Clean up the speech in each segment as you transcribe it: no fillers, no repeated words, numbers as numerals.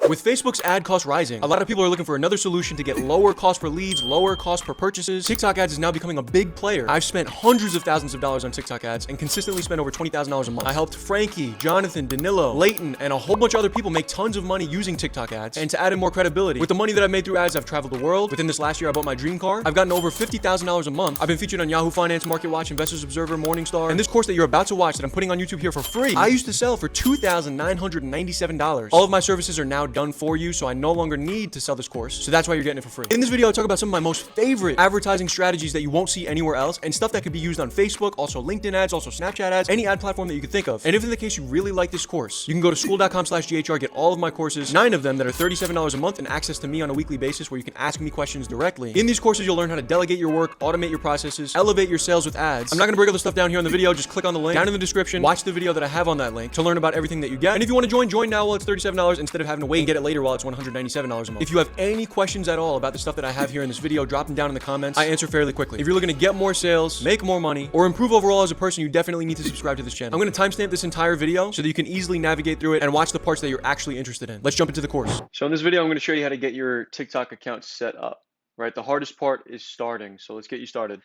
With Facebook's ad cost rising, a lot of people are looking for another solution to get lower cost per leads, lower cost per purchases. TikTok ads is now becoming a big player. I've spent hundreds of thousands of dollars on TikTok ads and consistently spend over $20,000 a month. I helped Frankie, Jonathan, Danilo, Leighton, and a whole bunch of other people make tons of money using TikTok ads. And to add in more credibility, with the money that I've made through ads, I've traveled the world. Within this last year, I bought my dream car. I've gotten over $50,000 a month. I've been featured on Yahoo Finance, MarketWatch, Investors Observer, Morningstar. And this course that you're about to watch that I'm putting on YouTube here for free, I used to sell for $2,997. All of my services are now done for you, so I no longer need to sell this course. So that's why you're getting it for free. In this video, I talk about some of my most favorite advertising strategies that you won't see anywhere else, and stuff that could be used on Facebook, also LinkedIn ads, also Snapchat ads, any ad platform that you could think of. And if in the case you really like this course, you can go to school.com/GHR, get all of my courses, 9 of them that are $37 a month, and access to me on a weekly basis where you can ask me questions directly. In these courses, you'll learn how to delegate your work, automate your processes, elevate your sales with ads. I'm not gonna break all the stuff down here in the video. Just click on the link down in the description, watch the video that I have on that link to learn about everything that you get. And if you want to join now while it's $37 instead of having to wait and get it later while it's $197 a month. If you have any questions at all about the stuff that I have here in this video, drop them down in the comments. I answer fairly quickly. If you're looking to get more sales, make more money, or improve overall as a person, you definitely need to subscribe to this channel. I'm going to timestamp this entire video so that you can easily navigate through it and watch the parts that you're actually interested in. Let's jump into the course. So in this video, I'm going to show you how to get your TikTok account set up, right? The hardest part is starting. So let's get you started.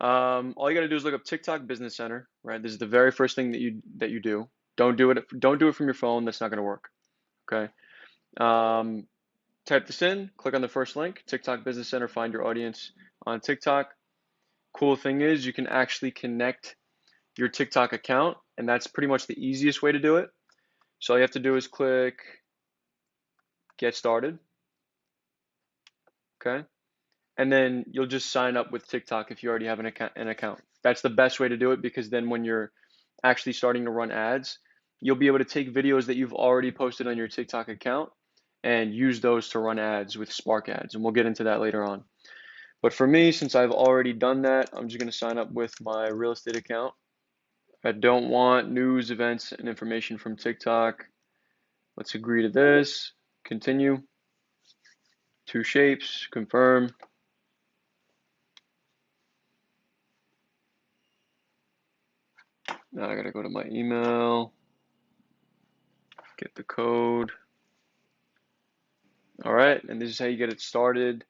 All you got to do is look up TikTok Business Center, right? This is the very first thing that you do. Don't do it from your phone. That's not going to work. Okay. Type this in, click on the first link, TikTok Business Center, find your audience on TikTok. Cool thing is you can actually connect your TikTok account, and that's pretty much the easiest way to do it. So all you have to do is click Get Started. Okay. And then you'll just sign up with TikTok if you already have an account. That's the best way to do it, because then when you're actually starting to run ads, you'll be able to take videos that you've already posted on your TikTok account and use those to run ads with Spark ads. And we'll get into that later on. But for me, since I've already done that, I'm just going to sign up with my real estate account. I don't want news, events, and information from TikTok. Let's agree to this. Continue. 2 shapes. Confirm. Now I got to go to my email. Get the code. All right, and this is how you get it started.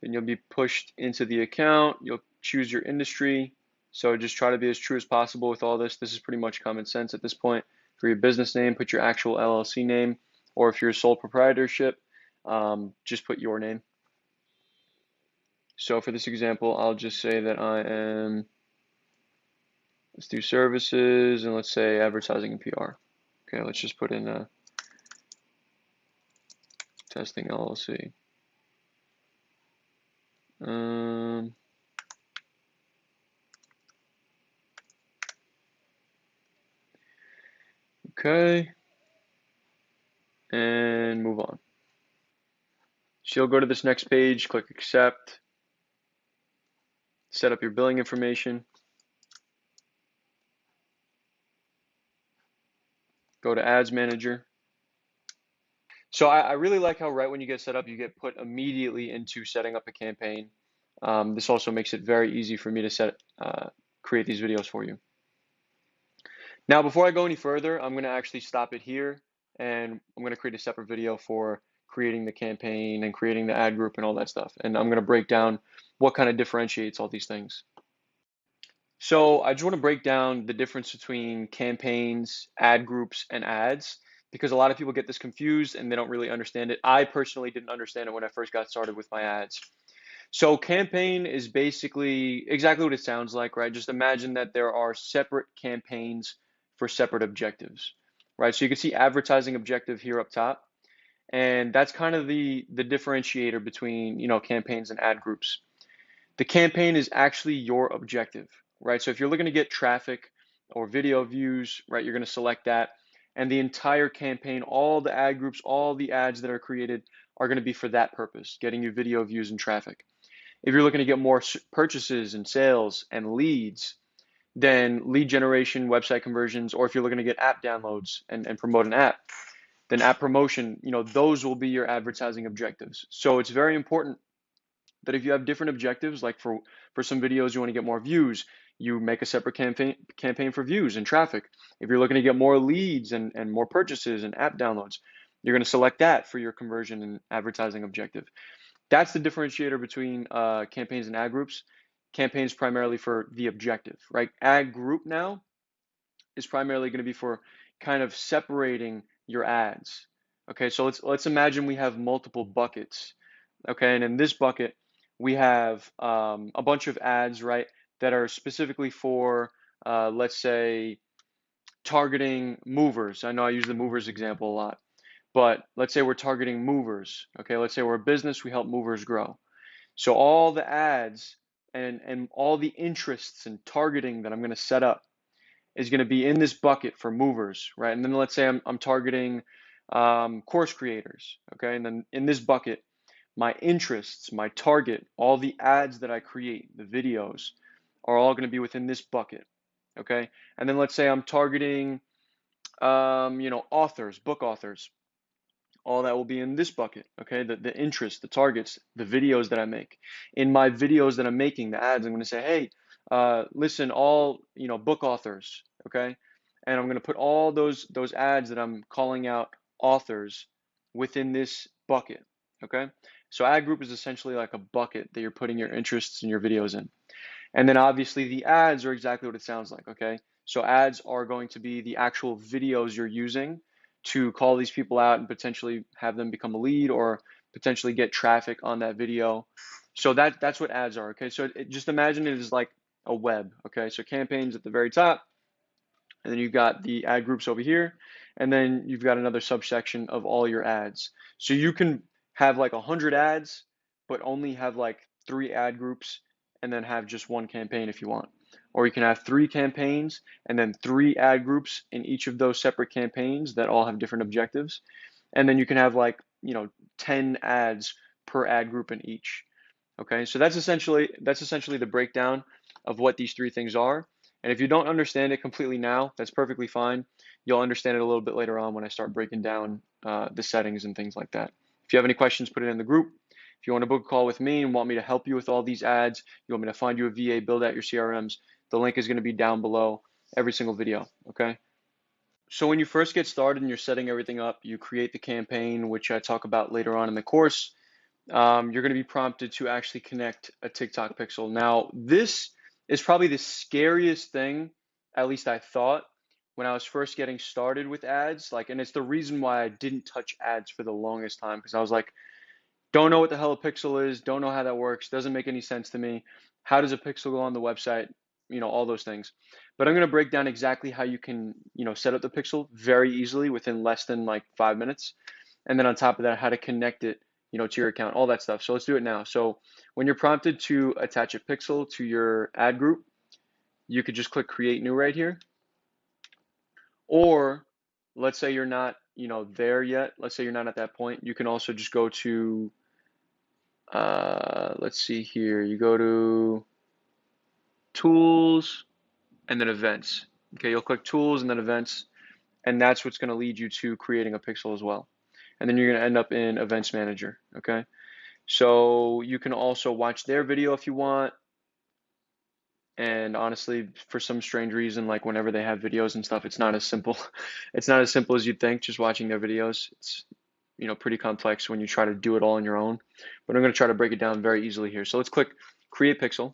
Then you'll be pushed into the account. You'll choose your industry. So just try to be as true as possible with all this. This is pretty much common sense at this point. For your business name, put your actual LLC name, or if you're a sole proprietorship, just put your name. So for this example, I'll just say that I am, let's do services, and let's say advertising and PR. Okay, let's just put in Testing LLC. Okay, and move on. So you'll go to this next page, click accept, set up your billing information, go to ads manager. So I really like how right when you get set up, you get put immediately into setting up a campaign. This also makes it very easy for me to create these videos for you. Now, before I go any further, I'm going to actually stop it here, and I'm going to create a separate video for creating the campaign and creating the ad group and all that stuff. And I'm going to break down what kind of differentiates all these things. So I just want to break down the difference between campaigns, ad groups, and ads, because a lot of people get this confused and they don't really understand it. I personally didn't understand it when I first got started with my ads. So campaign is basically exactly what it sounds like, right? Just imagine that there are separate campaigns for separate objectives, right? So you can see advertising objective here up top, and that's kind of the differentiator between, campaigns and ad groups. The campaign is actually your objective, right? So if you're looking to get traffic or video views, right, you're going to select that. And the entire campaign, all the ad groups, all the ads that are created are going to be for that purpose, getting you video views and traffic. If you're looking to get more purchases and sales and leads, then lead generation, website conversions, or if you're looking to get app downloads and promote an app, then app promotion, those will be your advertising objectives. So it's very important that if you have different objectives, like for some videos you want to get more views, you make a separate campaign for views and traffic. If you're looking to get more leads and more purchases and app downloads, You're going to select that for your conversion and advertising objective. That's the differentiator between campaigns and ad groups. Campaigns primarily for the objective, right? Ad group now is primarily going to be for kind of separating your ads. Okay, so let's imagine we have multiple buckets. Okay, and in this bucket we have a bunch of ads, right, that are specifically for let's say targeting movers. I know I use the movers example a lot, but let's say we're targeting movers. Okay, let's say we're a business, we help movers grow. So all the ads and all the interests and targeting that I'm going to set up is going to be in this bucket for movers, right? And then let's say I'm targeting course creators, okay? And then in this bucket, my interests, my target, all the ads that I create, the videos, are all going to be within this bucket, okay? And then let's say I'm targeting, authors, book authors. All that will be in this bucket, okay? The interest, the targets, the videos that I make. In my videos that I'm making, the ads, I'm going to say, hey, listen, all book authors, okay? And I'm going to put all those ads that I'm calling out authors within this bucket, okay? So ad group is essentially like a bucket that you're putting your interests and your videos in. And then obviously the ads are exactly what it sounds like, okay? So ads are going to be the actual videos you're using to call these people out and potentially have them become a lead or potentially get traffic on that video. So that's what ads are, okay? So just imagine it as like a web, okay? So campaigns at the very top, and then you've got the ad groups over here, and then you've got another subsection of all your ads. So you can have like 100 ads, but only have like 3 ad groups and then have just one campaign if you want. Or you can have 3 campaigns and then 3 ad groups in each of those separate campaigns that all have different objectives. And then you can have like, 10 ads per ad group in each. Okay, so that's essentially the breakdown of what these 3 things are. And if you don't understand it completely now, that's perfectly fine. You'll understand it a little bit later on when I start breaking down the settings and things like that. If you have any questions, put it in the group. If you want to book a call with me and want me to help you with all these ads, you want me to find you a VA, build out your CRMs, the link is going to be down below every single video, okay? So when you first get started and you're setting everything up, you create the campaign, which I talk about later on in the course. You're going to be prompted to actually connect a TikTok pixel. Now, this is probably the scariest thing, at least I thought, when I was first getting started with ads. And it's the reason why I didn't touch ads for the longest time, because I was like, don't know what the hell a pixel is, don't know how that works, doesn't make any sense to me. How does a pixel go on the website? All those things. But I'm going to break down exactly how you can, set up the pixel very easily within less than like 5 minutes. And then on top of that, how to connect it, to your account, all that stuff. So let's do it now. So when you're prompted to attach a pixel to your ad group, you could just click create new right here. Or let's say you're not, there yet. Let's say you're not at that point. You can also just go to, let's see here. You go to tools and then events. Okay, you'll click tools and then events, and that's what's going to lead you to creating a pixel as well. And then you're going to end up in events manager. Okay. So you can also watch their video if you want. And honestly, for some strange reason, like whenever they have videos and stuff, it's not as simple. It's not as simple as you'd think, just watching their videos. It's, pretty complex when you try to do it all on your own. But I'm going to try to break it down very easily here. So let's click create pixel.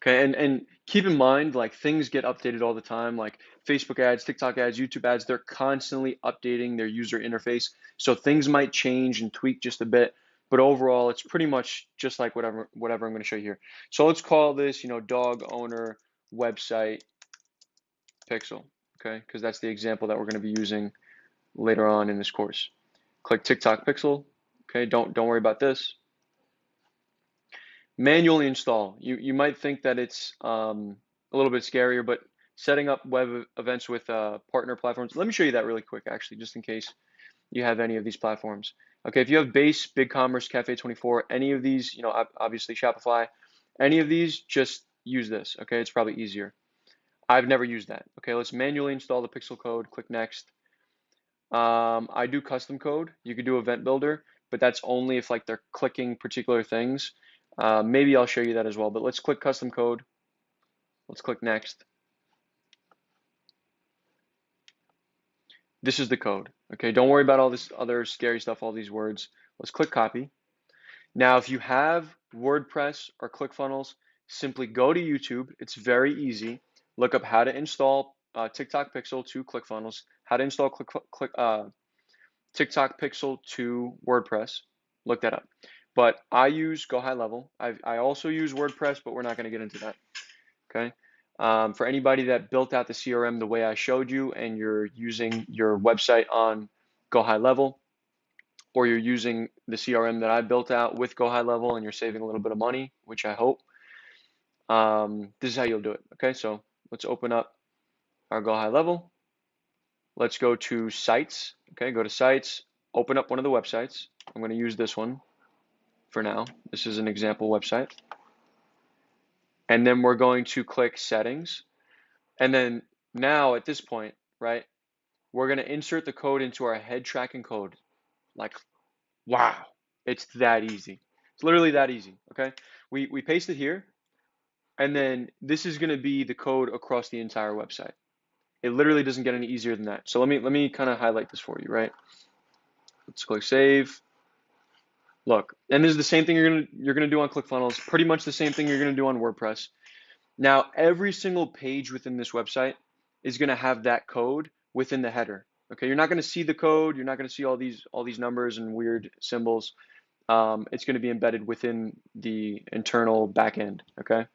Okay, and keep in mind, like things get updated all the time, like Facebook ads, TikTok ads, YouTube ads, they're constantly updating their user interface. So things might change and tweak just a bit, but overall, it's pretty much just like whatever I'm going to show you here. So let's call this, dog owner website pixel, okay? Because that's the example that we're going to be using later on in this course. Click TikTok pixel, okay? Don't worry about this. Manually install. You might think that it's a little bit scarier, but setting up web events with partner platforms. Let me show you that really quick, actually, just in case you have any of these platforms. Okay, if you have Base, BigCommerce, Cafe24, any of these, obviously Shopify, any of these, just use this. Okay, it's probably easier. I've never used that. Okay, let's manually install the pixel code. Click next. I do custom code. You could do event builder, but that's only if like they're clicking particular things. Maybe I'll show you that as well, but let's click custom code. Let's click next. This is the code. Okay, don't worry about all this other scary stuff, all these words. Let's click copy. Now, if you have WordPress or ClickFunnels, simply go to YouTube. It's very easy. Look up how to install TikTok Pixel to ClickFunnels, how to install TikTok Pixel to WordPress. Look that up. But I use Go High Level. I also use WordPress, but we're not going to get into that. Okay. For anybody that built out the CRM the way I showed you and you're using your website on Go High Level, or you're using the CRM that I built out with Go High Level and you're saving a little bit of money, which I hope, this is how you'll do it. Okay, so let's open up our Go High Level. Let's go to sites. Okay, go to sites, open up one of the websites. I'm going to use this one for now. This is an example website. And then we're going to click settings. And then now at this point, right, we're going to insert the code into our head tracking code. Like, wow, it's that easy. It's literally that easy, okay? We paste it here, and then this is going to be the code across the entire website. It literally doesn't get any easier than that. So let me kind of highlight this for you, right? Let's click save. Look, and this is the same thing you're gonna do on ClickFunnels, pretty much the same thing you're gonna do on WordPress. Now, every single page within this website is gonna have that code within the header. Okay, you're not gonna see the code, you're not gonna see all these numbers and weird symbols. It's gonna be embedded within the internal backend. Okay,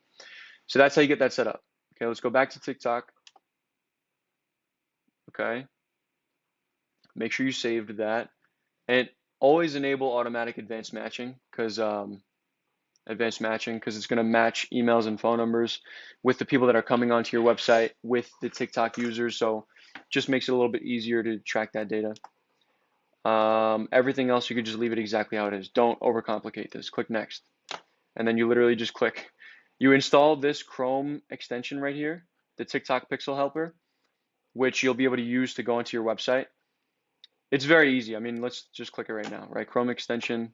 so that's how you get that set up. Okay, let's go back to TikTok. Okay, make sure you saved that, and always enable automatic advanced matching because it's going to match emails and phone numbers with the people that are coming onto your website with the TikTok users. So just makes it a little bit easier to track that data. Everything else, you could just leave it exactly how it is. Don't overcomplicate this. Click next. And then you literally just click. You install this Chrome extension right here, the TikTok Pixel Helper, which you'll be able to use to go onto your website. It's very easy. I mean, let's just click it right now, right? Chrome extension.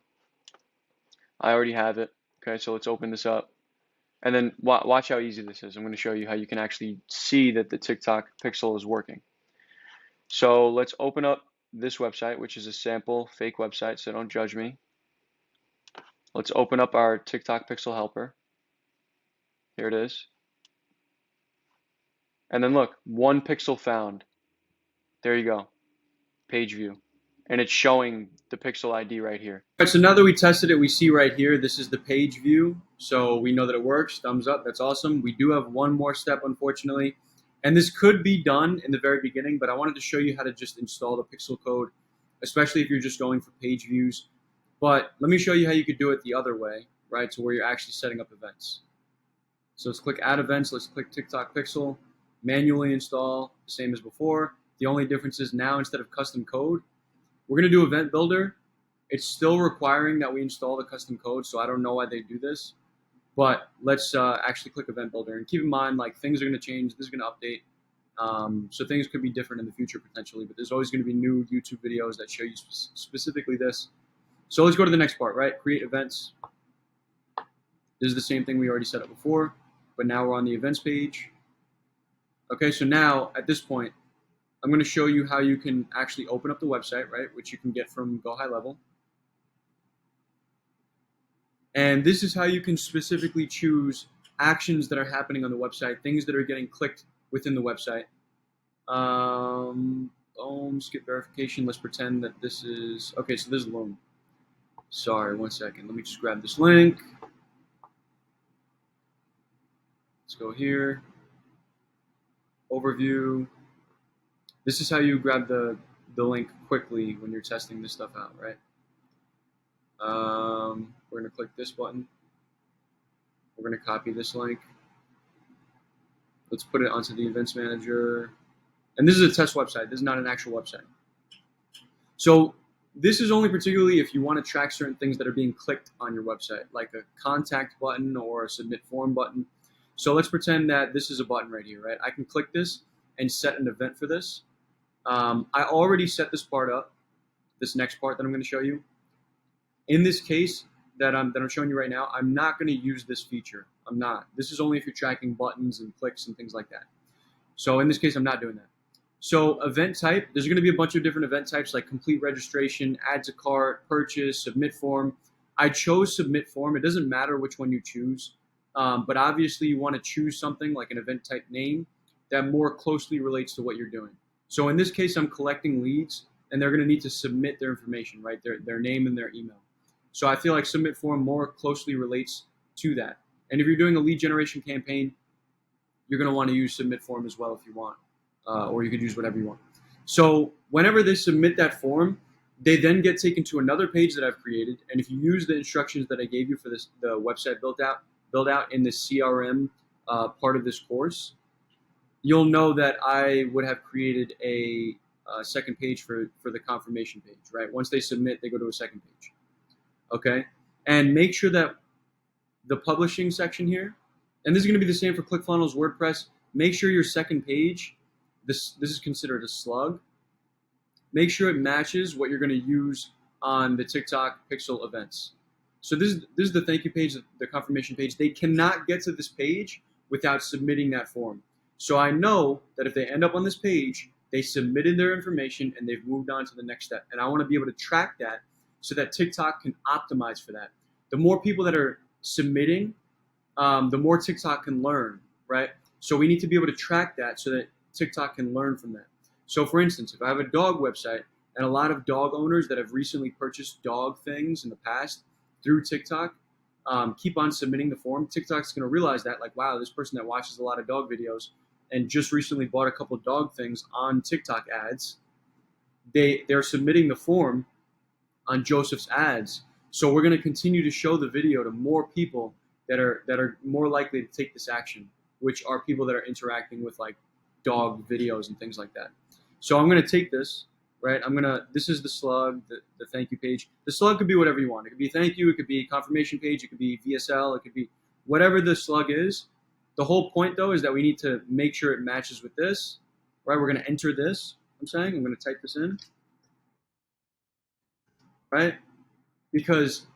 I already have it. Okay, so let's open this up. And then watch how easy this is. I'm going to show you how you can actually see that the TikTok Pixel is working. So let's open up this website, which is a sample fake website, so don't judge me. Let's open up our TikTok Pixel Helper. Here it is. And then look, 1 pixel found. There you go. Page view. And it's showing the pixel ID right here. All right, so now that we tested it, we see right here, this is the page view. So we know that it works. Thumbs up. That's awesome. We do have one more step, unfortunately. And this could be done in the very beginning, but I wanted to show you how to just install the pixel code, especially if you're just going for page views. But let me show you how you could do it the other way, right? So where you're actually setting up events. So let's click add events. Let's click TikTok Pixel, manually install, same as before. The only difference is now instead of custom code, we're going to do Event Builder. It's still requiring that we install the custom code, so I don't know why they do this. But let's actually click Event Builder. And keep in mind, like, things are going to change. This is going to update. So things could be different in the future potentially, but there's always going to be new YouTube videos that show you specifically this. So let's go to the next part, right? Create events. This is the same thing we already set up before, but now we're on the events page. Okay, so now at this point, I'm going to show you how you can actually open up the website, right, which you can get from Go High Level. And this is how you can specifically choose actions that are happening on the website, things that are getting clicked within the website. Skip verification. Let's pretend that this is, okay, so this is Loom. Sorry, 1 second. Let me just grab this link. Let's go here. Overview. This is how you grab the link quickly when you're testing this stuff out, right? We're going to click this button. We're going to copy this link. Let's put it onto the events manager. And this is a test website. This is not an actual website. So this is only particularly if you want to track certain things that are being clicked on your website, like a contact button or a submit form button. So let's pretend that this is a button right here, right? I can click this and set an event for this. I already set this part up, this next part that I'm going to show you. In this case that I'm showing you right now, I'm not going to use this feature. I'm not. This is only if you're tracking buttons and clicks and things like that. So in this case, I'm not doing that. So event type, there's going to be a bunch of different event types like complete registration, add to cart, purchase, submit form. I chose submit form. It doesn't matter which one you choose, but obviously you want to choose something like an event type name that more closely relates to what you're doing. So in this case, I'm collecting leads, and they're going to need to submit their information, right? Their name and their email. So I feel like submit form more closely relates to that. And if you're doing a lead generation campaign, you're going to want to use submit form as well if you want, or you could use whatever you want. So whenever they submit that form, they then get taken to another page that I've created. And if you use the instructions that I gave you for this, the website build out in the CRM part of this course, you'll know that I would have created a second page for the confirmation page, right? Once they submit, they go to a second page. Okay. And make sure that the publishing section here, and this is going to be the same for ClickFunnels, WordPress. Make sure your second page, this is considered a slug. Make sure it matches what you're going to use on the TikTok Pixel events. So this is the thank you page, the confirmation page. They cannot get to this page without submitting that form. So I know that if they end up on this page, they submitted their information and they've moved on to the next step. And I want to be able to track that so that TikTok can optimize for that. The more people that are submitting, the more TikTok can learn, right? So we need to be able to track that so that TikTok can learn from that. So for instance, if I have a dog website and a lot of dog owners that have recently purchased dog things in the past through TikTok, keep on submitting the form, TikTok's going to realize that, like, wow, this person that watches a lot of dog videos and just recently bought a couple of dog things on TikTok ads, they're submitting the form on Joseph's ads. So we're going to continue to show the video to more people that are more likely to take this action, which are people that are interacting with like dog videos and things like that. So I'm going to take this, right? This is the slug, the thank you page. The slug could be whatever you want. It could be thank you, it could be confirmation page, it could be VSL, it could be whatever the slug is. The whole point though is that we need to make sure it matches with this, right? We're going to enter this, I'm going to type this in, right? Because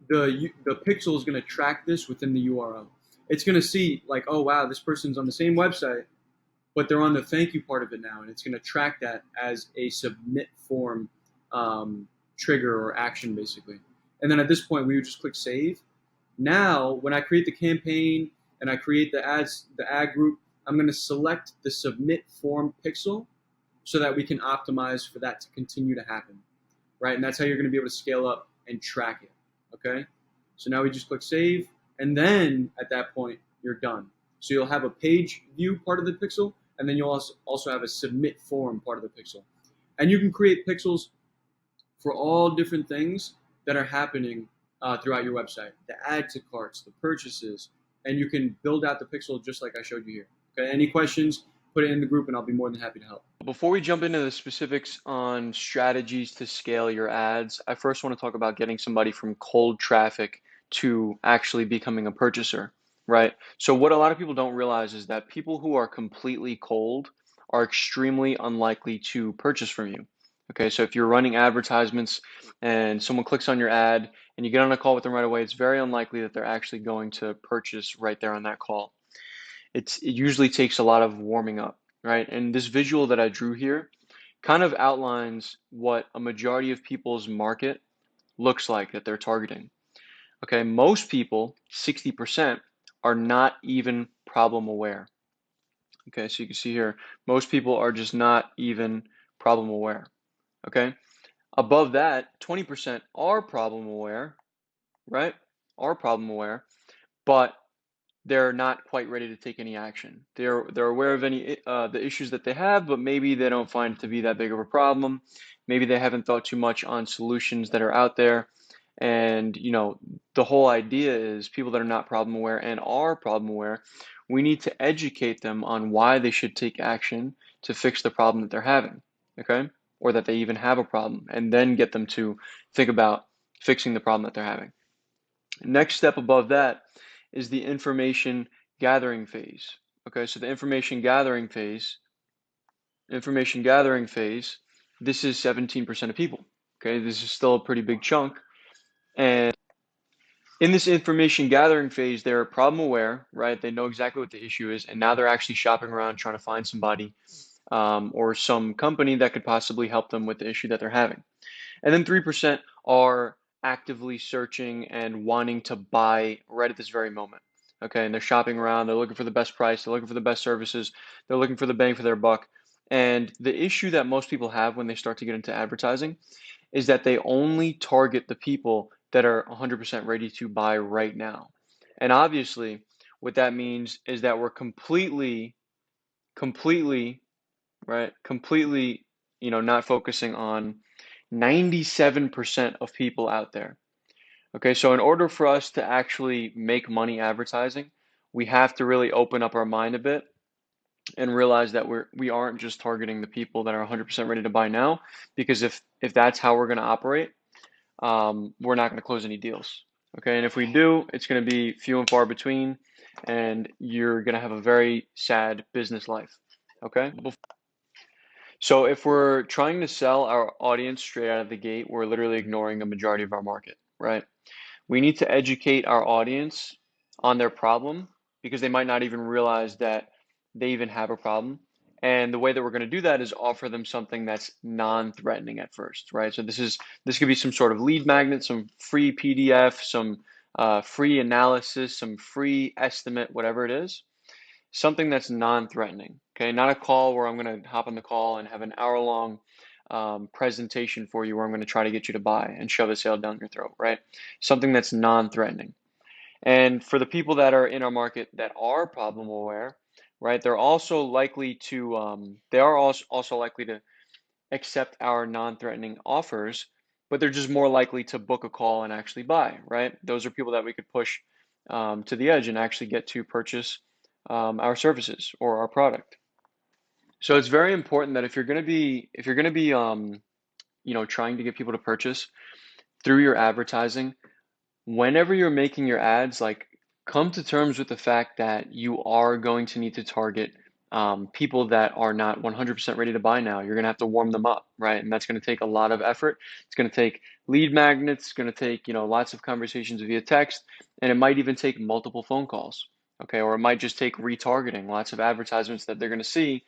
the pixel is going to track this within the URL. It's going to see like, oh wow, this person's on the same website, but they're on the thank you part of it now, and it's going to track that as a submit form trigger or action basically. And then at this point, we would just click save. Now, when I create the campaign and I create the ad group, I'm going to select the submit form pixel so that we can optimize for that to continue to happen, right? And that's how you're going to be able to scale up and track it, okay? So now we just click save, and then at that point, you're done. So you'll have a page view part of the pixel, and then you'll also have a submit form part of the pixel. And you can create pixels for all different things that are happening throughout your website. The add to carts, the purchases, and you can build out the pixel just like I showed you here. Okay, any questions, put it in the group and I'll be more than happy to help. Before we jump into the specifics on strategies to scale your ads, I first want to talk about getting somebody from cold traffic to actually becoming a purchaser, right? So what a lot of people don't realize is that people who are completely cold are extremely unlikely to purchase from you. Okay, so if you're running advertisements and someone clicks on your ad and you get on a call with them right away, it's very unlikely that they're actually going to purchase right there on that call. It usually takes a lot of warming up, right? And this visual that I drew here kind of outlines what a majority of people's market looks like that they're targeting. Okay, most people, 60%, are not even problem aware. Okay, so you can see here, most people are just not even problem aware. Okay, above that, 20% are problem aware, right? Are problem aware, but they're not quite ready to take any action. They're aware of any the issues that they have, but maybe they don't find it to be that big of a problem. Maybe they haven't thought too much on solutions that are out there. And the whole idea is people that are not problem aware and are problem aware, we need to educate them on why they should take action to fix the problem that they're having, okay? Or that they even have a problem, and then get them to think about fixing the problem that they're having. Next step above that is the information gathering phase. Okay, so the information gathering phase, this is 17% of people. Okay, this is still a pretty big chunk. And in this information gathering phase, they're problem aware, right? They know exactly what the issue is, and now they're actually shopping around trying to find somebody or some company that could possibly help them with the issue that they're having. And then 3% are actively searching and wanting to buy right at this very moment. Okay, and they're shopping around, they're looking for the best price, they're looking for the best services, they're looking for the bang for their buck. And the issue that most people have when they start to get into advertising is that they only target the people that are 100% ready to buy right now. And obviously, what that means is that we're completely, right, completely, not focusing on 97% of people out there. Okay, so in order for us to actually make money advertising, we have to really open up our mind a bit and realize that we aren't just targeting the people that are 100% ready to buy now, because if that's how we're going to operate, we're not going to close any deals. Okay, and if we do, it's going to be few and far between, and you're going to have a very sad business life. Okay. So if we're trying to sell our audience straight out of the gate, we're literally ignoring a majority of our market, right? We need to educate our audience on their problem because they might not even realize that they even have a problem. And the way that we're going to do that is offer them something that's non-threatening at first, right? So this could be some sort of lead magnet, some free PDF, some free analysis, some free estimate, whatever it is, something that's non-threatening. Okay, not a call where I'm going to hop on the call and have an hour-long presentation for you where I'm going to try to get you to buy and shove a sale down your throat, right? Something that's non-threatening. And for the people that are in our market that are problem aware, right, they're also likely to also likely to accept our non-threatening offers, but they're just more likely to book a call and actually buy, right? Those are people that we could push to the edge and actually get to purchase our services or our product. So it's very important that if you're going to be trying to get people to purchase through your advertising, whenever you're making your ads, like, come to terms with the fact that you are going to need to target people that are not 100% ready to buy now. You're going to have to warm them up, right? And that's going to take a lot of effort. It's going to take lead magnets. It's going to take, lots of conversations via text, and it might even take multiple phone calls. Okay, or it might just take retargeting, lots of advertisements that they're going to see.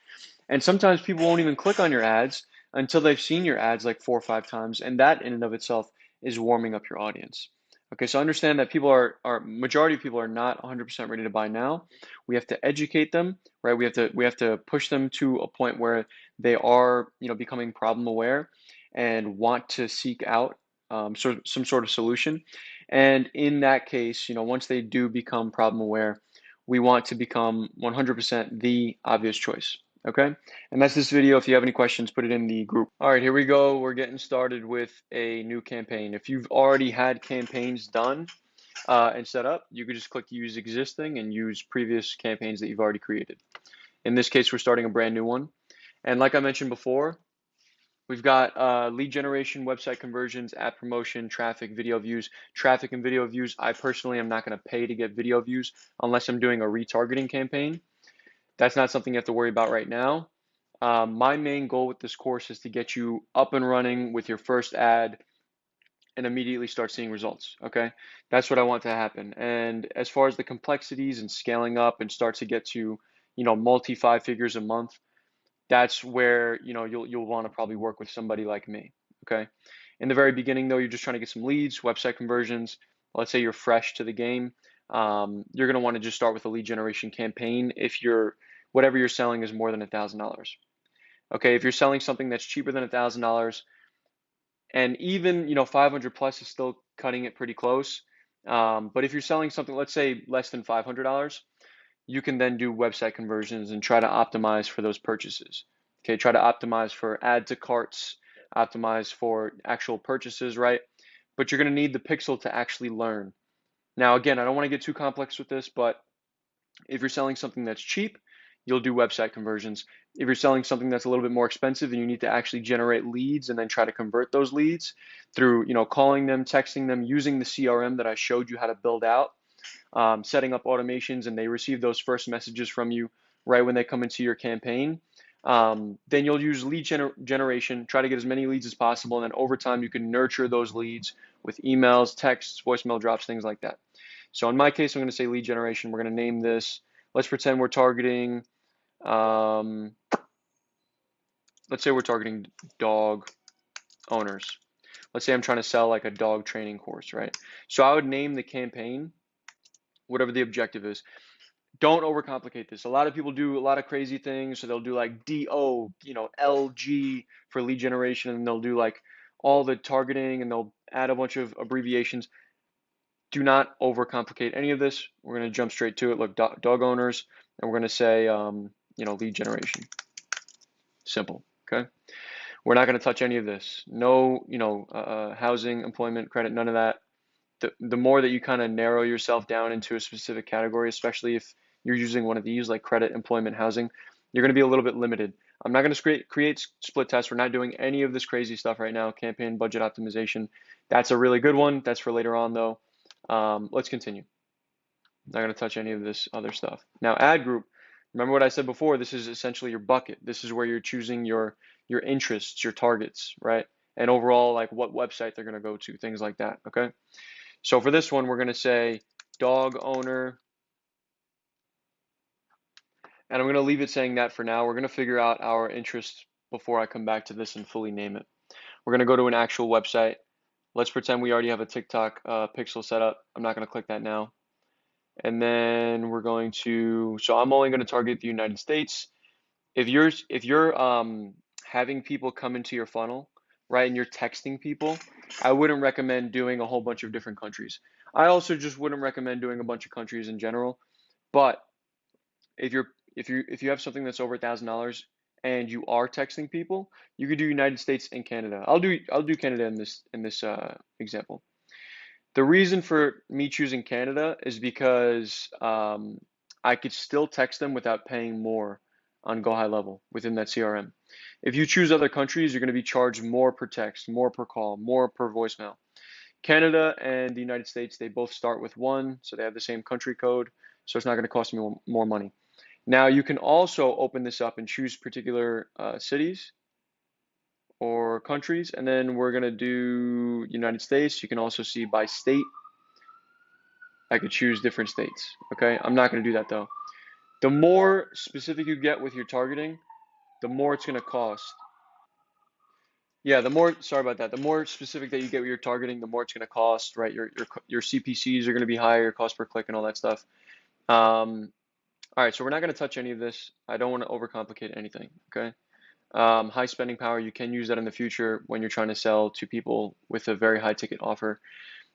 And sometimes people won't even click on your ads until they've seen your ads like 4 or 5 times, and that in and of itself is warming up your audience. Okay, so understand that majority of people are not 100% ready to buy now. We have to educate them, right? We have to push them to a point where they are, becoming problem aware and want to seek out some sort of solution. And in that case, once they do become problem aware, we want to become 100% the obvious choice. Okay, and that's this video. If you have any questions, put it in the group. All right, here we go. We're getting started with a new campaign. If you've already had campaigns done and set up, you could just click use existing and use previous campaigns that you've already created. In this case, we're starting a brand new one. And like I mentioned before, we've got lead generation, website conversions, app promotion, traffic, video views. Traffic and video views, I personally am not going to pay to get video views unless I'm doing a retargeting campaign. That's not something you have to worry about right now. My main goal with this course is to get you up and running with your first ad and immediately start seeing results, okay? That's what I want to happen. And as far as the complexities and scaling up and start to get to, multi 5 figures a month, that's where, you'll want to probably work with somebody like me, okay? In the very beginning, though, you're just trying to get some leads, website conversions. Let's say you're fresh to the game. You're going to want to just start with a lead generation campaign if whatever you're selling is more than $1,000. Okay, if you're selling something that's cheaper than $1,000, and even 500 plus is still cutting it pretty close. But if you're selling something, let's say less than $500, you can then do website conversions and try to optimize for those purchases. Okay, try to optimize for add to carts, optimize for actual purchases, right? But you're going to need the pixel to actually learn. Now, again, I don't want to get too complex with this, but if you're selling something that's cheap, you'll do website conversions. If you're selling something that's a little bit more expensive and you need to actually generate leads and then try to convert those leads through, calling them, texting them, using the CRM that I showed you how to build out, setting up automations, and they receive those first messages from you right when they come into your campaign, then you'll use lead generation, try to get as many leads as possible, and then over time you can nurture those leads with emails, texts, voicemail drops, things like that. So in my case, I'm going to say lead generation. We're going to name this, let's pretend we're targeting let's say we're targeting dog owners. Let's say I'm trying to sell like a dog training course, right? So I would name the campaign, whatever the objective is. Don't overcomplicate this. A lot of people do a lot of crazy things. So they'll do like DO, LG for lead generation, and they'll do like all the targeting and they'll add a bunch of abbreviations. Do not overcomplicate any of this. We're going to jump straight to it. Look, dog owners, and we're going to say, lead generation. Simple. Okay. We're not going to touch any of this. No, housing, employment, credit, none of that. The more that you kind of narrow yourself down into a specific category, especially if you're using one of these like credit, employment, housing, you're going to be a little bit limited. I'm not going to create split tests. We're not doing any of this crazy stuff right now. Campaign budget optimization. That's a really good one. That's for later on though. Let's continue. Not going to touch any of this other stuff. Now, ad group. Remember what I said before, this is essentially your bucket. This is where you're choosing your interests, your targets, right? And overall, like what website they're going to go to, things like that, okay? So for this one, we're going to say dog owner, and I'm going to leave it saying that for now. We're going to figure out our interests before I come back to this and fully name it. We're going to go to an actual website. Let's pretend we already have a TikTok pixel set up. I'm not going to click that now. And then we're going to, so I'm only going to target the United States. If you're having people come into your funnel, right, and you're texting people, I wouldn't recommend doing a whole bunch of different countries. I also just wouldn't recommend doing a bunch of countries in general. But if you have something that's over $1,000 and you are texting people, you could do United States and Canada. I'll do Canada in this example. The reason for me choosing Canada is because I could still text them without paying more on Go High Level within that CRM. If you choose other countries, you're going to be charged more per text, more per call, more per voicemail. Canada and the United States, they both start with 1, so they have the same country code, so it's not going to cost me more money. Now, you can also open this up and choose particular cities or countries, and then we're going to do United States. You can also see by state. I could choose different states, okay? I'm not going to do that though. The more specific you get with your targeting, the more it's going to cost. Yeah, sorry about that. The more specific that you get with your targeting, the more it's going to cost, right? Your CPCs are going to be higher, your cost per click and all that stuff. All right, so we're not going to touch any of this. I don't want to overcomplicate anything, okay? High spending power, you can use that in the future when you're trying to sell to people with a very high ticket offer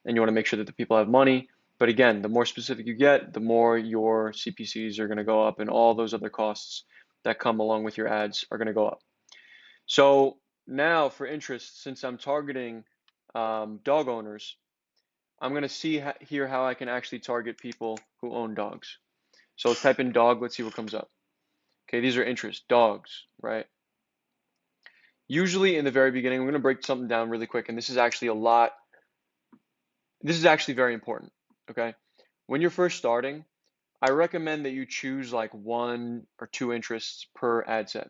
and you want to make sure that the people have money. But again, the more specific you get, the more your CPCs are going to go up and all those other costs that come along with your ads are going to go up. So now for interest, since I'm targeting dog owners, I'm going to see here how I can actually target people who own dogs. So let's type in dog, let's see what comes up. Okay, these are interests, dogs, right? Usually in the very beginning, I'm going to break something down really quick, and this is actually very important, okay? When you're first starting, I recommend that you choose like 1 or 2 interests per ad set.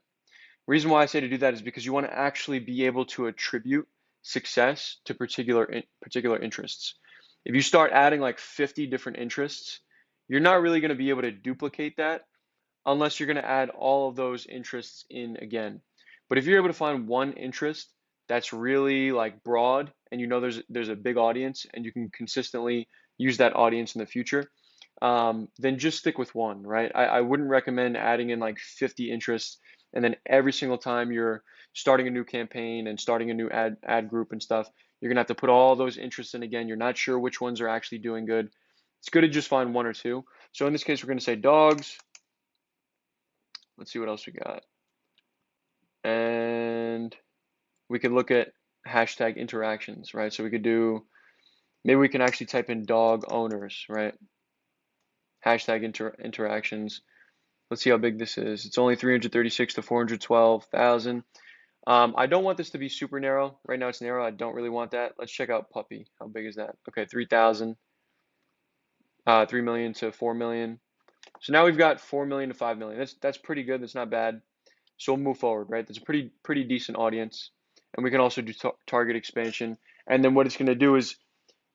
Reason why I say to do that is because you want to actually be able to attribute success to particular interests. If you start adding like 50 different interests, you're not really going to be able to duplicate that unless you're going to add all of those interests in again. But if you're able to find one interest that's really like broad and you know there's a big audience and you can consistently use that audience in the future, then just stick with one, right? I wouldn't recommend adding in like 50 interests and then every single time you're starting a new campaign and starting a new ad group and stuff, you're gonna have to put all those interests in again. You're not sure which ones are actually doing good. It's good to just find 1 or 2. So in this case, we're gonna say dogs. Let's see what else we got. And we could look at hashtag interactions, right? So we could do, maybe we can actually type in dog owners, right? Hashtag interactions. Let's see how big this is. It's only 336 to 412,000. I don't want this to be super narrow. Right now it's narrow. I don't really want that. Let's check out puppy. How big is that? Okay, 3,000, 3 million to 4 million. So now we've got 4 million to 5 million. That's pretty good. That's not bad. So we'll move forward, right? That's a pretty decent audience. And we can also do target expansion. And then what it's going to do is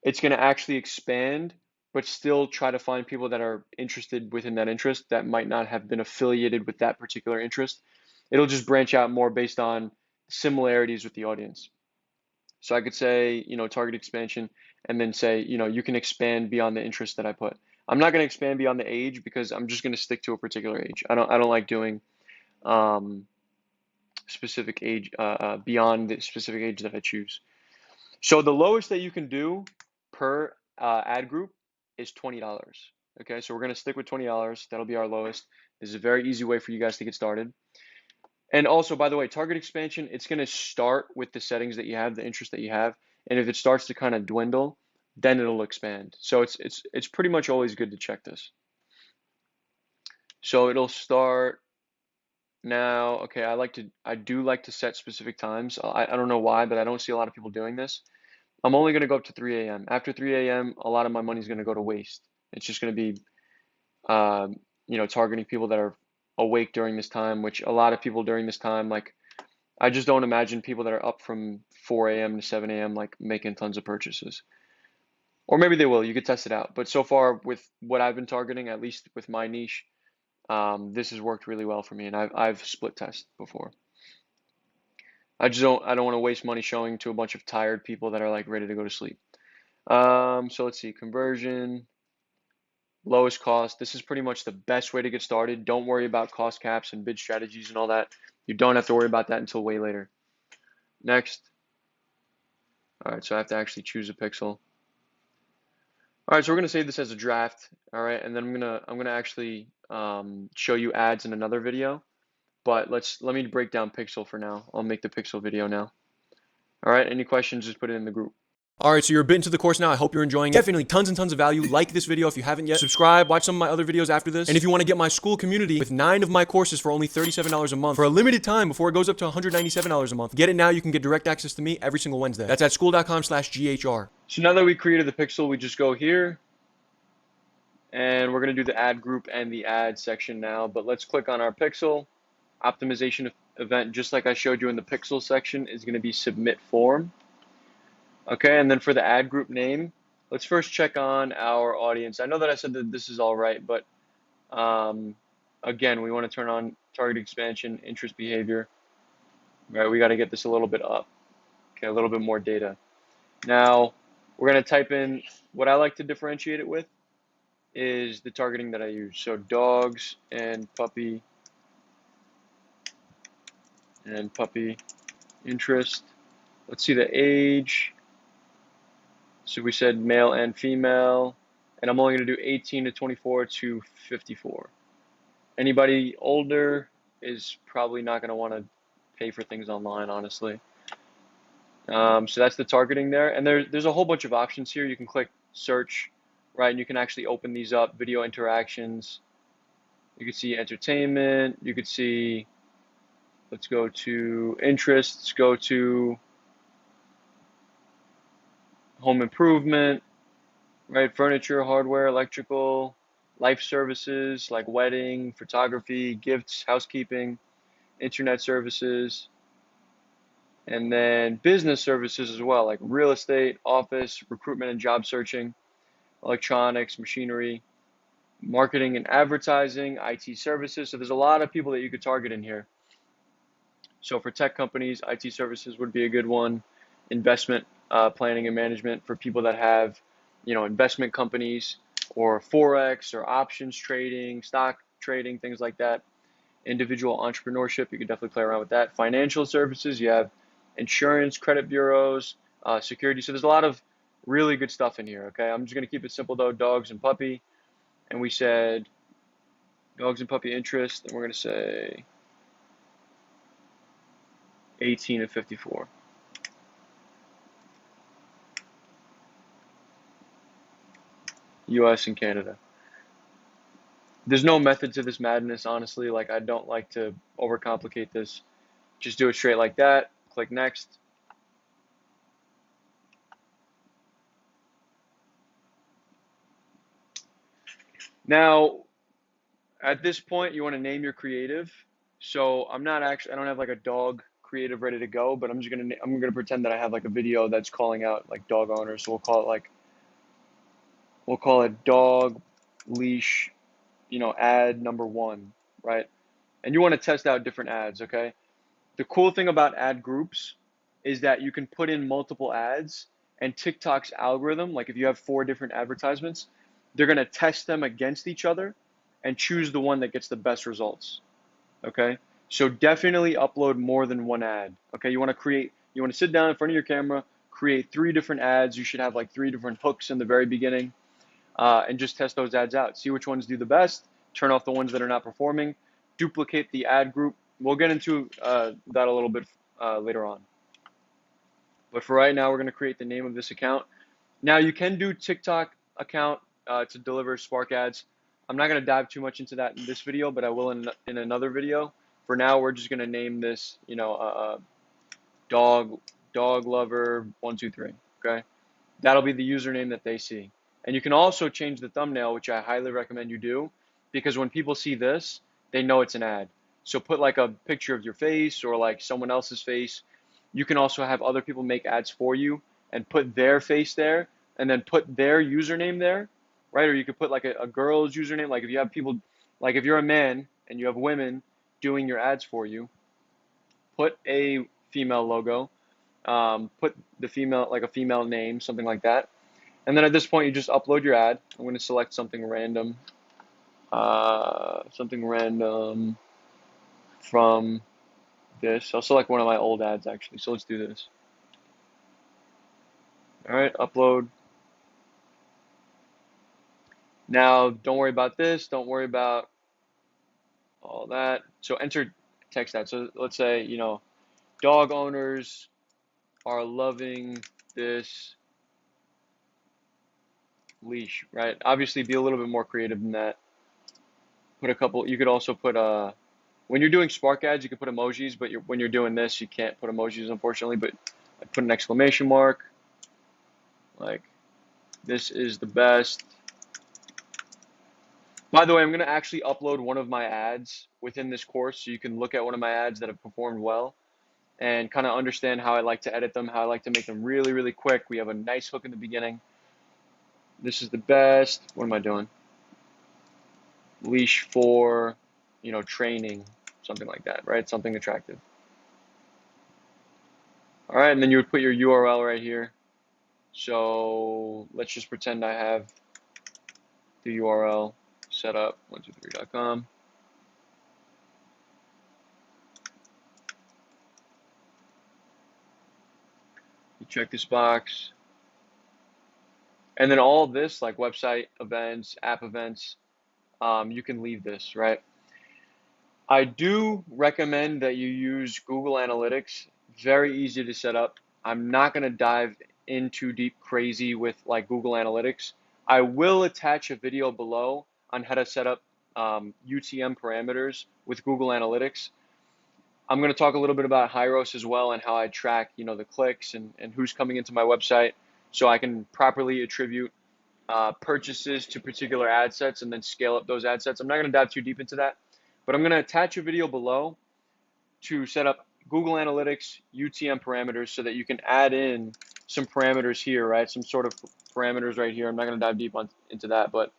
it's going to actually expand, but still try to find people that are interested within that interest that might not have been affiliated with that particular interest. It'll just branch out more based on similarities with the audience. So I could say, target expansion, and then say, you can expand beyond the interest that I put. I'm not going to expand beyond the age because I'm just going to stick to a particular age. I don't like doing um, specific age beyond the specific age that I choose. So the lowest that you can do per ad group is $20. Okay, so we're going to stick with $20. That'll be our lowest. This is a very easy way for you guys to get started. And also, by the way, target expansion, it's going to start with the settings that you have, the interest that you have. And if it starts to kind of dwindle, then it'll expand. So it's pretty much always good to check this. So it'll start now. Okay, I do like to set specific times. I don't know why, but I don't see a lot of people doing this. I'm only going to go up to 3 a.m. After 3 a.m., a lot of my money is going to go to waste. It's just going to be, targeting people that are awake during this time, which a lot of people during this time, like, I just don't imagine people that are up from 4 a.m. to 7 a.m. like making tons of purchases. Or maybe they will. You could test it out. But so far, with what I've been targeting, at least with my niche, this has worked really well for me, and I've split test before. I don't want to waste money showing to a bunch of tired people that are like ready to go to sleep. So let's see, conversion, lowest cost. This is pretty much the best way to get started. Don't worry about cost caps and bid strategies and all that. You don't have to worry about that until way later. Next. All right, so I have to actually choose a pixel. All right, so we're gonna save this as a draft. All right, and then I'm gonna actually show you ads in another video. But let me break down pixel for now. I'll make the pixel video now. All right, any questions, just put it in the group. All right, so you're a bit into the course now. I hope you're enjoying it. Definitely tons and tons of value. Like this video if you haven't yet. Subscribe, watch some of my other videos after this. And if you want to get my school community with 9 of my courses for only $37 a month for a limited time before it goes up to $197 a month, get it now. You can get direct access to me every single Wednesday. That's at school.com/GHR. So now that we created the pixel, we just go here and we're going to do the ad group and the ad section now. But let's click on our pixel. Optimization event, just like I showed you in the pixel section, is going to be submit form. Okay, and then for the ad group name, let's first check on our audience. I know that I said that this is all right, but again, we want to turn on target expansion, interest behavior. Right, we got to get this a little bit up. Okay, a little bit more data. Now, we're going to type in, what I like to differentiate it with is the targeting that I use. So dogs and puppy interest. Let's see the age. So we said male and female, and I'm only going to do 18 to 24 to 54. Anybody older is probably not going to want to pay for things online, honestly. So that's the targeting there, and there's a whole bunch of options here. You can click search, right, and you can actually open these up, video interactions. You can see entertainment. You could see, let's go to interests, go to home improvement, right? Furniture, hardware, electrical, life services like wedding, photography, gifts, housekeeping, internet services, and then business services as well, like real estate, office, recruitment and job searching, electronics, machinery, marketing and advertising, IT services. So there's a lot of people that you could target in here. So for tech companies, IT services would be a good one. Investment planning and management for people that have, investment companies, or Forex or options trading, stock trading, things like that. Individual entrepreneurship, you could definitely play around with that. Financial services, you have insurance, credit bureaus, security. So there's a lot of really good stuff in here, okay? I'm just going to keep it simple, though, dogs and puppy. And we said dogs and puppy interest, and we're going to say 18 to 54. US and Canada. There's no method to this madness, honestly. Like, I don't like to overcomplicate this. Just do it straight like that. Click next. Now, at this point, you want to name your creative. So I don't have like a dog creative ready to go, but I'm gonna pretend that I have like a video that's calling out like dog owners. So we'll call it dog leash, ad number 1, right? and you want to test out different ads, okay? The cool thing about ad groups is that you can put in multiple ads, and TikTok's algorithm, like if you have 4 different advertisements, they're going to test them against each other and choose the one that gets the best results, okay? So definitely upload more than one ad, okay? You want to sit down in front of your camera, create 3 different ads. You should have like 3 different hooks in the very beginning, and just test those ads out. See which ones do the best, turn off the ones that are not performing, duplicate the ad group. We'll get into that a little bit later on. But for right now, we're going to create the name of this account. Now you can do TikTok account to deliver Spark ads. I'm not going to dive too much into that in this video, but I will in another video. For now, we're just going to name this, dog lover 123. Okay, that'll be the username that they see. And you can also change the thumbnail, which I highly recommend you do, because when people see this, they know it's an ad. So put like a picture of your face or like someone else's face. You can also have other people make ads for you and put their face there and then put their username there, right? Or you could put like a girl's username. Like if you have people, like if you're a man and you have women doing your ads for you, put a female logo, put the female, like a female name, something like that. And then at this point, you just upload your ad. I'm going to select something random, from this. I'll select one of my old ads actually. So let's do this. All right, upload. Now, don't worry about this. Don't worry about all that. So enter text ad. So let's say, dog owners are loving this leash, right? Obviously, be a little bit more creative than that. Put a couple. You could also put when you're doing Spark ads, you can put emojis, but when you're doing this, you can't put emojis, unfortunately. But I put an exclamation mark, like this is the best. By the way, I'm going to actually upload one of my ads within this course, so you can look at one of my ads that have performed well and kind of understand how I like to edit them, how I like to make them really, really quick. We have a nice hook in the beginning. This is the best. What am I doing? Leash for, training, something like that, right? Something attractive. All right, and then you would put your URL right here. So let's just pretend I have the URL set up, 123.com. You check this box. And then all this, like website events, app events, you can leave this, right? I do recommend that you use Google Analytics. Very easy to set up. I'm not going to dive in too deep crazy with like Google Analytics. I will attach a video below on how to set up UTM parameters with Google Analytics. I'm going to talk a little bit about Hyros as well and how I track, the clicks and who's coming into my website so I can properly attribute purchases to particular ad sets and then scale up those ad sets. I'm not going to dive too deep into that, but I'm going to attach a video below to set up Google Analytics UTM parameters so that you can add in some parameters here, right? Some sort of parameters right here. I'm not going to dive deep into that, but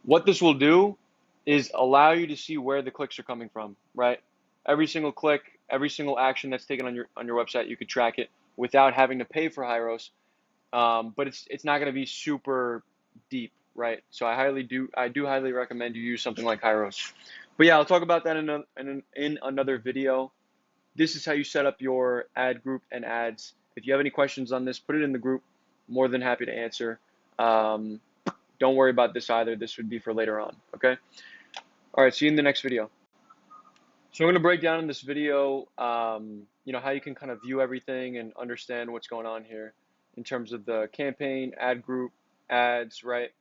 what this will do is allow you to see where the clicks are coming from, right? Every single click, every single action that's taken on your website, you could track it without having to pay for Hyros. But it's not going to be super deep, right? So I do highly recommend you use something like Hyros. But yeah, I'll talk about that in another video. This is how you set up your ad group and ads. If you have any questions on this, put it in the group. More than happy to answer. Don't worry about this either. This would be for later on, okay? All right, see you in the next video. So I'm going to break down in this video, how you can kind of view everything and understand what's going on here in terms of the campaign, ad group, ads, right?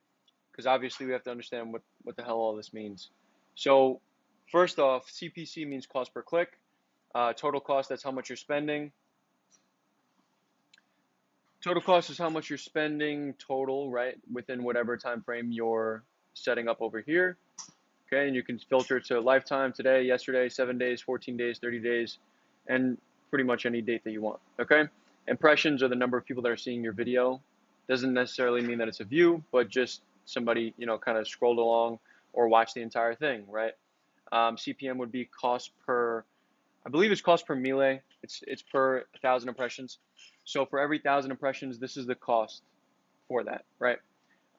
Because obviously we have to understand what the hell all this means. So first off, CPC means cost per click. Total cost, that's how much you're spending. Total cost is how much you're spending total, right, within whatever time frame you're setting up over here. Okay, and you can filter to lifetime, today, yesterday, 7 days, 14 days, 30 days, and pretty much any date that you want, okay? Impressions are the number of people that are seeing your video. Doesn't necessarily mean that it's a view, but just somebody, kind of scrolled along or watched the entire thing, right? CPM would be cost per, I believe it's cost per mille. It's per 1,000 impressions. So for every 1,000 impressions, this is the cost for that, right?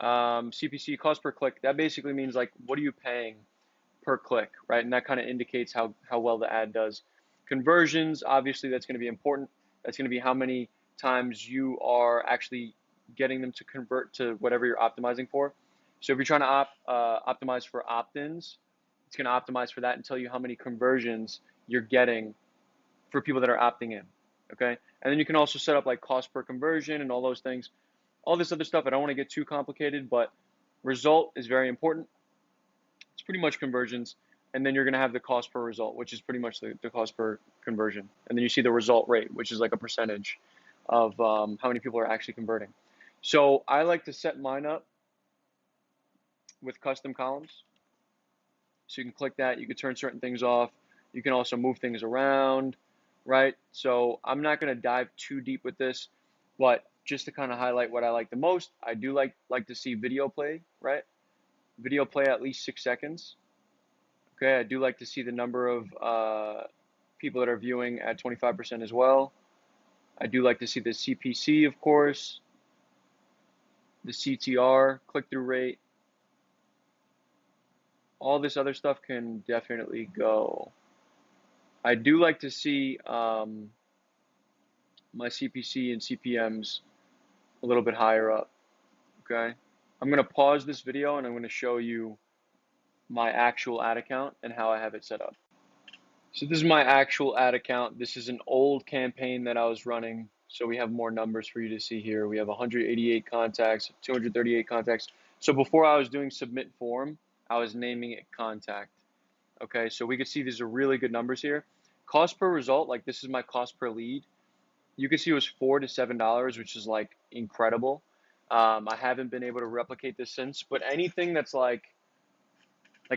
CPC, cost per click. That basically means like, what are you paying per click, right? And that kind of indicates how well the ad does. Conversions, obviously, that's going to be important. That's going to be how many times you are actually getting them to convert to whatever you're optimizing for. So if you're trying to optimize for opt-ins, it's going to optimize for that and tell you how many conversions you're getting for people that are opting in, okay? And then you can also set up like cost per conversion and all those things. All this other stuff, I don't want to get too complicated, but result is very important. It's pretty much conversions. And then you're going to have the cost per result, which is pretty much the cost per conversion. And then you see the result rate, which is like a percentage of how many people are actually converting. So I like to set mine up with custom columns. So you can click that, you can turn certain things off. You can also move things around, right? So I'm not going to dive too deep with this, but just to kind of highlight what I like the most, I do like to see video play, right? Video play at least 6 seconds. Okay, I do like to see the number of people that are viewing at 25% as well. I do like to see the CPC, of course, the CTR, click-through rate. All this other stuff can definitely go. I do like to see my CPC and CPMs a little bit higher up, okay? I'm going to pause this video and I'm going to show you my actual ad account and how I have it set up. So this is my actual ad account. This is an old campaign that I was running. So we have more numbers for you to see here. We have 188 contacts, 238 contacts. So before I was doing submit form, I was naming it contact. Okay, so we could see these are really good numbers here. Cost per result, like this is my cost per lead. You can see it was $4 to $7, which is like incredible. I haven't been able to replicate this since, but anything that's like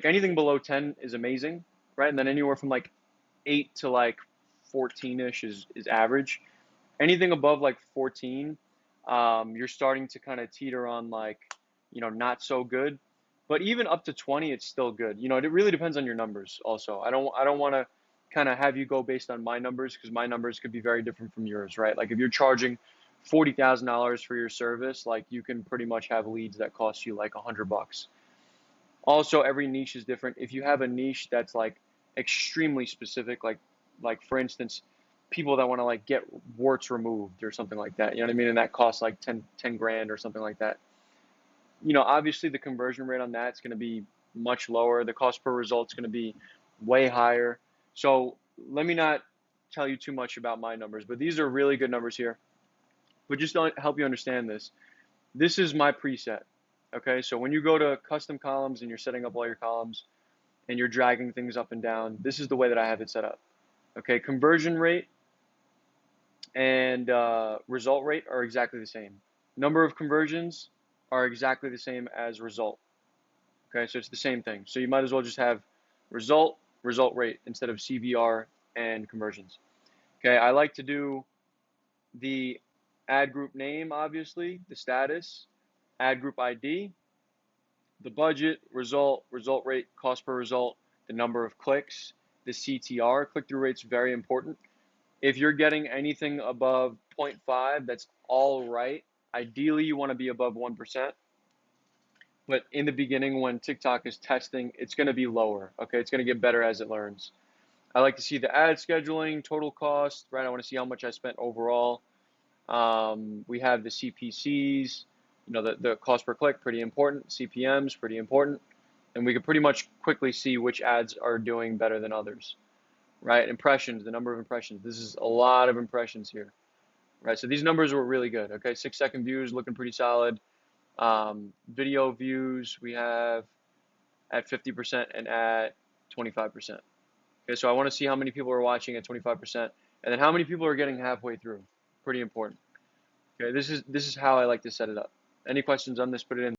anything below 10 is amazing, right? And then anywhere from like 8 to like 14-ish is average. Anything above like 14, you're starting to kind of teeter on like, not so good. But even up to 20, it's still good. It really depends on your numbers also. I don't want to kind of have you go based on my numbers because my numbers could be very different from yours, right? Like if you're charging $40,000 for your service, like you can pretty much have leads that cost you like $100. Also, every niche is different. If you have a niche that's like extremely specific, like for instance, people that want to like get warts removed or something like that, you know what I mean? And that costs like 10 grand or something like that. Obviously the conversion rate on that's going to be much lower. The cost per result is going to be way higher. So let me not tell you too much about my numbers, but these are really good numbers here. But just to help you understand this, this is my preset. Okay, so when you go to custom columns and you're setting up all your columns and you're dragging things up and down, this is the way that I have it set up. Okay, conversion rate and result rate are exactly the same. Number of conversions are exactly the same as result. Okay, so it's the same thing. So you might as well just have result rate instead of CVR and conversions. Okay, I like to do the ad group name, obviously, the status, ad group ID, the budget, result rate, cost per result, the number of clicks, the CTR, click-through rate's very important. If you're getting anything above 0.5, that's all right. Ideally, you want to be above 1%. But in the beginning, when TikTok is testing, it's going to be lower. Okay, it's going to get better as it learns. I like to see the ad scheduling, total cost, right? I want to see how much I spent overall. We have the CPCs, the cost per click, pretty important. CPMs, pretty important. And we can pretty much quickly see which ads are doing better than others, right? Impressions, the number of impressions. This is a lot of impressions here, right? So these numbers were really good. Okay, 6-second views looking pretty solid. Video views we have at 50% and at 25%. Okay, so I want to see how many people are watching at 25% and then how many people are getting halfway through. Pretty important. Okay, this is how I like to set it up. Any questions on this, put it in.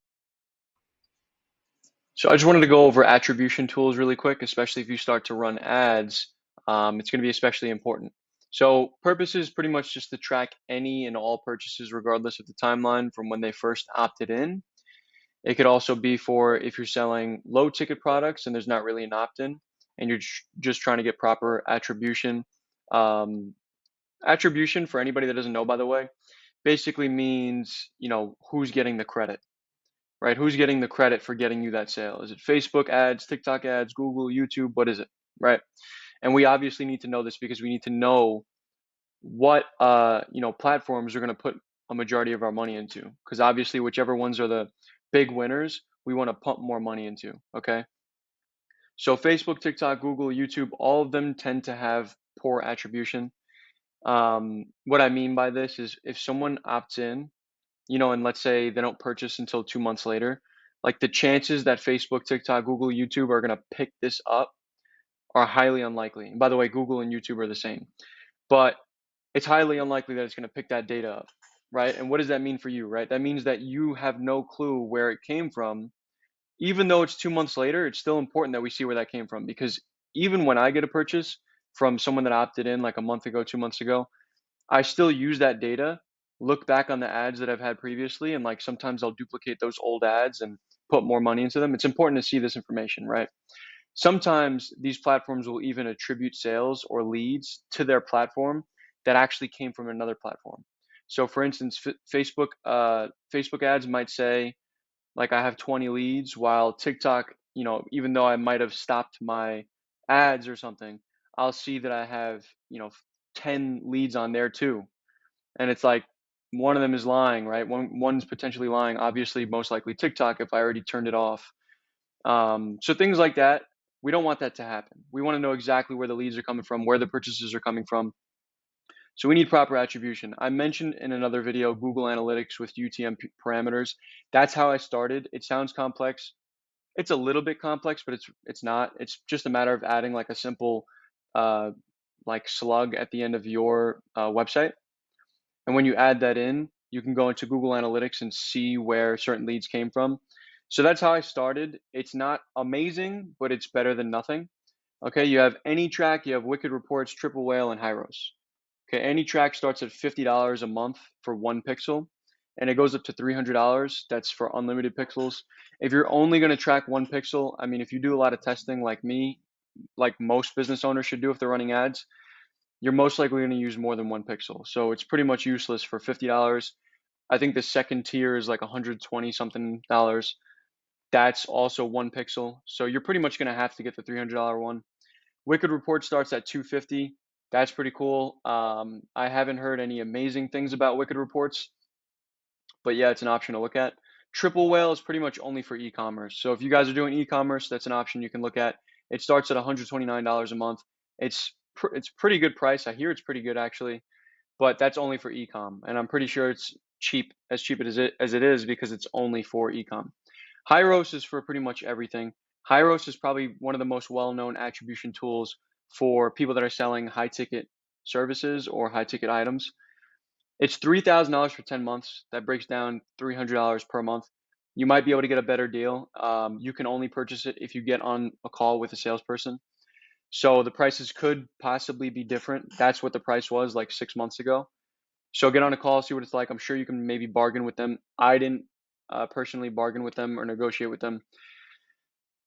So I just wanted to go over attribution tools really quick, especially if you start to run ads. It's going to be especially important. So purpose is pretty much just to track any and all purchases regardless of the timeline from when they first opted in. It could also be for if you're selling low ticket products and there's not really an opt-in. and you're just trying to get proper attribution. Um, Attribution, for anybody that doesn't know, by the way, basically means, who's getting the credit, right? Who's getting the credit for getting you that sale? Is it Facebook ads, TikTok ads, Google, YouTube? What is it, right? And we obviously need to know this because we need to know what platforms are going to put a majority of our money into, because obviously whichever ones are the big winners, we want to pump more money into. Okay, so Facebook, TikTok, Google, YouTube, all of them tend to have poor attribution. What I mean by this is if someone opts in, and let's say they don't purchase until 2 months later, like the chances that Facebook, TikTok, Google, YouTube are going to pick this up are highly unlikely. And by the way, Google and YouTube are the same, but it's highly unlikely that it's going to pick that data up, right? And what does that mean for you, right? That means that you have no clue where it came from. Even though it's 2 months later, it's still important that we see where that came from, because even when I get a purchase from someone that opted in like a month ago, 2 months ago, I still use that data, look back on the ads that I've had previously, and like sometimes I'll duplicate those old ads and put more money into them. It's important to see this information, right? Sometimes these platforms will even attribute sales or leads to their platform that actually came from another platform. So for instance, Facebook ads might say like I have 20 leads, while TikTok, even though I might have stopped my ads or something, I'll see that I have, 10 leads on there too. And it's like one of them is lying, right? One's potentially lying. Obviously, most likely TikTok if I already turned it off. So things like that, we don't want that to happen. We want to know exactly where the leads are coming from, where the purchases are coming from. So we need proper attribution. I mentioned in another video Google Analytics with UTM parameters. That's how I started. It sounds complex. It's a little bit complex, but it's not. It's just a matter of adding like a simple uh, like slug at the end of your website. And when you add that in, you can go into Google Analytics and see where certain leads came from. So that's how I started. It's not amazing, but it's better than nothing. Okay, you have AnyTrack, you have Wicked Reports, Triple Whale, and Hyros. Okay, AnyTrack starts at $50 a month for 1 pixel, and it goes up to $300. That's for unlimited pixels. If you're only going to track 1 pixel, I mean, if you do a lot of testing like me, like most business owners should do if they're running ads, you're most likely going to use more than 1 pixel. So it's pretty much useless for $50. I think the second tier is like 120 something dollars. That's also 1 pixel. So you're pretty much going to have to get the $300 one. Wicked Report starts at 250. That's pretty cool. I haven't heard any amazing things about Wicked Reports, but yeah, it's an option to look at. Triple Whale is pretty much only for e-commerce. So if you guys are doing e-commerce, that's an option you can look at. It starts at $129 a month. It's pretty good price. I hear it's pretty good actually, but that's only for e-com, and I'm pretty sure it's cheap as it is because it's only for e-com. Hyros is for pretty much everything. Hyros is probably one of the most well-known attribution tools for people that are selling high-ticket services or high-ticket items. It's $3,000 for 10 months. That breaks down $300 per month. You might be able to get a better deal. You can only purchase it if you get on a call with a salesperson. So the prices could possibly be different. That's what the price was like 6 months ago. So get on a call, see what it's like. I'm sure you can maybe bargain with them. I didn't personally bargain with them or negotiate with them.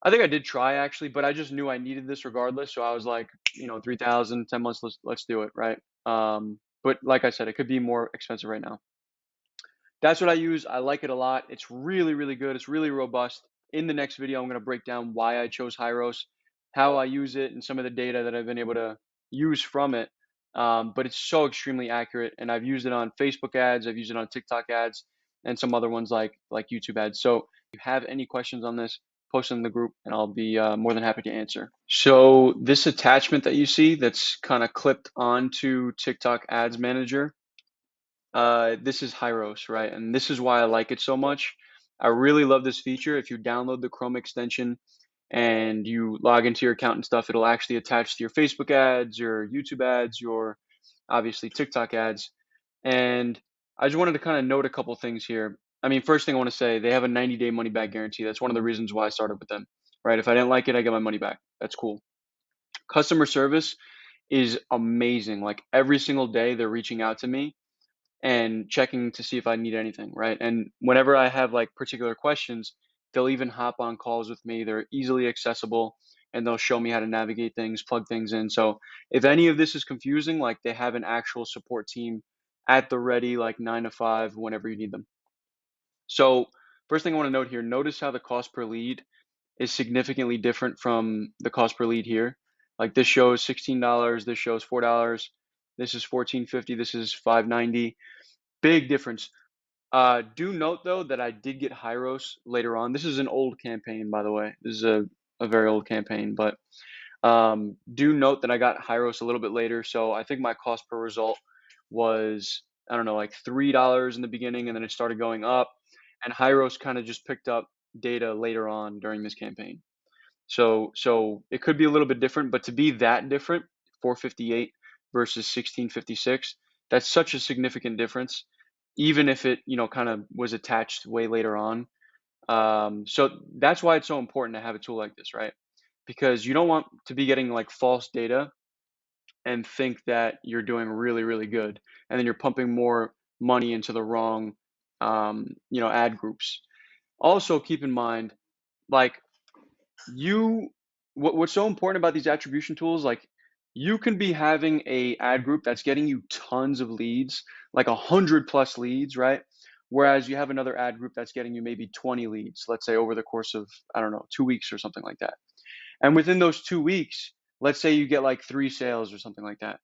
I think I did try actually, but I just knew I needed this regardless. So I was like, 3,000, 10 months, let's do it, right? But like I said, it could be more expensive right now. That's what I use. I like it a lot. It's really, really good. It's really robust. In the next video, I'm going to break down why I chose Hyros, how I use it, and some of the data that I've been able to use from it. But it's so extremely accurate, and I've used it on Facebook ads, I've used it on TikTok ads, and some other ones like YouTube ads. So if you have any questions on this, post them in the group, and I'll be more than happy to answer. So this attachment that you see that's kind of clipped onto TikTok Ads Manager, this is Hyros, right? And this is why I like it so much. I really love this feature. If you download the Chrome extension and you log into your account and stuff, it'll actually attach to your Facebook ads, your YouTube ads, your obviously TikTok ads. And I just wanted to kind of note a couple things here. I mean, first thing I want to say, they have a 90-day money back guarantee. That's one of the reasons why I started with them, right? If I didn't like it, I get my money back. That's cool. Customer service is amazing. Like every single day, they're reaching out to me and checking to see if I need anything, right? And whenever I have like particular questions, they'll even hop on calls with me. They're easily accessible. and they'll show me how to navigate things, plug things in. So if any of this is confusing, like they have an actual support team at the ready, like 9 to 5, whenever you need them. So first thing I want to note here, notice how the cost per lead is significantly different from the cost per lead here. Like this shows $16, this shows $4, this is $14.50, this is $5.90. Big difference. Do note though that I did get Hyros later on. This is an old campaign, by the way. This is a very old campaign, but do note that I got Hyros a little bit later. So I think my cost per result was, I don't know, like $3 in the beginning, and then it started going up. And Hyros kind of just picked up data later on during this campaign. So it could be a little bit different, but to be that different, 458 versus 1656, that's such a significant difference, even if it, kind of was attached way later on. So that's why it's so important to have a tool like this, right? Because you don't want to be getting like false data and think that you're doing really, really good, and then you're pumping more money into the wrong, ad groups. Also, keep in mind, like what's so important about these attribution tools, like you can be having a ad group that's getting you tons of leads, like 100+ leads, right? Whereas you have another ad group that's getting you maybe 20 leads, let's say over the course of, I don't know, 2 weeks or something like that. And within those 2 weeks, let's say you get like 3 sales or something like that.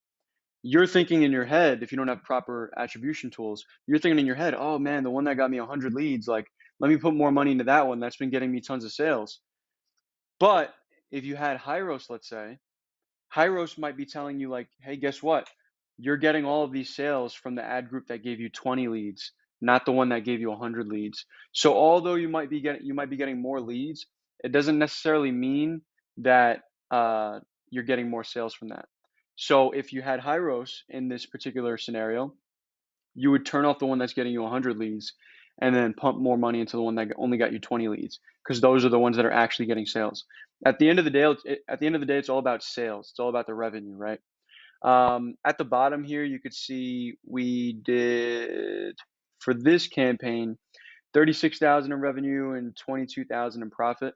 You're thinking in your head, if you don't have proper attribution tools, you're thinking in your head, oh man, the one that got me 100 leads, like let me put more money into that one. That's been getting me tons of sales. But if you had Hyros, let's say, Hyros might be telling you like, hey, guess what? You're getting all of these sales from the ad group that gave you 20 leads, not the one that gave you 100 leads. So although you might be getting more leads, it doesn't necessarily mean that you're getting more sales from that. So if you had Hyros in this particular scenario, you would turn off the one that's getting you 100 leads and then pump more money into the one that only got you 20 leads, because those are the ones that are actually getting sales. At the end of the day, it's all about sales. It's all about the revenue, right? At the bottom here, you could see we did, for this campaign, 36,000 in revenue and 22,000 in profit.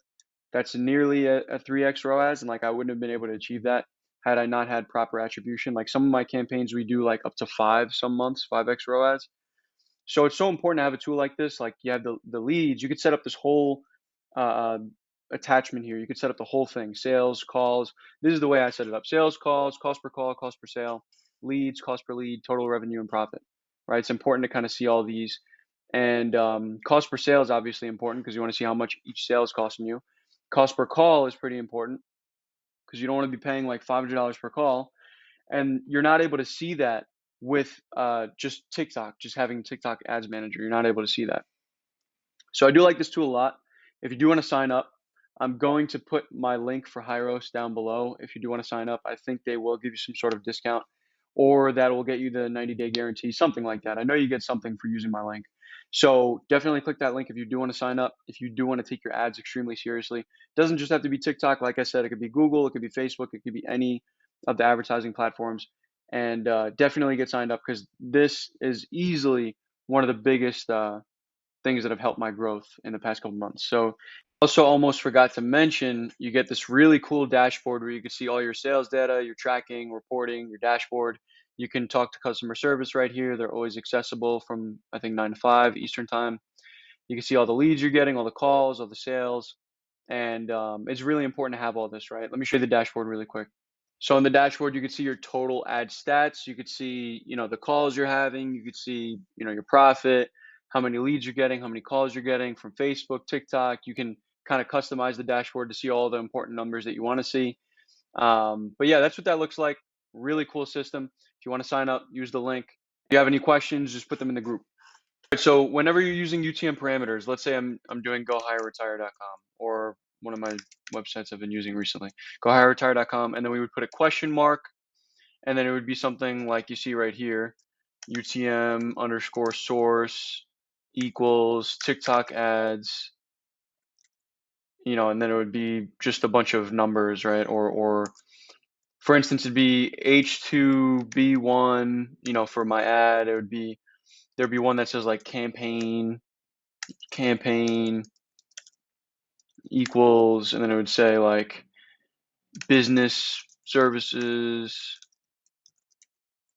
That's nearly a 3x ROAS, and like I wouldn't have been able to achieve that had I not had proper attribution. Like some of my campaigns, we do like up to 5 some months, 5x ROAS. So it's so important to have a tool like this. Like you have the leads, you could set up this whole uh, attachment here. You could set up the whole thing: sales, calls. This is the way I set it up: sales, calls, cost per call, cost per sale, leads, cost per lead, total revenue, and profit. Right? It's important to kind of see all these. And cost per sale is obviously important because you want to see how much each sale is costing you. Cost per call is pretty important because you don't want to be paying like $500 per call, and you're not able to see that with just TikTok, just having TikTok Ads Manager. You're not able to see that. So I do like this tool a lot. If you do want to sign up, I'm going to put my link for Hyros down below. If you do want to sign up, I think they will give you some sort of discount, or that will get you the 90-day guarantee, something like that. I know you get something for using my link. So definitely click that link if you do want to sign up, if you do want to take your ads extremely seriously. It doesn't just have to be TikTok. Like I said, it could be Google, it could be Facebook, it could be any of the advertising platforms. And definitely get signed up, because this is easily one of the biggest things that have helped my growth in the past couple months. So also almost forgot to mention, you get this really cool dashboard where you can see all your sales data, your tracking, reporting, your dashboard. You can talk to customer service right here. They're always accessible from, I think, 9 to 5 Eastern time. You can see all the leads you're getting, all the calls, all the sales. And it's really important to have all this, right? Let me show you the dashboard really quick. So in the dashboard, you could see your total ad stats. You could see, the calls you're having. You could see, your profit, how many leads you're getting, how many calls you're getting from Facebook, TikTok. You can kind of customize the dashboard to see all the important numbers that you want to see. But yeah, that's what that looks like. Really cool system. If you want to sign up, use the link. If you have any questions, just put them in the group. So whenever you're using UTM parameters, let's say I'm doing GoHireRetire.com, or one of my websites I've been using recently, GoHireRetire.com, and then we would put a question mark, and then it would be something like you see right here, UTM underscore source equals TikTok ads, and then it would be just a bunch of numbers, right? Or for instance, it'd be H2B1, for my ad, there'd be one that says like campaign equals, and then it would say like business services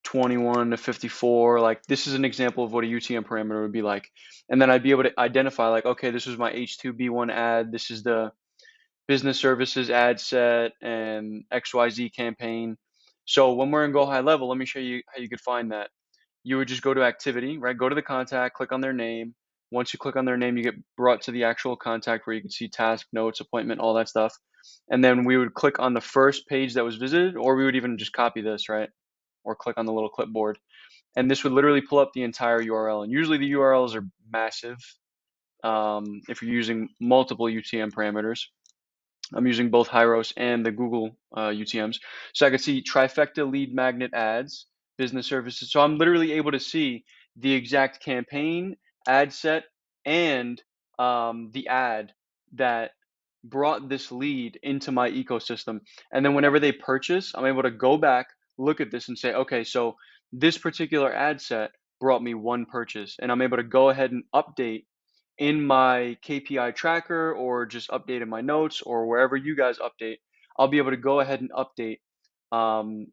21 to 54. Like this is an example of what a UTM parameter would be like. And then I'd be able to identify like, okay, this was my H2B1 ad. This is the business services ad set and XYZ campaign. So when we're in Go High Level, let me show you how you could find that. You would just go to activity, right? Go to the contact, click on their name. Once you click on their name, you get brought to the actual contact where you can see task, notes, appointment, all that stuff. And then we would click on the first page that was visited, or we would even just copy this, right? Or click on the little clipboard. And this would literally pull up the entire URL. And usually the URLs are massive if you're using multiple UTM parameters. I'm using both Hyros and the Google UTMs. So I could see trifecta lead magnet ads, business services. So I'm literally able to see the exact campaign, ad set, and the ad that brought this lead into my ecosystem. And then whenever they purchase, I'm able to go back, look at this and say, okay, so this particular ad set brought me one purchase. And I'm able to go ahead and update in my KPI tracker or just update in my notes or wherever you guys update. I'll be able to go ahead and update um,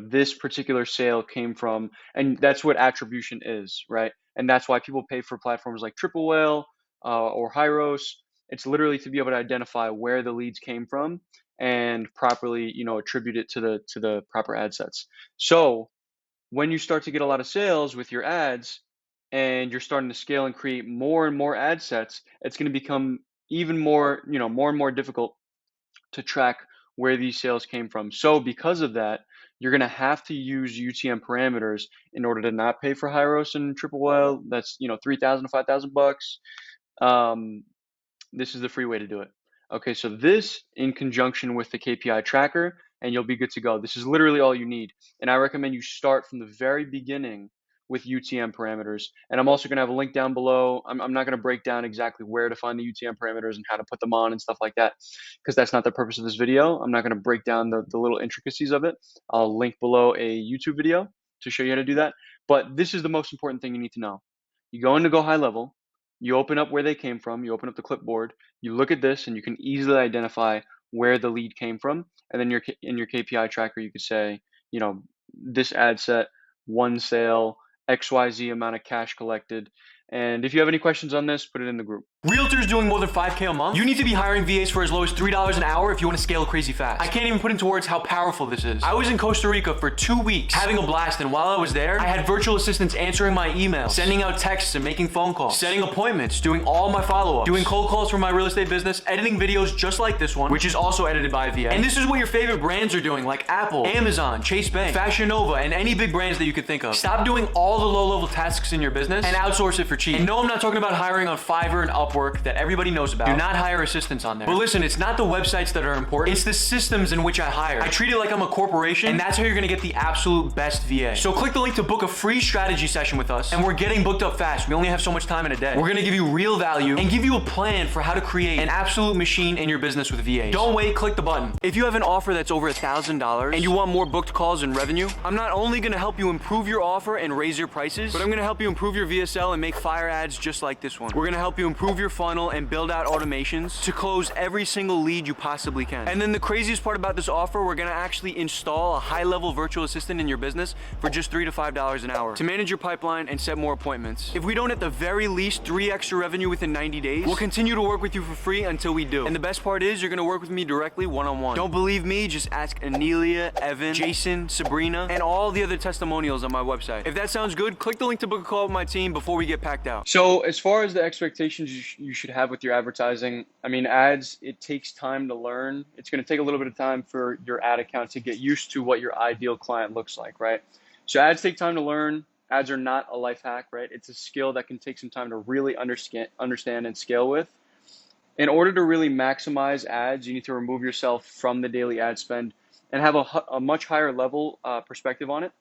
this particular sale came from, and that's what attribution is, right? And that's why people pay for platforms like Triple Whale or Hyros. It's literally to be able to identify where the leads came from and properly, attribute it to the proper ad sets. So when you start to get a lot of sales with your ads and you're starting to scale and create more and more ad sets, it's going to become even more, more and more difficult to track where these sales came from. So because of that, you're going to have to use UTM parameters in order to not pay for Hyros and Triple Whale. That's, 3,000 to 5,000 bucks. This is the free way to do it. Okay, so this in conjunction with the KPI tracker, and you'll be good to go. This is literally all you need. And I recommend you start from the very beginning with UTM parameters. And I'm also going to have a link down below. I'm not going to break down exactly where to find the UTM parameters and how to put them on and stuff like that, because that's not the purpose of this video. I'm not going to break down the little intricacies of it. I'll link below a YouTube video to show you how to do that. But this is the most important thing you need to know. You go into Go High Level, you open up where they came from, you open up the clipboard, you look at this, and you can easily identify where the lead came from. And then in your KPI tracker, you could say, this ad set, one sale, XYZ amount of cash collected. And if you have any questions on this, put it in the group. Realtors doing more than 5K a month? You need to be hiring VAs for as low as $3 an hour if you want to scale crazy fast. I can't even put into words how powerful this is. I was in Costa Rica for 2 weeks having a blast, and while I was there, I had virtual assistants answering my emails, sending out texts and making phone calls, setting appointments, doing all my follow-ups, doing cold calls for my real estate business, editing videos just like this one, which is also edited by a VA. And this is what your favorite brands are doing, like Apple, Amazon, Chase Bank, Fashion Nova, and any big brands that you could think of. Stop doing all the low-level tasks in your business and outsource it for cheap. And no, I'm not talking about hiring on Fiverr and Upwork that everybody knows about. Do not hire assistants on there. But listen, it's not the websites that are important, it's the systems in which I hire. I treat it like I'm a corporation, and that's how you're gonna get the absolute best VA. So click the link to book a free strategy session with us, and we're getting booked up fast. We only have so much time in a day. We're gonna give you real value and give you a plan for how to create an absolute machine in your business with VAs. Don't wait, click the button. If you have an offer that's over $1,000 and you want more booked calls and revenue, I'm not only gonna help you improve your offer and raise your prices, but I'm gonna help you improve your VSL and make fire ads just like this one. We're gonna help you improve your funnel and build out automations to close every single lead you possibly can. And then the craziest part about this offer, we're gonna actually install a high-level virtual assistant in your business for just $3 to $5 an hour to manage your pipeline and set more appointments. If we don't at the very least 3 extra revenue within 90 days, we'll continue to work with you for free until we do. And the best part is you're gonna work with me directly one-on-one. Don't believe me? Just ask Anelia, Evan, Jason, Sabrina, and all the other testimonials on my website. If that sounds good, click the link to book a call with my team before we get packed out. So as far as the expectations you should have with your advertising, I mean, ads, it takes time to learn. It's going to take a little bit of time for your ad account to get used to what your ideal client looks like, right? So ads take time to learn. Ads are not a life hack, right? It's a skill that can take some time to really understand and scale with. In order to really maximize ads, you need to remove yourself from the daily ad spend and have a much higher level perspective on it.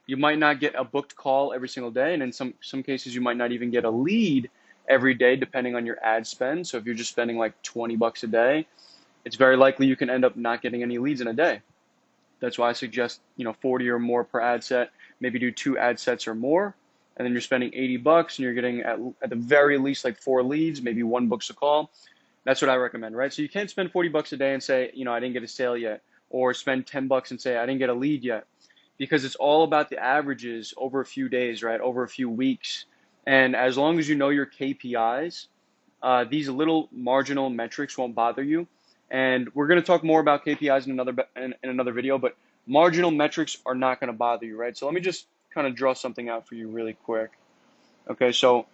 You might not get a booked call every single day, and in some cases, you might not even get a lead every day, depending on your ad spend. So if you're just spending like 20 bucks a day, it's very likely you can end up not getting any leads in a day. That's why I suggest 40 or more per ad set. Maybe do 2 ad sets or more, and then you're spending 80 bucks, and you're getting at the very least like 4 leads. Maybe 1 books a call. That's what I recommend, right? So you can't spend 40 bucks a day and say, I didn't get a sale yet, or spend 10 bucks and say I didn't get a lead yet, because it's all about the averages over a few days, right? Over a few weeks. And as long as you know your KPIs, these little marginal metrics won't bother you. And we're going to talk more about KPIs in another video, but marginal metrics are not going to bother you, right? So let me just kind of draw something out for you really quick. Okay, so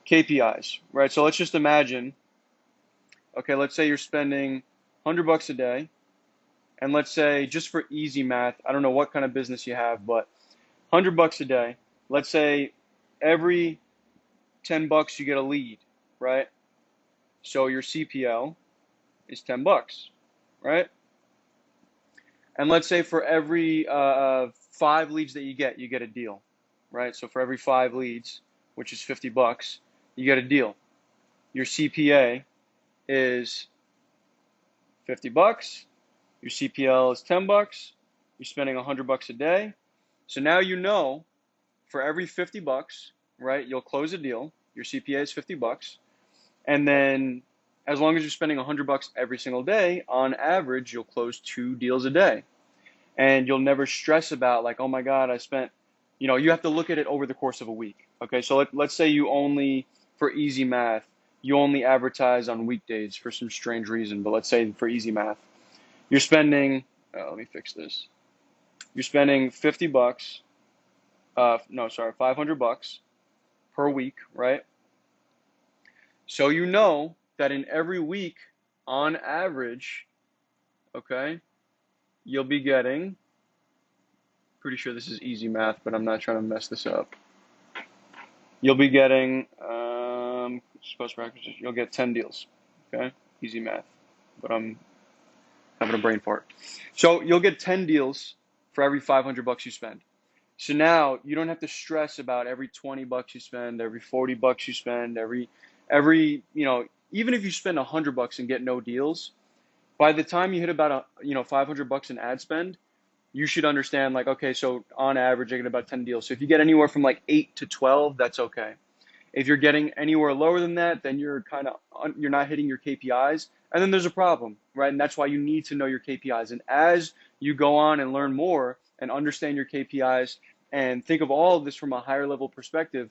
KPIs, right? So let's just imagine, okay, let's say you're spending 100 bucks a day, and let's say, just for easy math, I don't know what kind of business you have, but 100 bucks a day, let's say every 10 bucks you get a lead, right? So your CPL is 10 bucks, right? And let's say for every 5 leads that you get a deal, right? So for every 5 leads, which is 50 bucks, you get a deal. Your CPA is 50 bucks. Your CPL is 10 bucks. You're spending 100 bucks a day. So now you know for every 50 bucks, right, you'll close a deal. Your CPA is 50 bucks. And then as long as you're spending 100 bucks every single day, on average, you'll close 2 deals a day. And you'll never stress about like, oh my God, I spent, you have to look at it over the course of a week. Okay, so let's say you only, for easy math, you only advertise on weekdays for some strange reason, but let's say for easy math, you're spending, let me fix this. You're spending 50 bucks, 500 bucks per week, right? So you know that in every week, on average, okay, you'll be getting, pretty sure this is easy math, but I'm not trying to mess this up. You'll be getting, you'll get 10 deals, okay? Easy math, but I'm having a brain fart. So you'll get 10 deals for every 500 bucks you spend. So now you don't have to stress about every 20 bucks you spend, every 40 bucks you spend, every, even if you spend 100 bucks and get no deals, by the time you hit about 500 bucks in ad spend, you should understand like, okay, so on average I get about 10 deals. So if you get anywhere from like 8 to 12, that's okay. If you're getting anywhere lower than that, then you're not hitting your KPIs, and then there's a problem, right? And that's why you need to know your KPIs. And as you go on and learn more and understand your KPIs and think of all of this from a higher level perspective,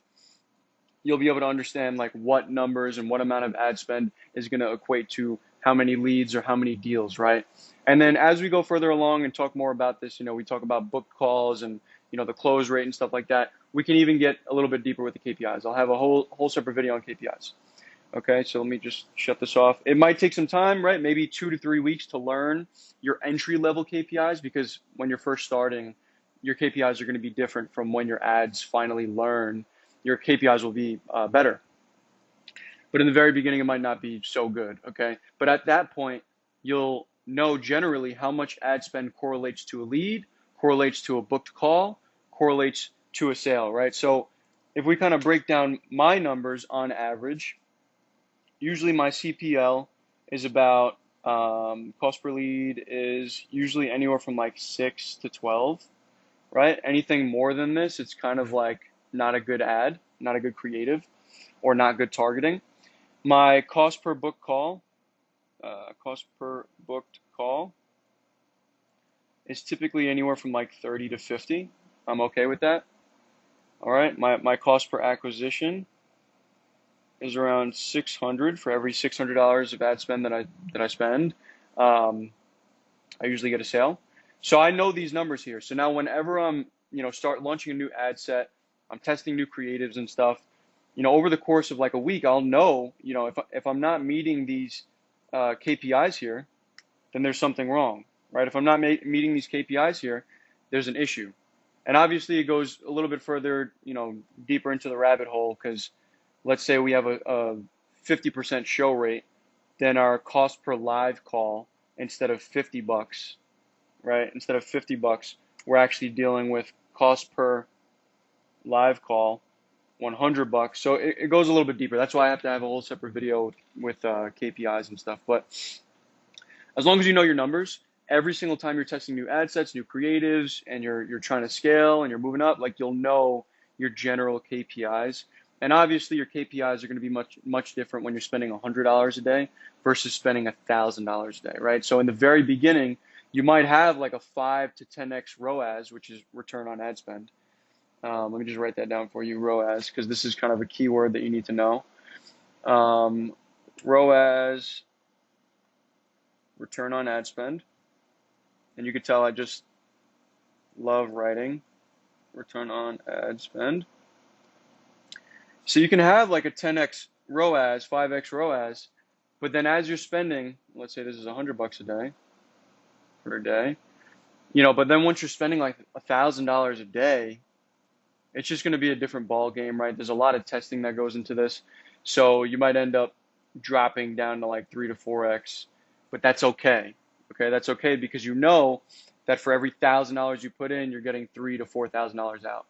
you'll be able to understand like what numbers and what amount of ad spend is going to equate to how many leads or how many deals, right? And then as we go further along and talk more about this, we talk about book calls and the close rate and stuff like that. We can even get a little bit deeper with the KPIs. I'll have a whole separate video on KPIs. Okay, so let me just shut this off. It might take some time, right? Maybe 2 to 3 weeks to learn your entry level KPIs, because when you're first starting, your KPIs are going to be different from when your ads finally learn. Your KPIs will be better. But in the very beginning, it might not be so good, okay? But at that point, you'll know generally how much ad spend correlates to a lead, correlates to a booked call, correlates to a sale, right? So if we kind of break down my numbers on average, usually my CPL is about, cost per lead is usually anywhere from like 6 to 12, right? Anything more than this, it's kind of like not a good ad, not a good creative, or not good targeting. My cost per booked call is typically anywhere from like 30 to 50. I'm okay with that. All right, my cost per acquisition is around 600 for every $600 of ad spend that I spend. I usually get a sale. So I know these numbers here. So now whenever I'm start launching a new ad set, I'm testing new creatives and stuff, over the course of like a week, I'll know, if I'm not meeting these KPIs here, then there's something wrong, right? If I'm not meeting these KPIs here, there's an issue. And obviously it goes a little bit further, deeper into the rabbit hole, because let's say we have a 50% show rate, then our cost per live call, instead of 50 bucks, right? Instead of 50 bucks, we're actually dealing with cost per live call, 100 bucks. So it goes a little bit deeper. That's why I have to have a whole separate video with KPIs and stuff. But as long as you know your numbers, every single time you're testing new ad sets, new creatives, and you're trying to scale and you're moving up, like you'll know your general KPIs. And obviously your KPIs are going to be much different when you're spending $100 a day versus spending $1,000 a day, right? So in the very beginning, you might have like a 5 to 10x ROAS, which is return on ad spend. Let me just write that down for you, ROAS, because this is kind of a keyword that you need to know. ROAS, return on ad spend. And you can tell I just love writing return on ad spend. So you can have like a 10x ROAS, 5x ROAS, but then as you're spending, let's say this is $100 a day per day, but then once you're spending like $1,000 a day, it's just going to be a different ball game, right? There's a lot of testing that goes into this. So you might end up dropping down to like 3 to 4x, but that's okay. Okay, that's okay because you know that for every $1,000 you put in, you're getting $3,000 to $4,000 out.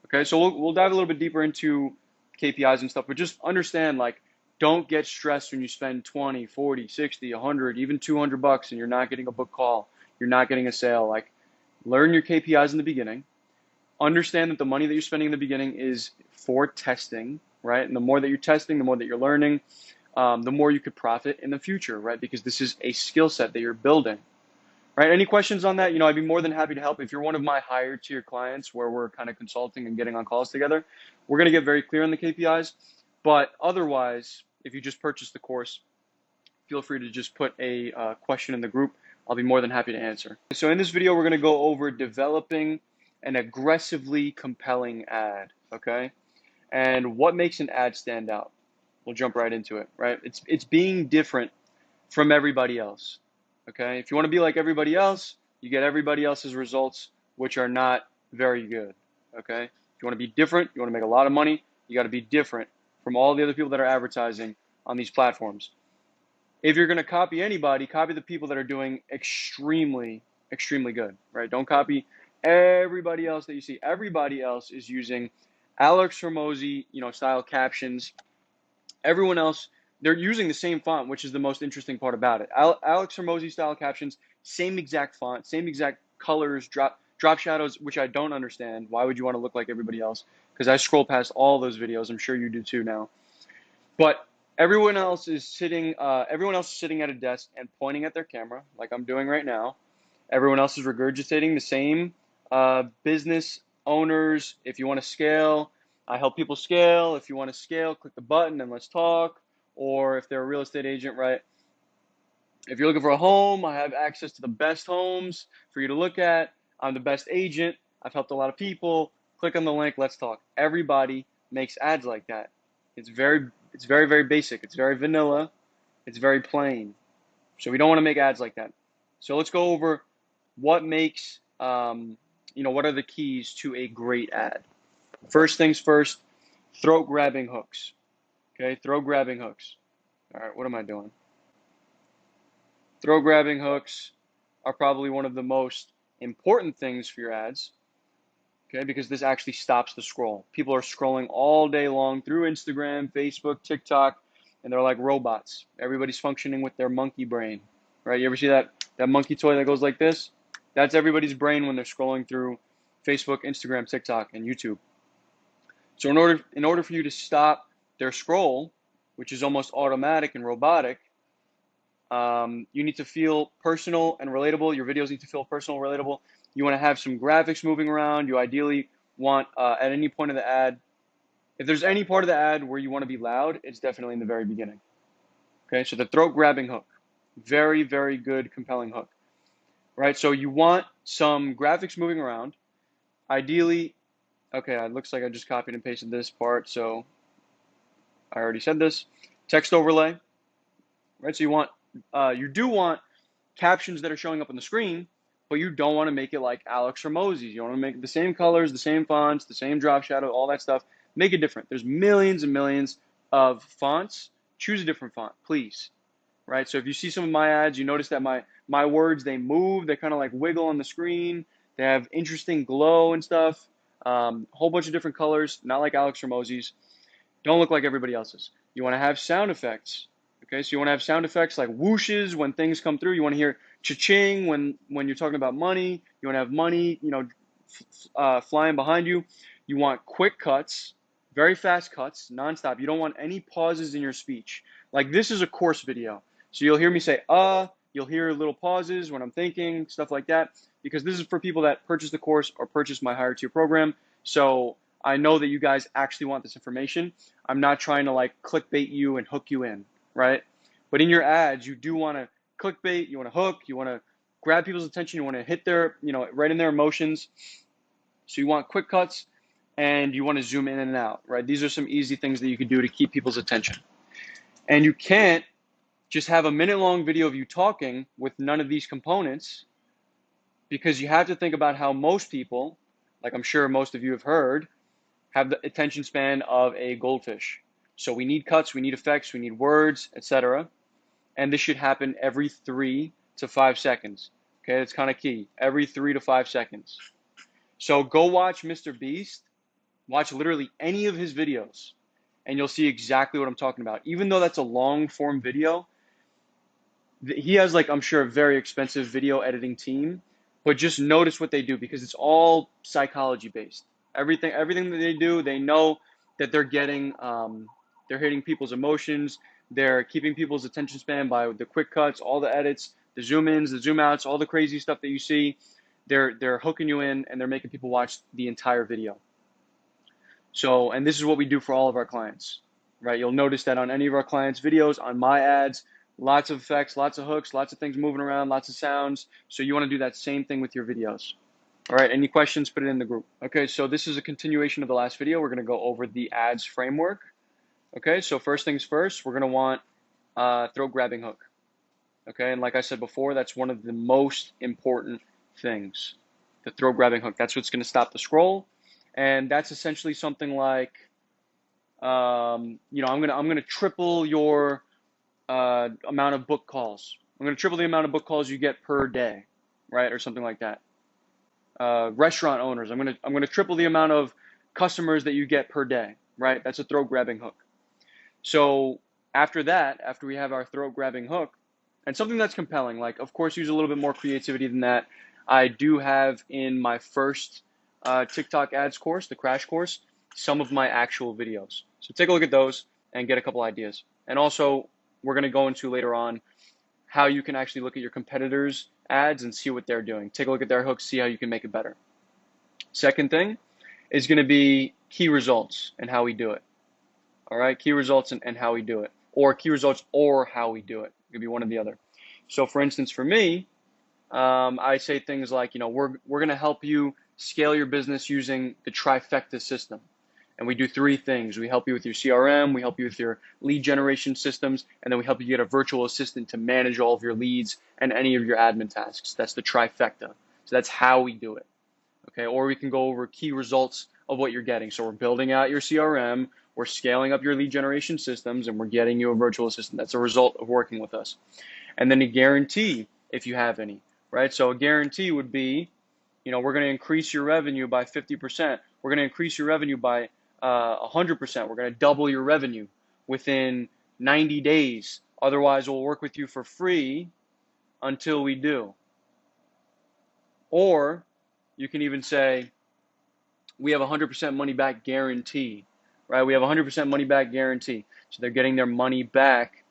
Okay, so we'll dive a little bit deeper into KPIs and stuff, but just understand, like, don't get stressed when you spend 20, 40, 60, 100, even $200 and you're not getting a book call, you're not getting a sale. Like, learn your KPIs in the beginning. Understand that the money that you're spending in the beginning is for testing, right? And the more that you're testing, the more that you're learning, the more you could profit in the future, right? Because this is a skill set that you're building. Right? Any questions on that? I'd be more than happy to help. If you're one of my higher tier clients where we're kind of consulting and getting on calls together, we're going to get very clear on the KPIs. But otherwise, if you just purchase the course, feel free to just put a question in the group. I'll be more than happy to answer. So in this video, we're going to go over developing an aggressively compelling ad, okay? And what makes an ad stand out? We'll jump right into it, right? It's being different from everybody else. Okay, if you want to be like everybody else, you get everybody else's results, which are not very good. Okay, if you want to be different, you want to make a lot of money, you got to be different from all the other people that are advertising on these platforms. If you're going to copy anybody, copy the people that are doing extremely, extremely good, right? Don't copy everybody else that you see. Everybody else is using Alex Hormozi, style captions. Everyone else, they're using the same font, which is the most interesting part about it. Alex Hormozi style captions, same exact font, same exact colors, drop shadows, which I don't understand. Why would you want to look like everybody else? Because I scroll past all those videos. I'm sure you do too now. But everyone else is sitting at a desk and pointing at their camera, like I'm doing right now. Everyone else is regurgitating the same business owners. If you want to scale, I help people scale. If you want to scale, click the button and let's talk. Or if they're a real estate agent, right? If you're looking for a home, I have access to the best homes for you to look at. I'm the best agent. I've helped a lot of people. Click on the link. Let's talk. Everybody makes ads like that. It's very, very basic. It's very vanilla. It's very plain. So we don't want to make ads like that. So let's go over what makes, what are the keys to a great ad. First things first, throat grabbing hooks. Okay, throat grabbing hooks. All right, what am I doing? Throat grabbing hooks are probably one of the most important things for your ads, okay, because this actually stops the scroll. People are scrolling all day long through Instagram, Facebook, TikTok, and they're like robots. Everybody's functioning with their monkey brain, right? You ever see that monkey toy that goes like this? That's everybody's brain when they're scrolling through Facebook, Instagram, TikTok, and YouTube. So in order for you to stop their scroll, which is almost automatic and robotic, you need to feel personal and relatable. Your videos need to feel personal and relatable. You want to have some graphics moving around. You ideally want, at any point of the ad, if there's any part of the ad where you want to be loud, it's definitely in the very beginning. Okay, so the throat grabbing hook, very, very good, compelling hook, right? So you want some graphics moving around. Ideally, okay, it looks like I just copied and pasted this part, so I already said this. Text overlay, right? So you do want captions that are showing up on the screen, but you don't want to make it like Alex Hormozi's. You want to make it the same colors, the same fonts, the same drop shadow, all that stuff. Make it different. There's millions and millions of fonts. Choose a different font, please. Right? So if you see some of my ads, you notice that my words, they move. They kind of like wiggle on the screen. They have interesting glow and stuff. Whole bunch of different colors, not like Alex Hormozi's. Don't look like everybody else's. You want to have sound effects. Okay, so you want to have sound effects like whooshes when things come through. You want to hear cha-ching when you're talking about money. You want to have money, flying behind you. You want quick cuts. Very fast cuts, nonstop. You don't want any pauses in your speech. Like this is a course video. So you'll hear me say, you'll hear little pauses when I'm thinking, stuff like that, because this is for people that purchase the course or purchase my higher tier program. So I know that you guys actually want this information. I'm not trying to like clickbait you and hook you in, right? But in your ads, you do want to clickbait, you want to hook, you want to grab people's attention, you want to hit their, right in their emotions. So you want quick cuts and you want to zoom in and out, right? These are some easy things that you can do to keep people's attention. And you can't just have a minute-long video of you talking with none of these components, because you have to think about how most people, like I'm sure most of you have heard, have the attention span of a goldfish. So we need cuts, we need effects, we need words, etc. And this should happen every 3 to 5 seconds. Okay, that's kind of key. Every 3 to 5 seconds. So go watch Mr. Beast. Watch literally any of his videos, and you'll see exactly what I'm talking about. Even though that's a long form video, he has, like, I'm sure, a very expensive video editing team, but just notice what they do, because it's all psychology based. Everything that they do, they know that they're getting, they're hitting people's emotions. They're keeping people's attention span by the quick cuts, all the edits, the zoom ins, the zoom outs, all the crazy stuff that you see. They're hooking you in, and they're making people watch the entire video. So, and this is what we do for all of our clients, right? You'll notice that on any of our clients' videos, on my ads, lots of effects, lots of hooks, lots of things moving around, lots of sounds. So you want to do that same thing with your videos. All right, any questions, put it in the group. Okay, so this is a continuation of the last video. We're going to go over the ads framework. Okay, so first things first, we're going to want throat grabbing hook. Okay, and like I said before, that's one of the most important things, the throat grabbing hook. That's what's going to stop the scroll. And that's essentially something like, I'm gonna triple your amount of book calls. I'm gonna triple the amount of book calls you get per day, right, or something like that. Restaurant owners, I'm gonna triple the amount of customers that you get per day, right? That's a throat grabbing hook. So after that, after we have our throat grabbing hook, and something that's compelling, like, of course, use a little bit more creativity than that. I do have in my first TikTok ads course, the crash course, some of my actual videos. So take a look at those and get a couple ideas. And also, we're going to go into later on how you can actually look at your competitors' ads and see what they're doing. Take a look at their hooks, see how you can make it better. Second thing is going to be key results and how we do it. All right, key results and how we do it. Or key results or how we do it. It could be one or the other. So for instance, for me, I say things like, we're going to help you scale your business using the trifecta system. And we do 3 things. We help you with your CRM, we help you with your lead generation systems, and then we help you get a virtual assistant to manage all of your leads and any of your admin tasks. That's the trifecta. So that's how we do it. Okay, or we can go over key results of what you're getting. So we're building out your CRM, we're scaling up your lead generation systems, and we're getting you a virtual assistant. That's a result of working with us. And then a guarantee, if you have any, right? So a guarantee would be, we're going to increase your revenue by 50%. We're going to increase your revenue by 100%. We're going to double your revenue within 90 days. Otherwise, we'll work with you for free until we do. Or you can even say, we have a 100% money back guarantee, right? We have a 100% money back guarantee. So they're getting their money back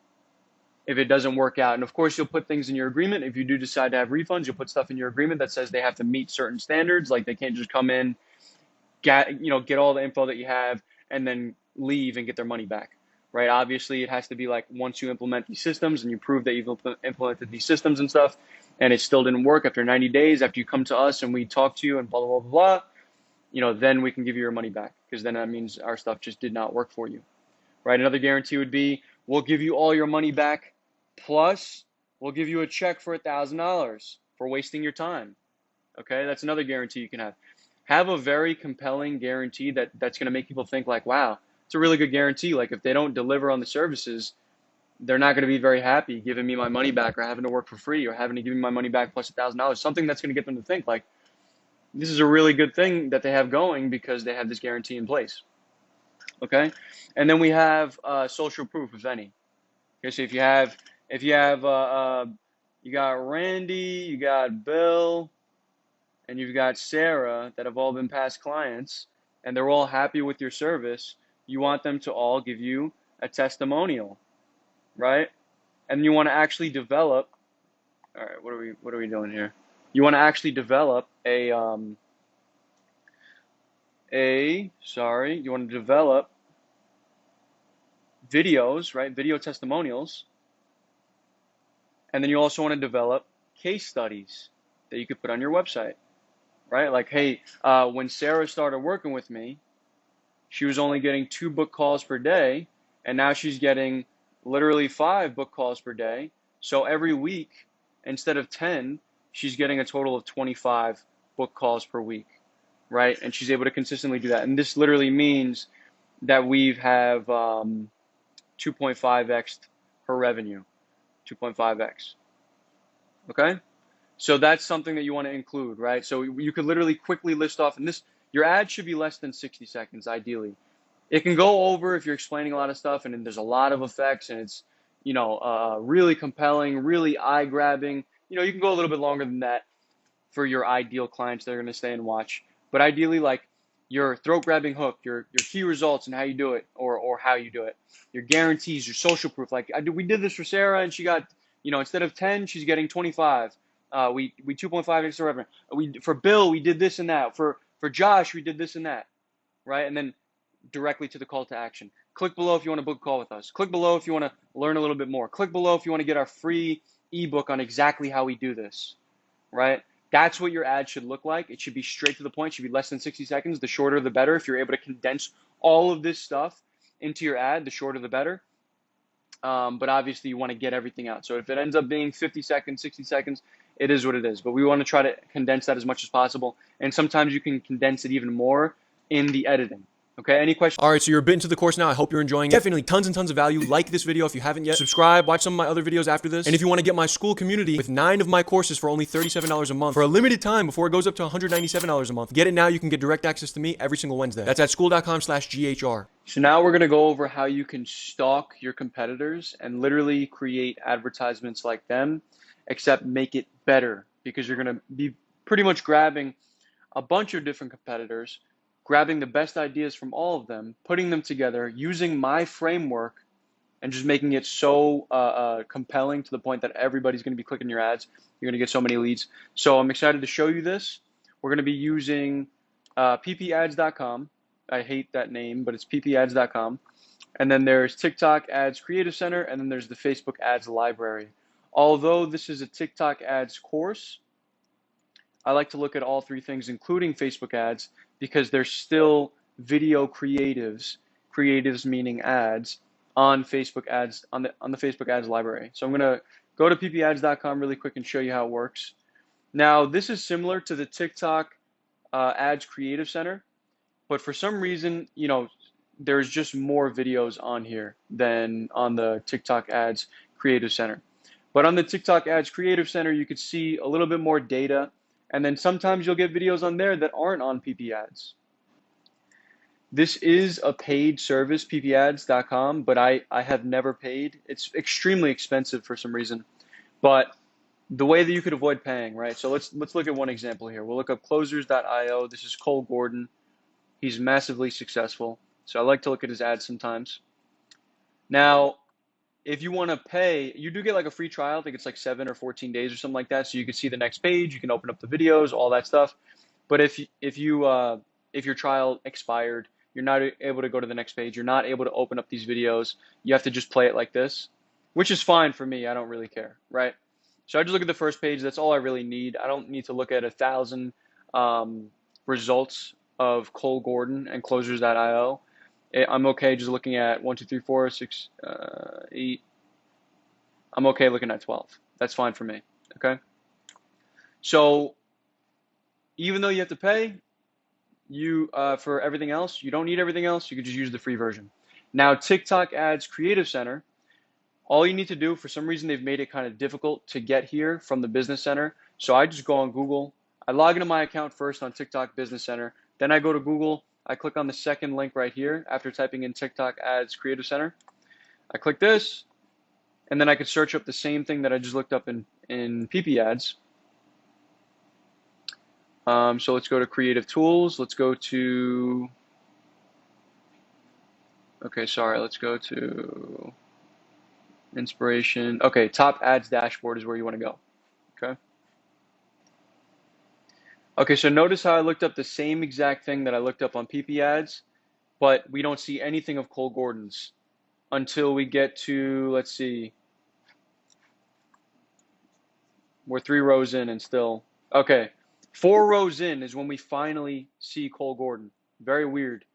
if it doesn't work out. And of course, you'll put things in your agreement. If you do decide to have refunds, you'll put stuff in your agreement that says they have to meet certain standards. Like they can't just come in, get all the info that you have and then leave and get their money back, right? Obviously, it has to be like once you implement these systems and you prove that you've implemented these systems and stuff, and it still didn't work after 90 days, after you come to us and we talk to you and blah, blah, blah, blah, then we can give you your money back, because then that means our stuff just did not work for you, right? Another guarantee would be, we'll give you all your money back, plus we'll give you a check for $1,000 for wasting your time. Okay, that's another guarantee you can have. Have a very compelling guarantee that's going to make people think like, wow, it's a really good guarantee. Like if they don't deliver on the services, they're not going to be very happy giving me my money back or having to work for free or having to give me my money back plus $1,000. Something that's going to get them to think like, this is a really good thing that they have going because they have this guarantee in place. Okay, and then we have social proof, if any. Okay, so if you got Randy, you got Bill, and you've got Sarah that have all been past clients, and they're all happy with your service, you want them to all give you a testimonial, right? And you want to actually develop, all right, what are we doing here? You want to actually develop you want to develop videos, right? Video testimonials. And then you also want to develop case studies that you could put on your website, right? Like, hey, when Sarah started working with me, she was only getting 2 book calls per day, and now she's getting literally 5 book calls per day. So every week, instead of 10, she's getting a total of 25 book calls per week, right? And she's able to consistently do that. And this literally means that we have 2.5x her revenue, 2.5x. Okay? So that's something that you want to include, right? So you could literally quickly list off, and your ad should be less than 60 seconds, ideally. It can go over if you're explaining a lot of stuff, and then there's a lot of effects, and it's, really compelling, really eye-grabbing. You can go a little bit longer than that for your ideal clients that are going to stay and watch. But ideally, like your throat-grabbing hook, your key results and how you do it, or how you do it, your guarantees, your social proof. Like we did this for Sarah, and she got, instead of 10, she's getting 25. We 2.5 extra revenue. For Bill, we did this and that. For Josh, we did this and that, right? And then directly to the call to action. Click below if you want to book a call with us. Click below if you want to learn a little bit more. Click below if you want to get our free ebook on exactly how we do this, right? That's what your ad should look like. It should be straight to the point. It should be less than 60 seconds. The shorter, the better. If you're able to condense all of this stuff into your ad, the shorter, the better. But obviously, you want to get everything out. So if it ends up being 50 seconds, 60 seconds, it is what it is. But we want to try to condense that as much as possible. And sometimes you can condense it even more in the editing. Okay, any questions? All right, so you're a bit into the course now. I hope you're enjoying it. Definitely tons and tons of value. Like this video if you haven't yet. Subscribe, watch some of my other videos after this. And if you want to get my school community with 9 of my courses for only $37 a month for a limited time before it goes up to $197 a month, get it now. You can get direct access to me every single Wednesday. That's at school.com/GHR. So now we're going to go over how you can stalk your competitors and literally create advertisements like them, except make it better, because you're going to be pretty much grabbing a bunch of different competitors, grabbing the best ideas from all of them, putting them together, using my framework, and just making it so compelling to the point that everybody's going to be clicking your ads. You're going to get so many leads. So I'm excited to show you this. We're going to be using ppads.com. I hate that name, but it's ppads.com. And then there's TikTok Ads Creative Center, and then there's the Facebook Ads Library. Although this is a TikTok Ads course, I like to look at all 3 things, including Facebook ads, because there's still video creatives meaning ads, on Facebook ads, on the Facebook ads library. So I'm going to go to ppads.com really quick and show you how it works. Now, this is similar to the TikTok Ads Creative Center, but for some reason, there's just more videos on here than on the TikTok Ads Creative Center. But on the TikTok Ads Creative Center, you could see a little bit more data. And then sometimes you'll get videos on there that aren't on PP Ads. This is a paid service, ppads.com, but I have never paid. It's extremely expensive for some reason. But the way that you could avoid paying, right? So let's look at one example here. We'll look up closers.io. This is Cole Gordon. He's massively successful. So I like to look at his ads sometimes. Now, if you want to pay, you do get like a free trial. I think it's like 7 or 14 days or something like that. So you can see the next page, you can open up the videos, all that stuff. But if your trial expired, you're not able to go to the next page. You're not able to open up these videos. You have to just play it like this, which is fine for me. I don't really care, right? So I just look at the first page. That's all I really need. I don't need to look at 1,000 results of Cole Gordon and closers.io. I'm okay just looking at 1, 2, 3, 4, 6, 8. I'm okay looking at 12. That's fine for me, okay? So even though you have to pay for everything else, you don't need everything else. You could just use the free version. Now, TikTok Ads Creative Center, all you need to do, for some reason, they've made it kind of difficult to get here from the Business Center. So I just go on Google. I log into my account first on TikTok Business Center. Then I go to Google. I click on the second link right here after typing in TikTok Ads Creative Center. I click this, and then I could search up the same thing that I just looked up in PP Ads. So let's go to Creative Tools. Let's go to Okay, sorry, let's go to inspiration. Okay, top ads dashboard is where you want to go. Okay. Okay, so notice how I looked up the same exact thing that I looked up on PP ads, but we don't see anything of Cole Gordon's until we get to, let's see, we're 3 rows in and still, okay, 4 rows in is when we finally see Cole Gordon. Very weird.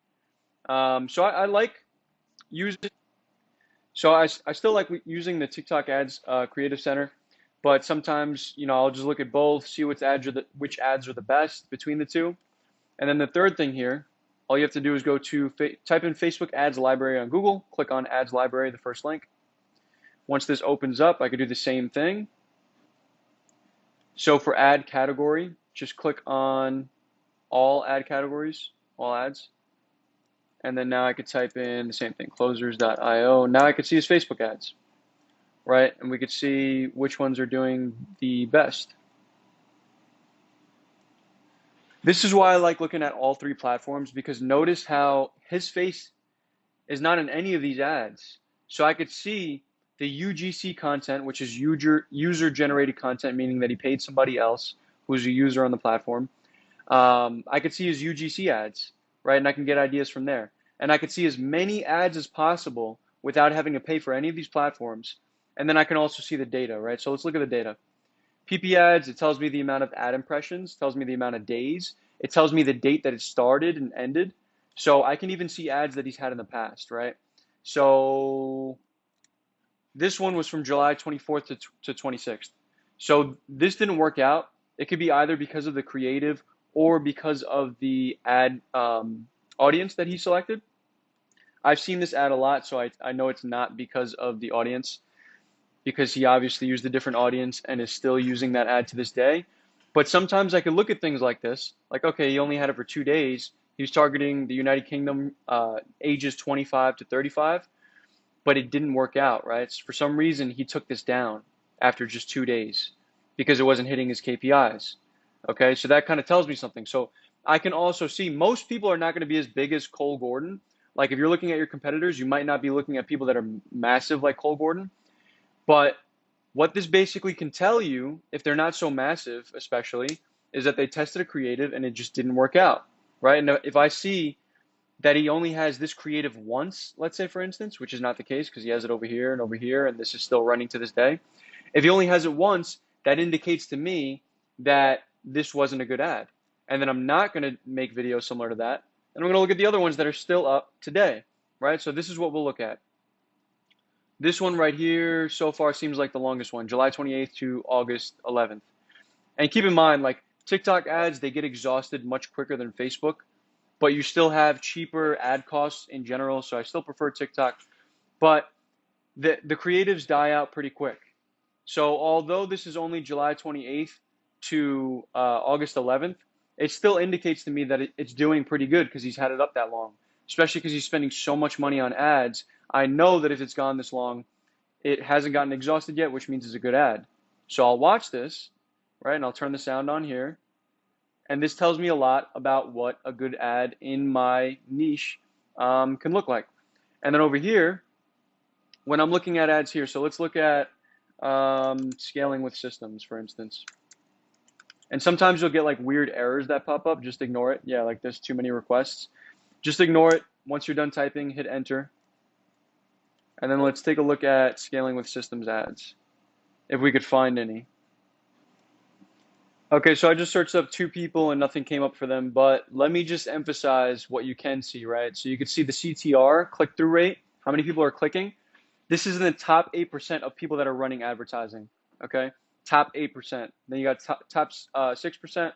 So I like using, so I still like using the TikTok ads creative center, but sometimes, I'll just look at both, see which ads are the best between the two. And then the third thing here, all you have to do is go to type in Facebook ads library on Google, click on ads library, the first link. Once this opens up, I could do the same thing. So for ad category, just click on all ad categories, all ads. And then now I could type in the same thing, closers.io. Now I could see his Facebook ads, right? And we could see which ones are doing the best. This is why I like looking at all 3 platforms, because notice how his face is not in any of these ads. So I could see the UGC content, which is user generated content, meaning that he paid somebody else who's a user on the platform. I could see his UGC ads, right? And I can get ideas from there. And I could see as many ads as possible without having to pay for any of these platforms. And then I can also see the data, right? So let's look at the data. PP ads, it tells me the amount of ad impressions, tells me the amount of days, it tells me the date that it started and ended. So I can even see ads that he's had in the past, right? So this one was from July 24th to 26th. So this didn't work out. It could be either because of the creative or because of the ad audience that he selected. I've seen this ad a lot, so I know it's not because of the audience, because he obviously used a different audience and is still using that ad to this day. But sometimes I could look at things like this, like, okay, he only had it for 2 days. He was targeting the United Kingdom, ages 25 to 35, but it didn't work out, right? So for some reason, he took this down after just 2 days because it wasn't hitting his KPIs. Okay, so that kind of tells me something. So I can also see most people are not going to be as big as Cole Gordon. Like if you're looking at your competitors, you might not be looking at people that are massive like Cole Gordon. But what this basically can tell you, if they're not so massive, especially, is that they tested a creative and it just didn't work out, right? And if I see that he only has this creative once, let's say, for instance, which is not the case because he has it over here, and this is still running to this day. If he only has it once, that indicates to me that this wasn't a good ad. And then I'm not going to make videos similar to that. And I'm going to look at the other ones that are still up today, right? So this is what we'll look at. This one right here so far seems like the longest one, July 28th to August 11th. And keep in mind, like TikTok ads, they get exhausted much quicker than Facebook, but you still have cheaper ad costs in general. So I still prefer TikTok, but the creatives die out pretty quick. So although this is only July 28th to August 11th, it still indicates to me that it's doing pretty good because he's had it up that long, especially because he's spending so much money on ads. I know that if it's gone this long, it hasn't gotten exhausted yet, which means it's a good ad. So I'll watch this, right? And I'll turn the sound on here. And this tells me a lot about what a good ad in my niche can look like. And then over here, when I'm looking at ads here, so let's look at scaling with systems, for instance. And sometimes you'll get like weird errors that pop up. Just ignore it. Yeah, like there's too many requests. Just ignore it. Once you're done typing, hit enter. And then let's take a look at scaling with systems ads, if we could find any. Okay, so I just searched up 2 people and nothing came up for them, but let me just emphasize what you can see, right? So you can see the CTR, click-through rate, how many people are clicking. This is in the top 8% of people that are running advertising, okay? Top 8%. Then you got top 6%,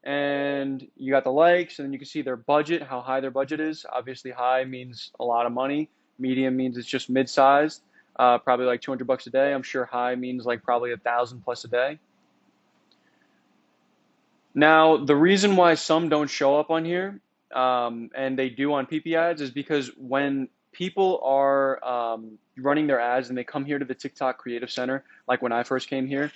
and you got the likes, and then you can see their budget, how high their budget is. Obviously, high means a lot of money. Medium means it's just mid-sized, probably like $200 a day. I'm sure high means like probably 1,000 plus a day. Now, the reason why some don't show up on here, and they do on PP ads, is because when people are running their ads and they come here to the TikTok Creative Center, like when I first came here,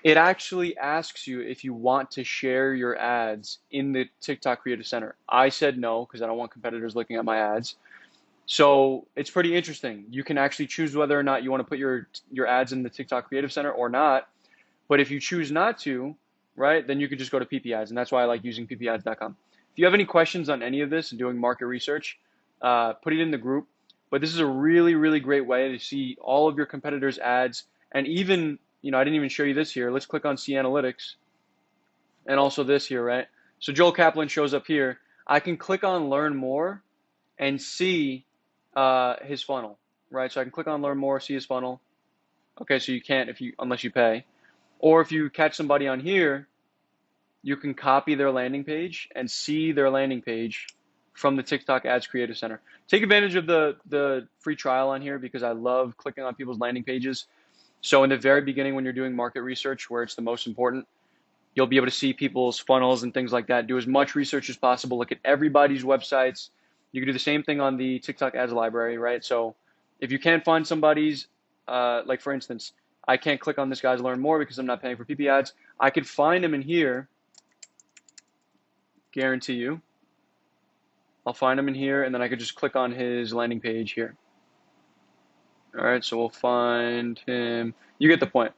it actually asks you if you want to share your ads in the TikTok Creative Center. I said no because I don't want competitors looking at my ads. So it's pretty interesting. You can actually choose whether or not you want to put your ads in the TikTok Creative Center or not. But if you choose not to, right, then you can just go to PP Ads, and that's why I like using ppads.com. If you have any questions on any of this and doing market research, put it in the group. But this is a really, really great way to see all of your competitors' ads, and even, I didn't even show you this here. Let's click on See Analytics, and also this here, right? So Joel Kaplan shows up here. I can click on Learn More and see his funnel, right? So I can click on Learn More, see his funnel. Okay, so you can't unless you pay. Or if you catch somebody on here, you can copy their landing page and see their landing page from the TikTok Ads Creative Center. Take advantage of the free trial on here because I love clicking on people's landing pages. So in the very beginning when you're doing market research, where it's the most important, you'll be able to see people's funnels and things like that. Do as much research as possible. Look at everybody's websites. You can do the same thing on the TikTok Ads library, right? So if you can't find somebody's, like for instance, I can't click on this guy's Learn More because I'm not paying for PP ads. I could find him in here, guarantee you. I'll find him in here, and then I could just click on his landing page here. All right, so we'll find him. You get the point.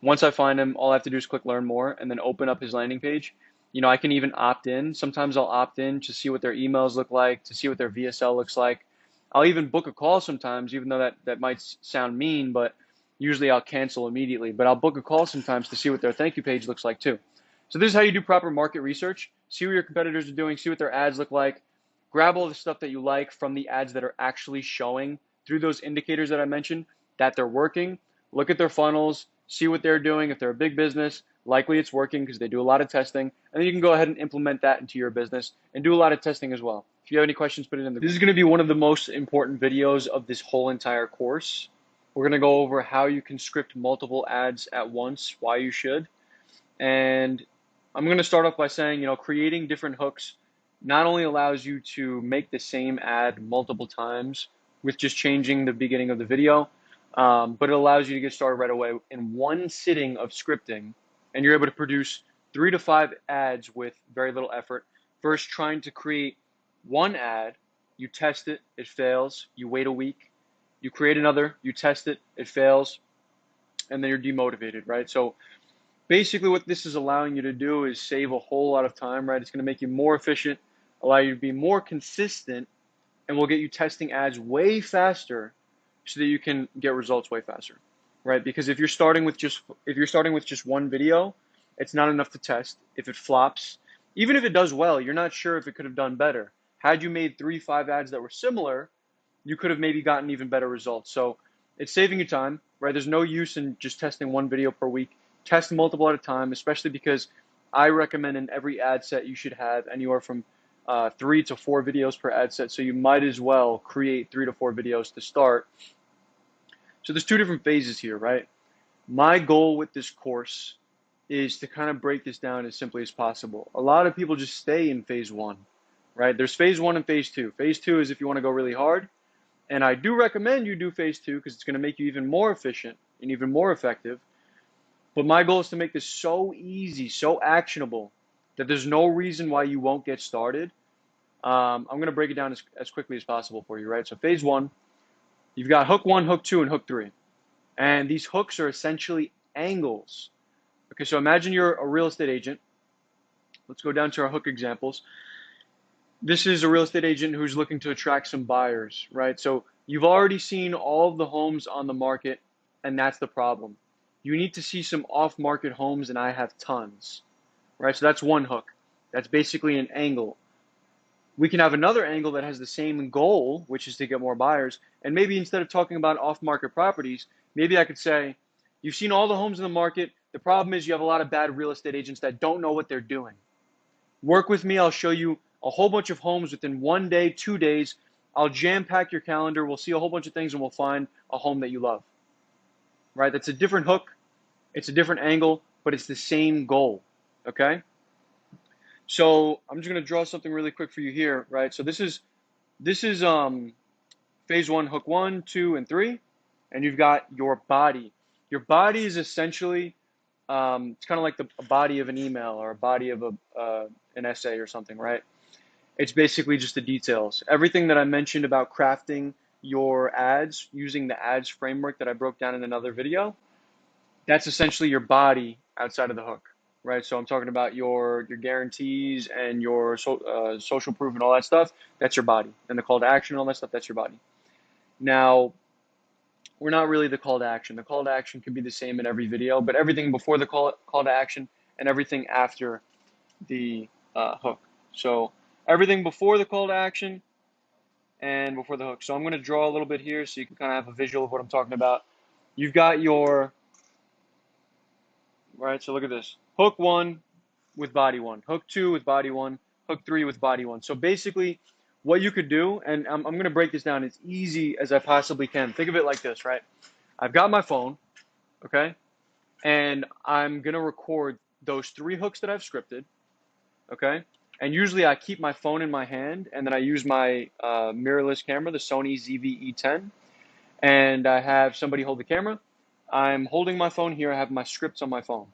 Once I find him, all I have to do is click Learn More and then open up his landing page. I can even opt in. Sometimes I'll opt in to see what their emails look like, to see what their VSL looks like. I'll even book a call sometimes, even though that might sound mean, but usually I'll cancel immediately. But I'll book a call sometimes to see what their thank you page looks like too. So this is how you do proper market research. See what your competitors are doing, see what their ads look like. Grab all the stuff that you like from the ads that are actually showing through those indicators that I mentioned that they're working. Look at their funnels, see what they're doing. If they're a big business, likely it's working because they do a lot of testing. And then you can go ahead and implement that into your business and do a lot of testing as well. If you have any questions, put it in the. This is going to be one of the most important videos of this whole entire course. We're going to go over how you can script multiple ads at once, why you should. And I'm going to start off by saying, creating different hooks not only allows you to make the same ad multiple times with just changing the beginning of the video, but it allows you to get started right away in one sitting of scripting, and you're able to produce 3 to 5 ads with very little effort. First, trying to create one ad, you test it, it fails, you wait a week, you create another, you test it, it fails, and then you're demotivated, right? So basically what this is allowing you to do is save a whole lot of time, right? It's going to make you more efficient, allow you to be more consistent, and will get you testing ads way faster so that you can get results way faster, right? Because if you're starting with just one video, it's not enough to test. If it flops, even if it does well, you're not sure if it could have done better. Had you made 3-5 ads that were similar, you could have maybe gotten even better results. So it's saving you time, right? There's no use in just testing one video per week. Test multiple at a time, especially because I recommend in every ad set you should have anywhere from 3 to 4 videos per ad set. So you might as well create 3 to 4 videos to start. So there's 2 different phases here, right? My goal with this course is to kind of break this down as simply as possible. A lot of people just stay in phase 1, right? There's phase 1 and phase 2. Phase 2 is if you want to go really hard. And I do recommend you do phase 2 because it's going to make you even more efficient and even more effective. But my goal is to make this so easy, so actionable, that there's no reason why you won't get started. I'm going to break it down as quickly as possible for you, right? So phase 1, you've got hook 1, hook 2, and hook 3. And these hooks are essentially angles. Okay, so imagine you're a real estate agent. Let's go down to our hook examples. This is a real estate agent who's looking to attract some buyers, right? So you've already seen all of the homes on the market, and that's the problem. You need to see some off-market homes, and I have tons, right? So that's one hook. That's basically an angle. We can have another angle that has the same goal, which is to get more buyers. And maybe instead of talking about off-market properties, maybe I could say, you've seen all the homes in the market. The problem is you have a lot of bad real estate agents that don't know what they're doing. Work with me. I'll show you a whole bunch of homes within 1 day, 2 days. I'll jam-pack your calendar. We'll see a whole bunch of things, and we'll find a home that you love, right? That's a different hook. It's a different angle, but it's the same goal, okay? So I'm just going to draw something really quick for you here, right? So this is phase 1, hook 1, 2, and 3, and you've got your body. Your body is essentially it's kind of like a body of an email or a body of an essay or something, right? It's basically just the details. Everything that I mentioned about crafting your ads using the ads framework that I broke down in another video, that's essentially your body outside of the hook, right? So I'm talking about your guarantees and your social proof and all that stuff. That's your body, and the call to action and all that stuff. That's your body. Now, we're not really the call to action. The call to action can be the same in every video, but everything before the call to action and everything after the hook. So everything before the call to action and before the hook. So I'm going to draw a little bit here so you can kind of have a visual of what I'm talking about. You've got your, right, so look at this. Hook 1 with body 1, hook 2 with body 1, hook 3 with body 1. So basically what you could do, and I'm going to break this down as easy as I possibly can. Think of it like this, right? I've got my phone, okay? And I'm going to record those 3 hooks that I've scripted, okay? And usually I keep my phone in my hand, and then I use my mirrorless camera, the Sony ZV-E10, and I have somebody hold the camera. I'm holding my phone here. I have my scripts on my phone.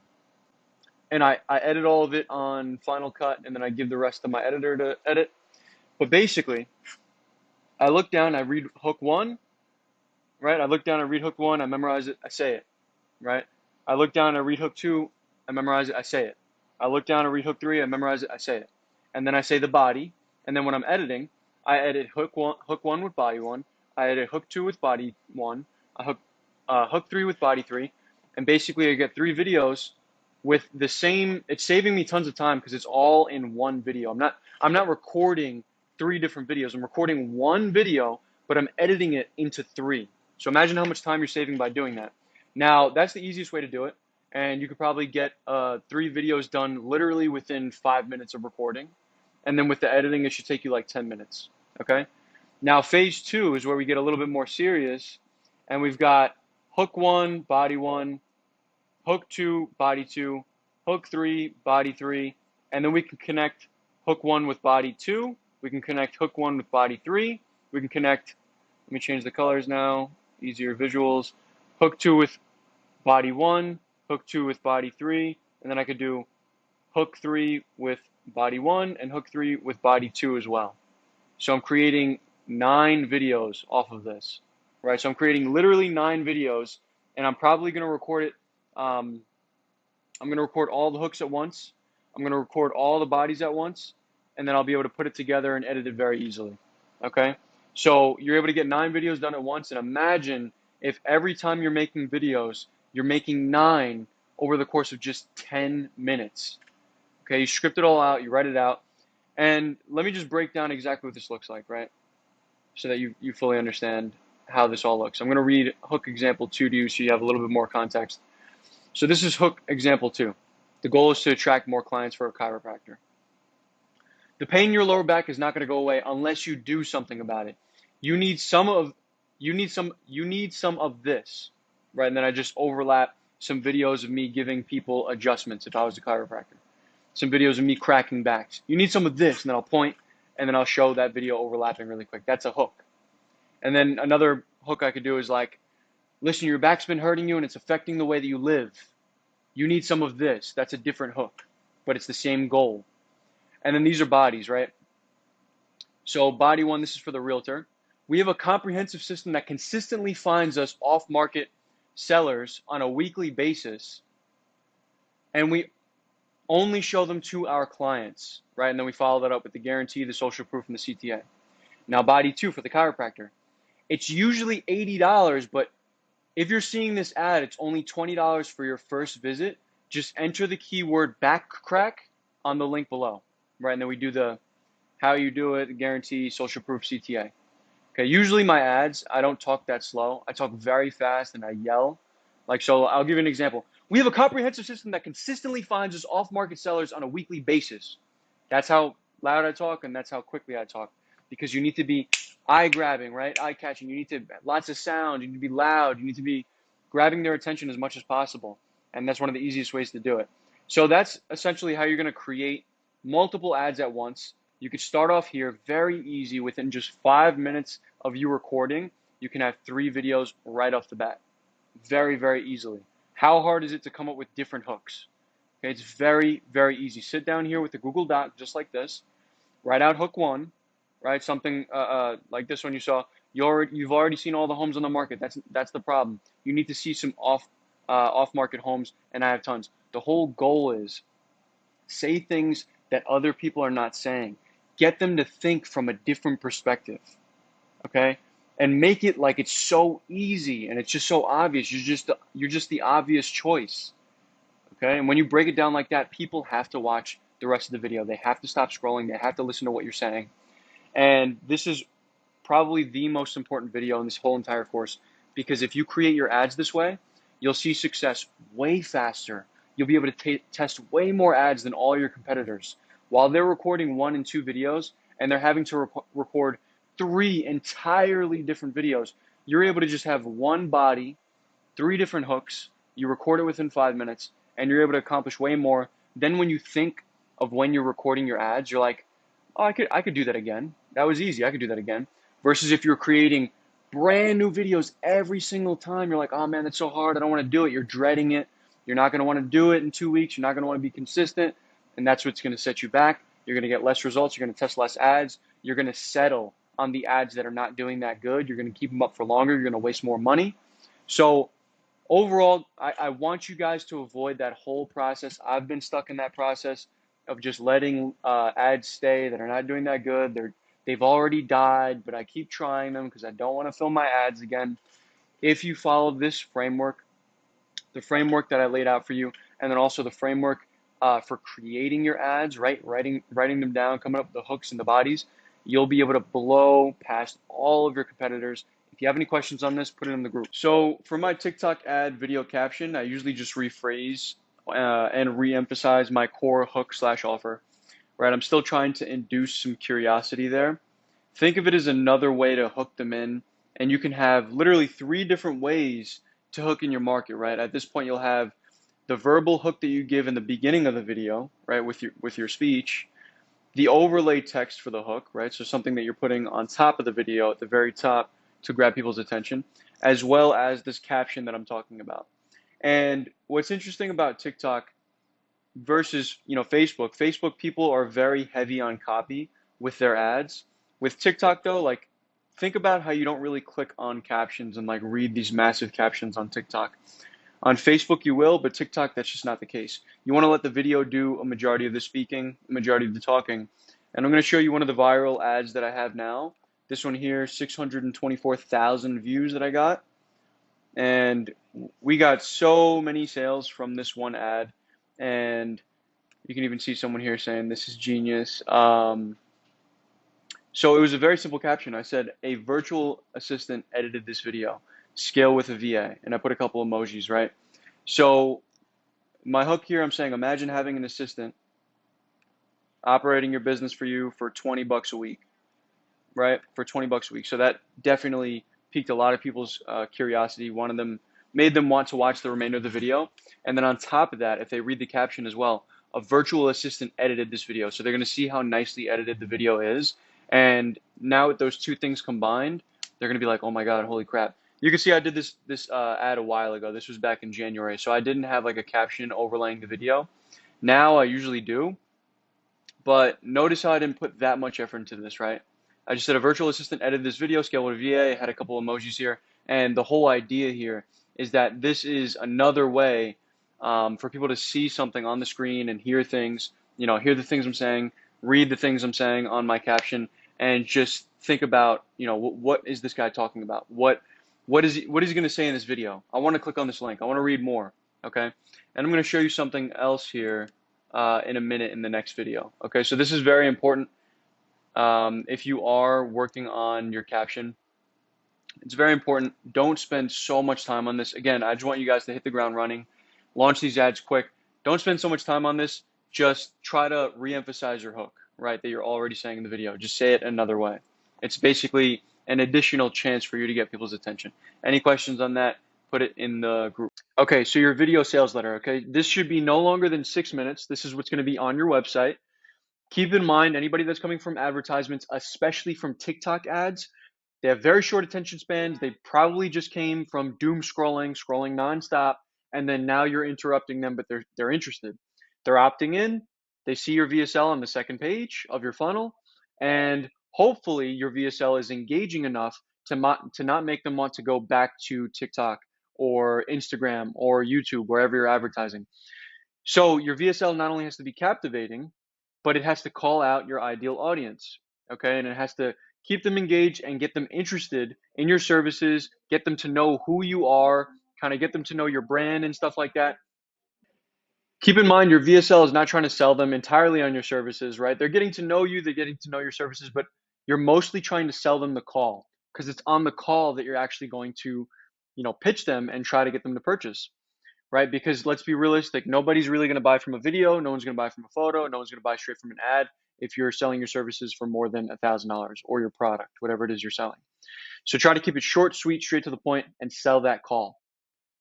And I edit all of it on Final Cut, and then I give the rest to my editor to edit. But basically, I look down, I read hook 1, right? I look down, I read hook 1, I memorize it, I say it, right? I look down, I read hook 2, I memorize it, I say it. I look down, I read hook 3, I memorize it, I say it. And then I say the body, and then when I'm editing, I edit hook 1 with body 1, I edit hook 2 with body 1, I hook 3 with body 3, and basically I get 3 videos with the same. It's saving me tons of time because it's all in one video. I'm not recording 3 different videos. I'm recording one video, but I'm editing it into 3. So imagine how much time you're saving by doing that. Now, that's the easiest way to do it, and you could probably get 3 videos done literally within 5 minutes of recording, and then with the editing, it should take you like 10 minutes, okay? Now, phase 2 is where we get a little bit more serious, and we've got hook 1, body 1, hook 2, body 2, hook 3, body 3, and then we can connect hook 1 with body 2, we can connect hook 1 with body 3, we can connect, let me change the colors now, easier visuals, hook 2 with body 1, hook 2 with body 3, and then I could do hook 3 with body 1 and hook 3 with body 2 as well. So I'm creating 9 videos off of this, right? So I'm creating literally 9 videos, and I'm probably going to record it. I'm going to record all the hooks at once. I'm going to record all the bodies at once, and then I'll be able to put it together and edit it very easily, okay? So you're able to get 9 videos done at once, and imagine if every time you're making videos, you're making 9 over the course of just 10 minutes, okay? You script it all out, you write it out, and let me just break down exactly what this looks like, right? So that you fully understand how this all looks. I'm going to read hook example 2 to you so you have a little bit more context. So this is hook example 2. The goal is to attract more clients for a chiropractor. The pain in your lower back is not going to go away unless you do something about it. You need some of this, right? And then I just overlap some videos of me giving people adjustments if I was a chiropractor. Some videos of me cracking backs. You need some of this, and then I'll point, and then I'll show that video overlapping really quick. That's a hook. And then another hook I could do is like, listen, your back's been hurting you and it's affecting the way that you live. You need some of this. That's a different hook, but it's the same goal. And then these are bodies, right? So body 1, this is for the realtor. We have a comprehensive system that consistently finds us off-market sellers on a weekly basis, and we only show them to our clients, right? And then we follow that up with the guarantee, the social proof, and the CTA. Now body 2 for the chiropractor. It's usually $80, but if you're seeing this ad, it's only $20 for your first visit. Just enter the keyword back crack on the link below, right? And then we do the how you do it, the guarantee, social proof, CTA. Okay, usually my ads, I don't talk that slow. I talk very fast and I yell. Like, so I'll give you an example. We have a comprehensive system that consistently finds us off-market sellers on a weekly basis. That's how loud I talk, and that's how quickly I talk. Because you need to be eye-grabbing, right? Eye-catching. You need to, lots of sound. You need to be loud. You need to be grabbing their attention as much as possible. And that's one of the easiest ways to do it. So that's essentially how you're going to create multiple ads at once. You could start off here very easy. Within just 5 minutes of you recording, you can have 3 videos right off the bat. Very, very easily. How hard is it to come up with different hooks? Okay, it's very, very easy. Sit down here with the Google Doc just like this. write out hook one, right? Something like this one you saw. You've already seen all the homes on the market. That's the problem. You need to see some off market homes, and I have tons. The whole goal is say things that other people are not saying. Get them to think from a different perspective, okay? And make it like it's so easy and it's just so obvious. You're just the obvious choice, okay? And when you break it down like that, people have to watch the rest of the video. They have to stop scrolling. They have to listen to what you're saying. And this is probably the most important video in this whole entire course, because if you create your ads this way, you'll see success way faster. You'll be able to test way more ads than all your competitors. While they're recording 1 and 2 videos and they're having to record 3 entirely different videos, you're able to just have one body, 3 different hooks, you record it within 5 minutes, and you're able to accomplish way more. Then when you think of when you're recording your ads, you're like, oh, I could do that again. That was easy. I could do that again. Versus if you're creating brand new videos every single time, you're like, oh man, that's so hard. I don't want to do it. You're dreading it. You're not going to want to do it in 2 weeks. You're not going to want to be consistent. And that's what's going to set you back. You're going to get less results. You're going to test less ads. You're going to settle on the ads that are not doing that good. You're going to keep them up for longer. You're going to waste more money. So overall, I want you guys to avoid that whole process. I've been stuck in that process of just letting ads stay that are not doing that good. They've already died, but I keep trying them because I don't want to film my ads again. If you follow this framework, the framework that I laid out for you, and then also the framework for creating your ads, right? Writing them down, coming up with the hooks and the bodies, you'll be able to blow past all of your competitors. If you have any questions on this, put it in the group. So for my TikTok ad video caption, I usually just rephrase and re-emphasize my core hook/offer, right? I'm still trying to induce some curiosity there. Think of it as another way to hook them in, and you can have literally 3 different ways to hook in your market, right? At this point, you'll have the verbal hook that you give in the beginning of the video, right, with your speech, the overlay text for the hook, right? So something that you're putting on top of the video at the very top to grab people's attention, as well as this caption that I'm talking about. And what's interesting about TikTok versus, Facebook people are very heavy on copy with their ads. With TikTok though, like think about how you don't really click on captions and like read these massive captions on TikTok. On Facebook you will, but TikTok that's just not the case. You want to let the video do a majority of the speaking, a majority of the talking. And I'm going to show you one of the viral ads that I have now. This one here, 624,000 views that I got. And we got so many sales from this one ad. And you can even see someone here saying this is genius. So it was a very simple caption. I said, a virtual assistant edited this video, scale with a VA. And I put a couple emojis, right? So my hook here, I'm saying, imagine having an assistant operating your business for you for 20 bucks a week, right? For 20 bucks a week. So that definitely piqued a lot of people's curiosity. Made them want to watch the remainder of the video. And then on top of that, if they read the caption as well, a virtual assistant edited this video. So they're going to see how nicely edited the video is. And now with those 2 things combined, they're going to be like, oh my God, holy crap. You can see I did this ad a while ago. This was back in January. So I didn't have like a caption overlaying the video. Now I usually do. But notice how I didn't put that much effort into this, right? I just said a virtual assistant edited this video, scale with a VA, had a couple emojis here. And the whole idea here is that this is another way for people to see something on the screen and hear things, hear the things I'm saying, read the things I'm saying on my caption, and just think about, what is this guy talking about? What is he going to say in this video? I want to click on this link. I want to read more, okay? And I'm going to show you something else here in a minute in the next video, okay? So this is very important. If you are working on your caption, it's very important. Don't spend so much time on this. Again, I just want you guys to hit the ground running, launch these ads quick. Don't spend so much time on this. Just try to re-emphasize your hook, right, that you're already saying in the video. Just say it another way. It's basically an additional chance for you to get people's attention. Any questions on that? Put it in the group. Okay, so your video sales letter, okay? This should be no longer than 6 minutes. This is what's going to be on your website. Keep in mind, anybody that's coming from advertisements, especially from TikTok ads, they have very short attention spans. They probably just came from doom scrolling nonstop, and then now you're interrupting them, but they're interested. They're opting in. They see your VSL on the second page of your funnel, And hopefully your VSL is engaging enough to not make them want to go back to TikTok or Instagram or YouTube, wherever you're advertising. So your VSL not only has to be captivating, but it has to call out your ideal audience. Okay. And it has to keep them engaged and get them interested in your services, get them to know who you are, kind of get them to know your brand and stuff like that. Keep in mind, your VSL is not trying to sell them entirely on your services, right? They're getting to know you, they're getting to know your services, but you're mostly trying to sell them the call, because it's on the call that you're actually going to, pitch them and try to get them to purchase, right? Because let's be realistic, nobody's really going to buy from a video, no one's going to buy from a photo, no one's going to buy straight from an ad if you're selling your services for more than $1,000, or your product, whatever it is you're selling. So try to keep it short, sweet, straight to the point, and sell that call.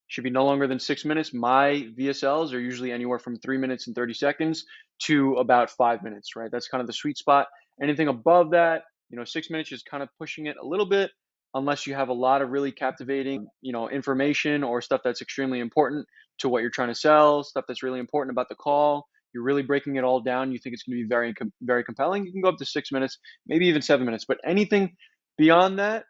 Should be no longer than 6 minutes. My VSLs are usually anywhere from 3 minutes and 30 seconds to about 5 minutes, right? That's kind of the sweet spot. Anything above that, 6 minutes is kind of pushing it a little bit, unless you have a lot of really captivating, information or stuff that's extremely important to what you're trying to sell, stuff that's really important about the call. You're really breaking it all down. You think it's going to be very, very compelling. You can go up to 6 minutes, maybe even 7 minutes, but anything beyond that,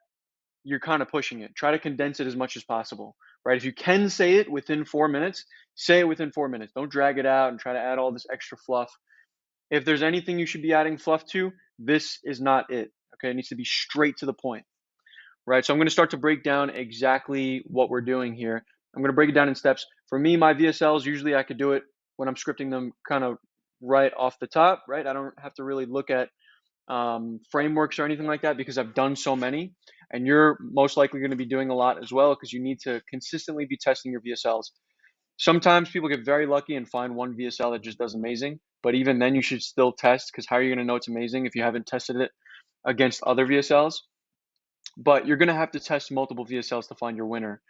you're kind of pushing it. Try to condense it as much as possible, right? If you can say it within 4 minutes, say it within 4 minutes. Don't drag it out and try to add all this extra fluff. If there's anything you should be adding fluff to, this is not it. Okay, it needs to be straight to the point, right? So I'm going to start to break down exactly what we're doing here. I'm going to break it down in steps. For me, my VSLs, usually I could do it when I'm scripting them kind of right off the top, right? I don't have to really look at frameworks or anything like that, because I've done so many, and you're most likely going to be doing a lot as well, because you need to consistently be testing your VSLs. Sometimes people get very lucky and find one VSL that just does amazing, but even then you should still test, because how are you going to know it's amazing if you haven't tested it against other VSLs? But you're going to have to test multiple VSLs to find your winner.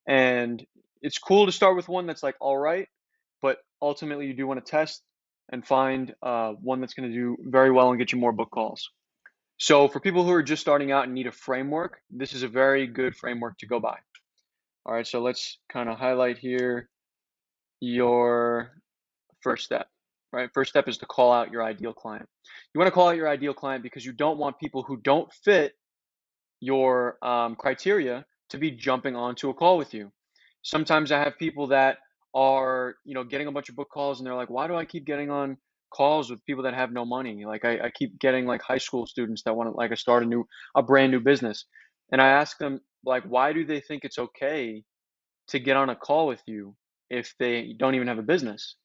And it's cool to start with one that's like all right, but ultimately you do want to test and find one that's going to do very well and get you more book calls. So for people who are just starting out and need a framework, this is a very good framework to go by. All right, so let's kind of highlight here your first step, right? First step is to call out your ideal client. You want to call out your ideal client because you don't want people who don't fit your criteria to be jumping onto a call with you. Sometimes I have people that are, getting a bunch of book calls, and they're like, why do I keep getting on calls with people that have no money? Like I keep getting like high school students that want to like start a brand new business. And I ask them, like, why do they think it's okay to get on a call with you if they don't even have a business?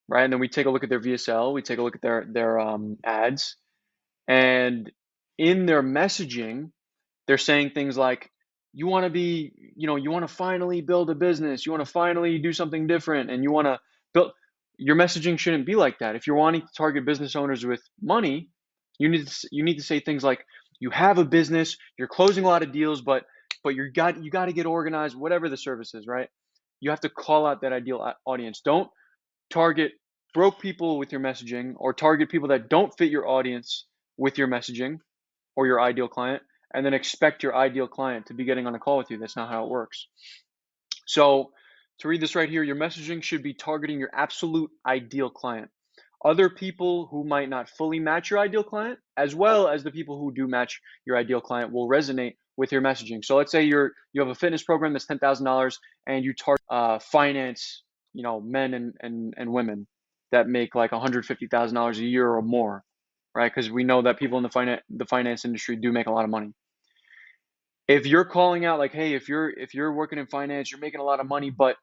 Right. And then we take a look at their VSL, we take a look at their ads, and in their messaging, they're saying things like, you want to be, you want to finally build a business, you want to finally do something different, and you want to build. Your messaging shouldn't be like that. If you're wanting to target business owners with money, you need to say things like, you have a business, you're closing a lot of deals, but you got to get organized, whatever the service is, right? You have to call out that ideal audience. Don't target broke people with your messaging, or target people that don't fit your audience with your messaging or your ideal client, and then expect your ideal client to be getting on a call with you. That's not how it works. So to read this right here, your messaging should be targeting your absolute ideal client. Other people who might not fully match your ideal client, as well as the people who do match your ideal client, will resonate with your messaging. So let's say you have a fitness program that's $10,000, and you target finance, men and women that make like $150,000 a year or more, right? Because we know that people in the finance industry do make a lot of money. If you're calling out like, hey, if you're working in finance, you're making a lot of money, but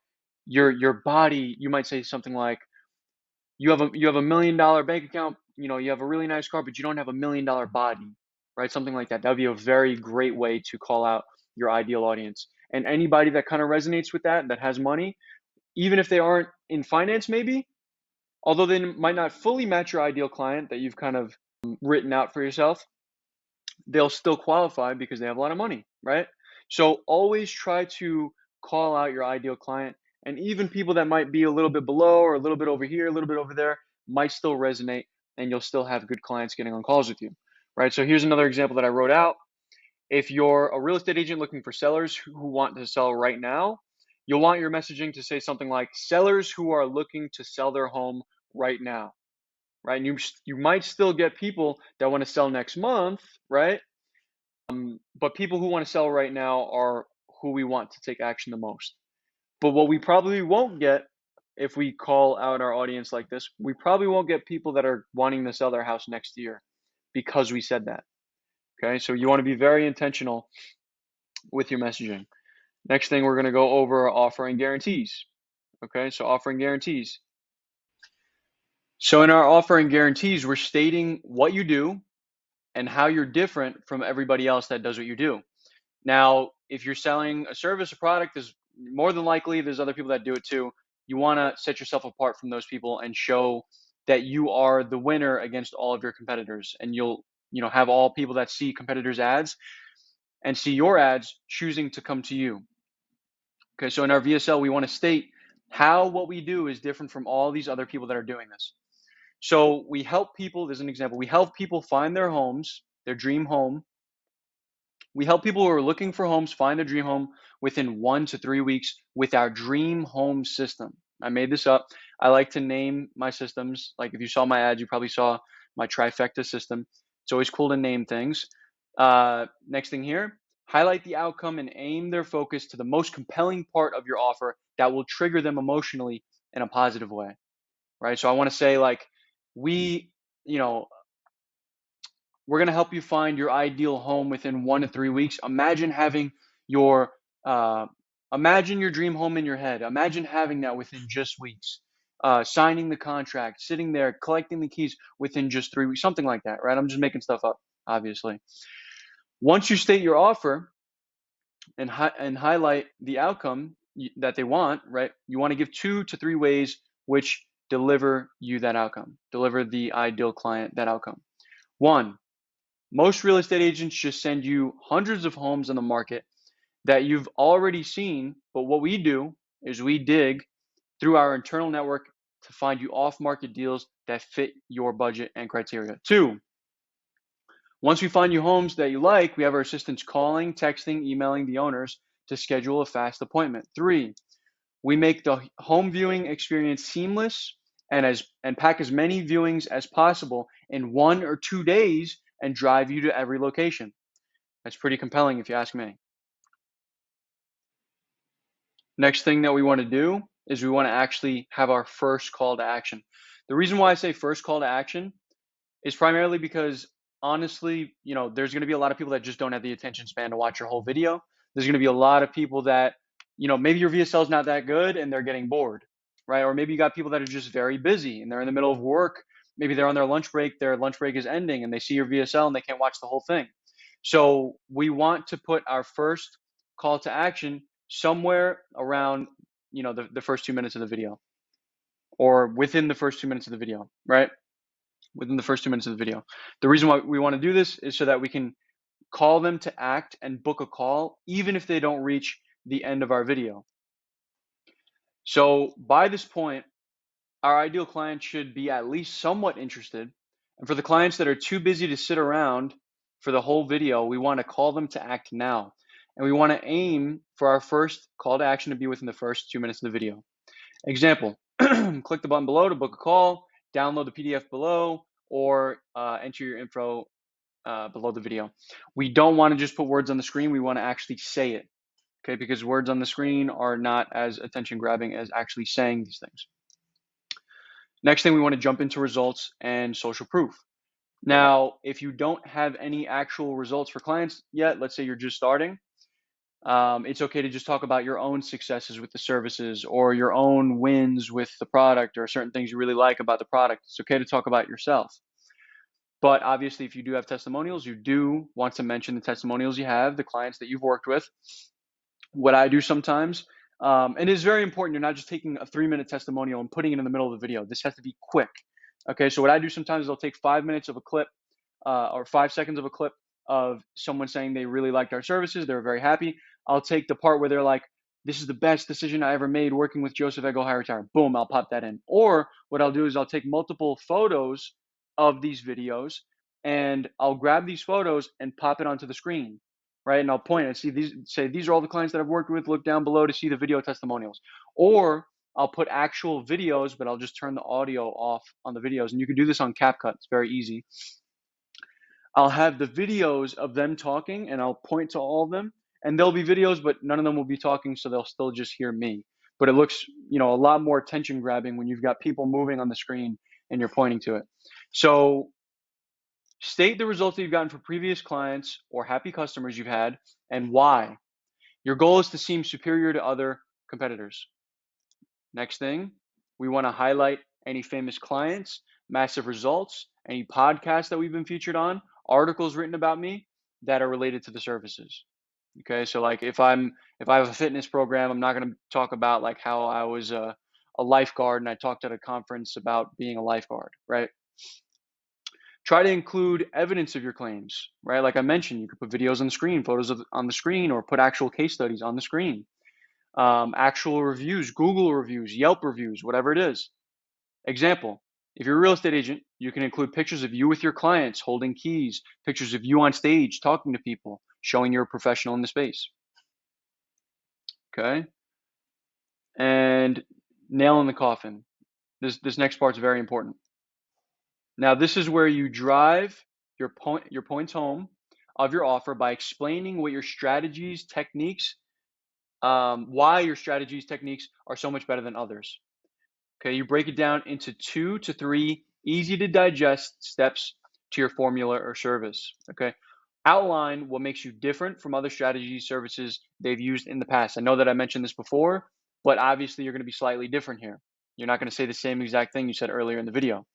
your body, you might say something like, you have a $1 million bank account, you have a really nice car, but you don't have a $1 million body, right? Something like that. That would be a very great way to call out your ideal audience. And anybody that kind of resonates with that has money, even if they aren't in finance, maybe, although they might not fully match your ideal client that you've kind of written out for yourself, they'll still qualify because they have a lot of money, right? So always try to call out your ideal client, and even people that might be a little bit below, or a little bit over here, a little bit over there, might still resonate, and you'll still have good clients getting on calls with you, right? So here's another example that I wrote out. If you're a real estate agent looking for sellers who want to sell right now, you'll want your messaging to say something like, sellers who are looking to sell their home right now, right? And you might still get people that want to sell next month, right? But people who want to sell right now are who we want to take action the most. But what we probably won't get if we call out our audience like this, we probably won't get people that are wanting to sell their house next year because we said that. Okay, so you want to be very intentional with your messaging. Next thing we're going to go over offering guarantees. Okay, so offering guarantees. So in our offering guarantees, we're stating what you do and how you're different from everybody else that does what you do. Now, if you're selling a service or product, there's more than likely there's other people that do it too. You want to set yourself apart from those people and show that you are the winner against all of your competitors, and you'll have all people that see competitors' ads and see your ads choosing to come to you. Okay, so in our VSL, we want to state how what we do is different from all these other people that are doing this. So we help people, there's an example, we help people find their homes, their dream home. We help people who are looking for homes find their dream home within 1 to 3 weeks with our dream home system. I made this up. I like to name my systems. Like if you saw my ads, you probably saw my trifecta system. It's always cool to name things. Next thing here, highlight the outcome and aim their focus to the most compelling part of your offer that will trigger them emotionally in a positive way, right? So I want to say like we, you know, we're going to help you find your ideal home within 1 to 3 weeks. Imagine having your imagine your dream home in your head. Imagine having that within just weeks. Signing the contract, sitting there, collecting the keys within just 3 weeks, something like that, right? I'm just making stuff up, obviously. Once you state your offer and highlight the outcome that they want, right? You want to give 2 to 3 ways which deliver you that outcome, deliver the ideal client that outcome. 1, most real estate agents just send you hundreds of homes on the market that you've already seen, but what we do is we dig through our internal network to find you off-market deals that fit your budget and criteria. 2, once we find you homes that you like, we have our assistants calling, texting, emailing the owners to schedule a fast appointment. 3, we make the home viewing experience seamless and pack as many viewings as possible in 1 or 2 days and drive you to every location. That's pretty compelling if you ask me. Next thing that we want to do is we want to actually have our first call to action. The reason why I say first call to action is primarily because honestly, there's going to be a lot of people that just don't have the attention span to watch your whole video. There's going to be a lot of people that, maybe your VSL is not that good and they're getting bored, right? Or maybe you got people that are just very busy and they're in the middle of work. Maybe they're on their lunch break is ending and they see your VSL and they can't watch the whole thing. So we want to put our first call to action somewhere around, the first 2 minutes of the video, or within the first 2 minutes of the video, right? Within the first 2 minutes of the video. The reason why we want to do this is so that we can call them to act and book a call, even if they don't reach the end of our video. So by this point, our ideal client should be at least somewhat interested. And for the clients that are too busy to sit around for the whole video, we want to call them to act now. And we want to aim for our first call to action to be within the first 2 minutes of the video. Example, click the button below to book a call, download the PDF below, or enter your info below the video. We don't want to just put words on the screen. We want to actually say it, okay? Because words on the screen are not as attention grabbing as actually saying these things. Next thing, we want to jump into results and social proof. Now, if you don't have any actual results for clients yet, let's say you're just starting, it's okay to just talk about your own successes with the services or your own wins with the product or certain things you really like about the product. It's okay to talk about yourself. But obviously, if you do have testimonials, you do want to mention the testimonials you have, the clients that you've worked with. What I do sometimes, and it's very important, you're not just taking a 3-minute testimonial and putting it in the middle of the video. This has to be quick. Okay, so what I do sometimes is I'll take 5 minutes of a clip or 5 seconds of a clip of someone saying they really liked our services, they're very happy. I'll take the part where they're like, this is the best decision I ever made working with Joseph Ego High Retire. Boom, I'll pop that in. Or what I'll do is I'll take multiple photos of these videos and I'll grab these photos and pop it onto the screen, right? And I'll point and say these are all the clients that I've worked with. Look down below to see the video testimonials. Or I'll put actual videos, but I'll just turn the audio off on the videos. And you can do this on CapCut. It's very easy. I'll have the videos of them talking and I'll point to all of them, and there'll be videos, but none of them will be talking, so they'll still just hear me. But it looks, a lot more attention grabbing when you've got people moving on the screen and you're pointing to it. So state the results that you've gotten for previous clients or happy customers you've had and why. Your goal is to seem superior to other competitors. Next thing, we want to highlight any famous clients, massive results, any podcasts that we've been featured on, articles written about me that are related to the services. Okay, so like if I have a fitness program, I'm not going to talk about like how I was a lifeguard and I talked at a conference about being a lifeguard, right? Try to include evidence of your claims, right? Like I mentioned, you could put videos on the screen, photos on the screen, or put actual case studies on the screen. Actual reviews, Google reviews, Yelp reviews, whatever it is. Example, if you're a real estate agent, you can include pictures of you with your clients holding keys, pictures of you on stage talking to people, showing you're a professional in the space. Okay? And nail in the coffin. This next part's very important. Now, this is where you drive your points home of your offer by explaining what your strategies, techniques, why your strategies, techniques are so much better than others. Okay, you break it down into 2 to 3 easy to digest steps to your formula or service. Okay, outline what makes you different from other strategies, services they've used in the past. I know that I mentioned this before, but obviously you're going to be slightly different here. You're not going to say the same exact thing you said earlier in the video.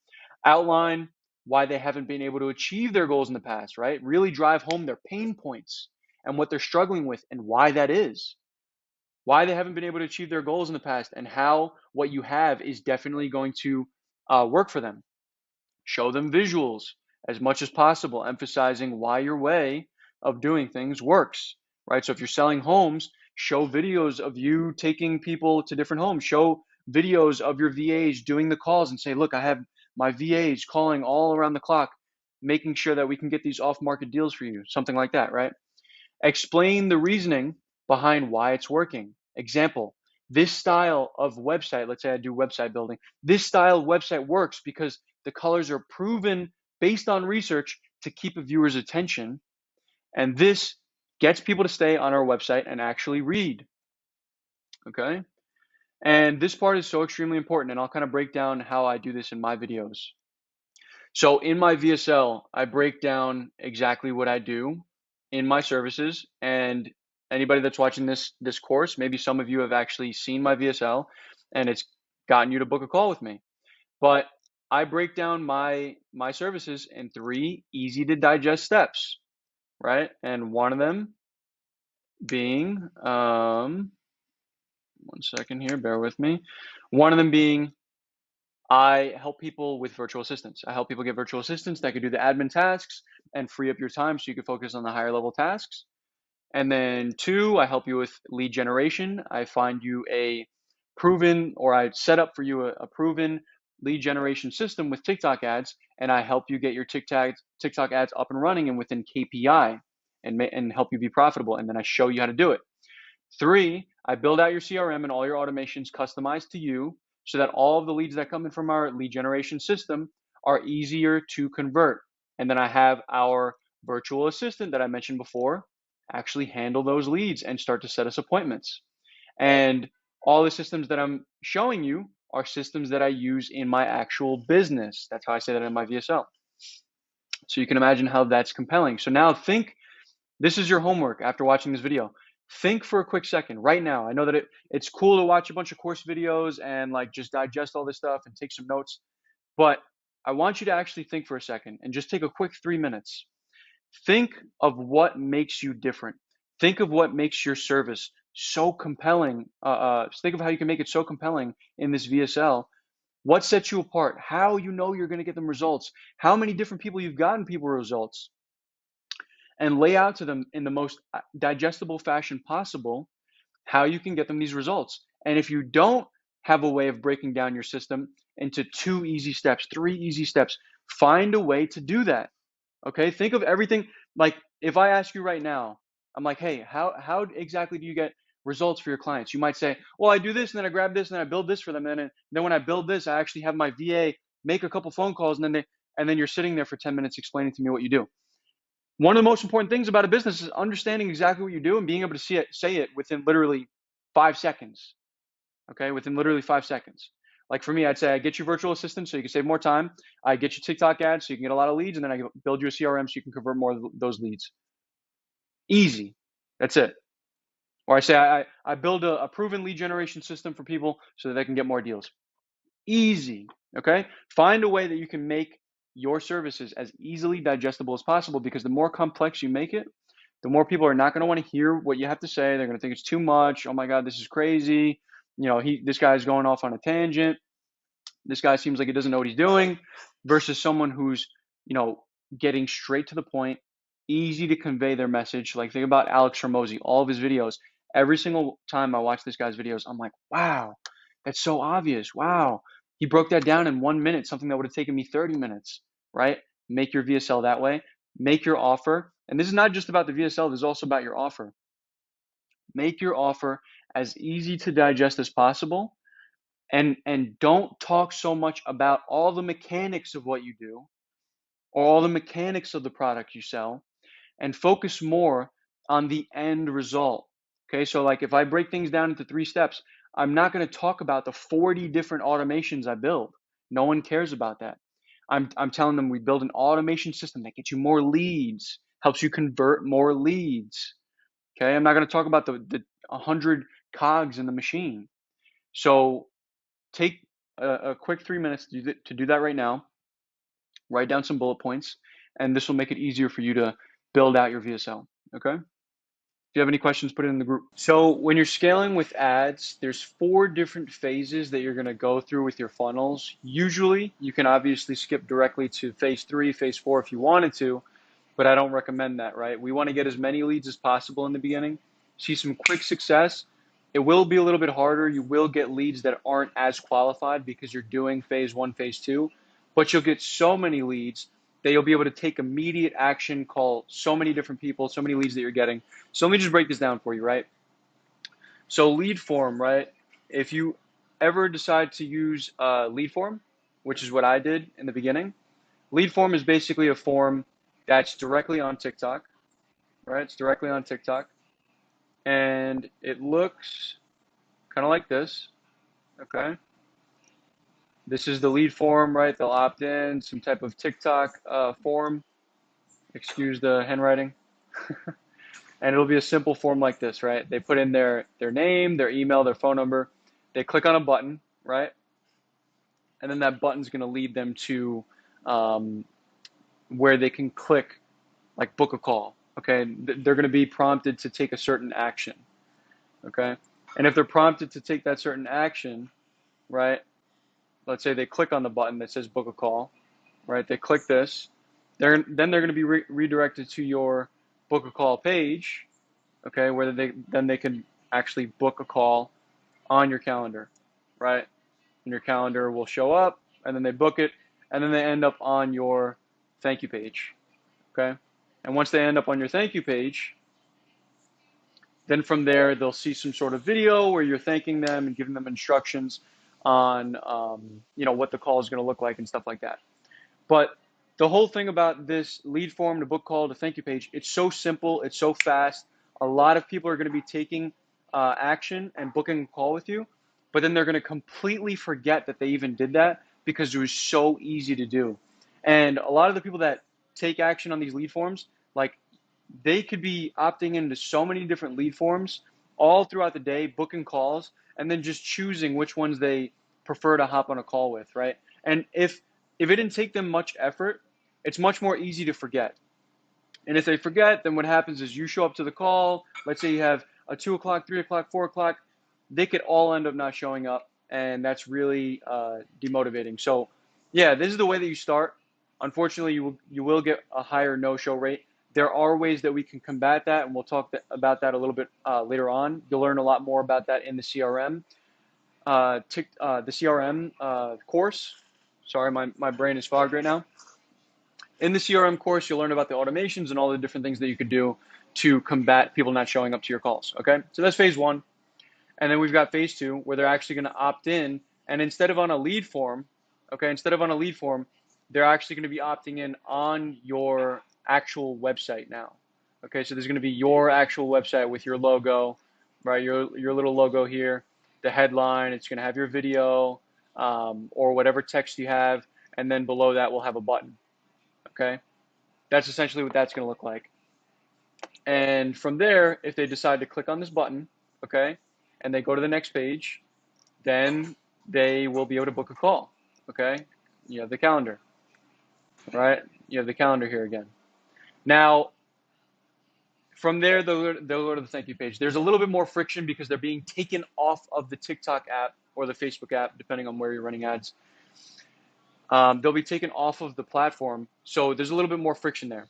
Outline why they haven't been able to achieve their goals in the past, right? Really drive home their pain points and what they're struggling with and why that is. Why they haven't been able to achieve their goals in the past and how what you have is definitely going to work for them. Show them visuals as much as possible, emphasizing why your way of doing things works, right? So if you're selling homes, show videos of you taking people to different homes. Show videos of your VAs doing the calls and say, look, I have my VAs calling all around the clock, making sure that we can get these off-market deals for you, something like that, right? Explain the reasoning behind why it's working. Example, this style of website, let's say I do website building, this style of website works because the colors are proven based on research to keep a viewer's attention, and this gets people to stay on our website and actually read. Okay? And this part is so extremely important, and I'll kind of break down how I do this in my videos. So in my VSL, I break down exactly what I do in my services, and anybody that's watching this course, maybe some of you have actually seen my VSL and it's gotten you to book a call with me. But I break down my services in 3 easy to digest steps, right? And one of them being, one second here, bear with me. One of them being, I help people with virtual assistants. I help people get virtual assistants that can do the admin tasks and free up your time so you can focus on the higher level tasks. And then 2, I help you with lead generation. I find you a proven, or I set up for you a proven lead generation system with TikTok ads, and I help you get your TikTok ads up and running and within KPI and help you be profitable. And then I show you how to do it. 3, I build out your CRM and all your automations customized to you so that all of the leads that come in from our lead generation system are easier to convert. And then I have our virtual assistant that I mentioned before actually handle those leads and start to set us appointments. And all the systems that I'm showing you are systems that I use in my actual business. That's how I say that in my VSL. So you can imagine how that's compelling. So now think, this is your homework after watching this video. Think for a quick second right now. I know that it's cool to watch a bunch of course videos and like just digest all this stuff and take some notes, but I want you to actually think for a second and just take a quick 3 minutes. Think of what makes you different. Think of what makes your service so compelling. Think of how you can make it so compelling in this VSL. What sets you apart? How you know you're going to get them results? How many different people you've gotten people results? And lay out to them in the most digestible fashion possible how you can get them these results. And if you don't have a way of breaking down your system into 2 easy steps, 3 easy steps, find a way to do that. Okay, think of everything. Like if I ask you right now, I'm like, hey, how exactly do you get results for your clients. You might say, well, I do this and then I grab this and then I build this for them. And then when I build this, I actually have my VA make a couple phone calls and then you're sitting there for 10 minutes explaining to me what you do. One of the most important things about a business is understanding exactly what you do and being able to say it within literally 5 seconds. Okay, within literally 5 seconds. Like for me, I'd say I get you virtual assistant so you can save more time. I get you TikTok ads so you can get a lot of leads, and then I build you a CRM so you can convert more of those leads. Easy. That's it. Or I say I build a proven lead generation system for people so that they can get more deals. Easy. Okay? Find a way that you can make your services as easily digestible as possible, because the more complex you make it, the more people are not going to want to hear what you have to say. They're going to think it's too much. Oh my God, this is crazy. This guy's going off on a tangent. This guy seems like he doesn't know what he's doing, versus someone who's, getting straight to the point, easy to convey their message. Like think about Alex Hormozy, all of his videos. Every single time I watch this guy's videos, I'm like, wow, that's so obvious. Wow. He broke that down in 1 minute, something that would have taken me 30 minutes, right? Make your VSL that way. Make your offer. And this is not just about the VSL, this is also about your offer. Make your offer as easy to digest as possible. And don't talk so much about all the mechanics of what you do or all the mechanics of the product you sell, and focus more on the end result. Okay, so like if I break things down into 3 steps, I'm not going to talk about the 40 different automations I build. No one cares about that. I'm telling them we build an automation system that gets you more leads, helps you convert more leads. Okay, I'm not going to talk about the 100 cogs in the machine. So take a quick 3 minutes to do that right now. Write down some bullet points, and this will make it easier for you to build out your VSL. Okay? If you have any questions, put it in the group. So when you're scaling with ads, there's 4 different phases that you're going to go through with your funnels. Usually, you can obviously skip directly to phase 3, phase 4 if you wanted to, but I don't recommend that, right? We want to get as many leads as possible in the beginning, see some quick success. It will be a little bit harder. You will get leads that aren't as qualified because you're doing phase 1, phase 2, but you'll get so many leads that you'll be able to take immediate action, call so many different people, so many leads that you're getting. So let me just break this down for you, right? So lead form, right? If you ever decide to use lead form, which is what I did in the beginning, lead form is basically a form that's directly on TikTok, right? It's directly on TikTok. And it looks kind of like this, okay? This is the lead form, right? They'll opt in, some type of TikTok form. Excuse the handwriting. And it'll be a simple form like this, right? They put in their name, their email, their phone number. They click on a button, right? And then that button's going to lead them to where they can click, like book a call, okay? They're going to be prompted to take a certain action, okay? And if they're prompted to take that certain action, right? Let's say they click on the button that says book a call, right? They click this. Then they're going to be redirected to your book a call page, okay, where they can actually book a call on your calendar, right? And your calendar will show up, and then they book it, and then they end up on your thank you page, okay? And once they end up on your thank you page, then from there they'll see some sort of video where you're thanking them and giving them instructions on what the call is going to look like and stuff like that. But the whole thing about this lead form to book call to thank you page, it's so simple, it's so fast. A lot of people are going to be taking action and booking a call with you, but then they're going to completely forget that they even did that because it was so easy to do. And a lot of the people that take action on these lead forms, like they could be opting into so many different lead forms all throughout the day, booking calls, and then just choosing which ones they prefer to hop on a call with, right? And if it didn't take them much effort, it's much more easy to forget. And if they forget, then what happens is you show up to the call. Let's say you have a 2 o'clock, 3 o'clock, 4 o'clock. They could all end up not showing up, and that's really demotivating. So, yeah, this is the way that you start. Unfortunately, you will get a higher no-show rate. There are ways that we can combat that, and we'll talk about that a little bit later on. You'll learn a lot more about that in the CRM. The CRM course. Sorry, my brain is fogged right now. In the CRM course, you'll learn about the automations and all the different things that you could do to combat people not showing up to your calls, okay? So that's phase 1. And then we've got phase two, where they're actually going to opt in. And instead of on a lead form, okay, they're actually going to be opting in on your actual website now. Okay, so there's going to be your actual website with your logo, right? Your little logo here, the headline. It's going to have your video or whatever text you have, and then below that we'll have a button. Okay, that's essentially what that's going to look like. And from there, if they decide to click on this button, okay, and they go to the next page, then they will be able to book a call. Okay, you have the calendar, right? You have the calendar here again. Now, from there, they'll go to the thank you page. There's a little bit more friction because they're being taken off of the TikTok app or the Facebook app, depending on where you're running ads. They'll be taken off of the platform, so there's a little bit more friction there.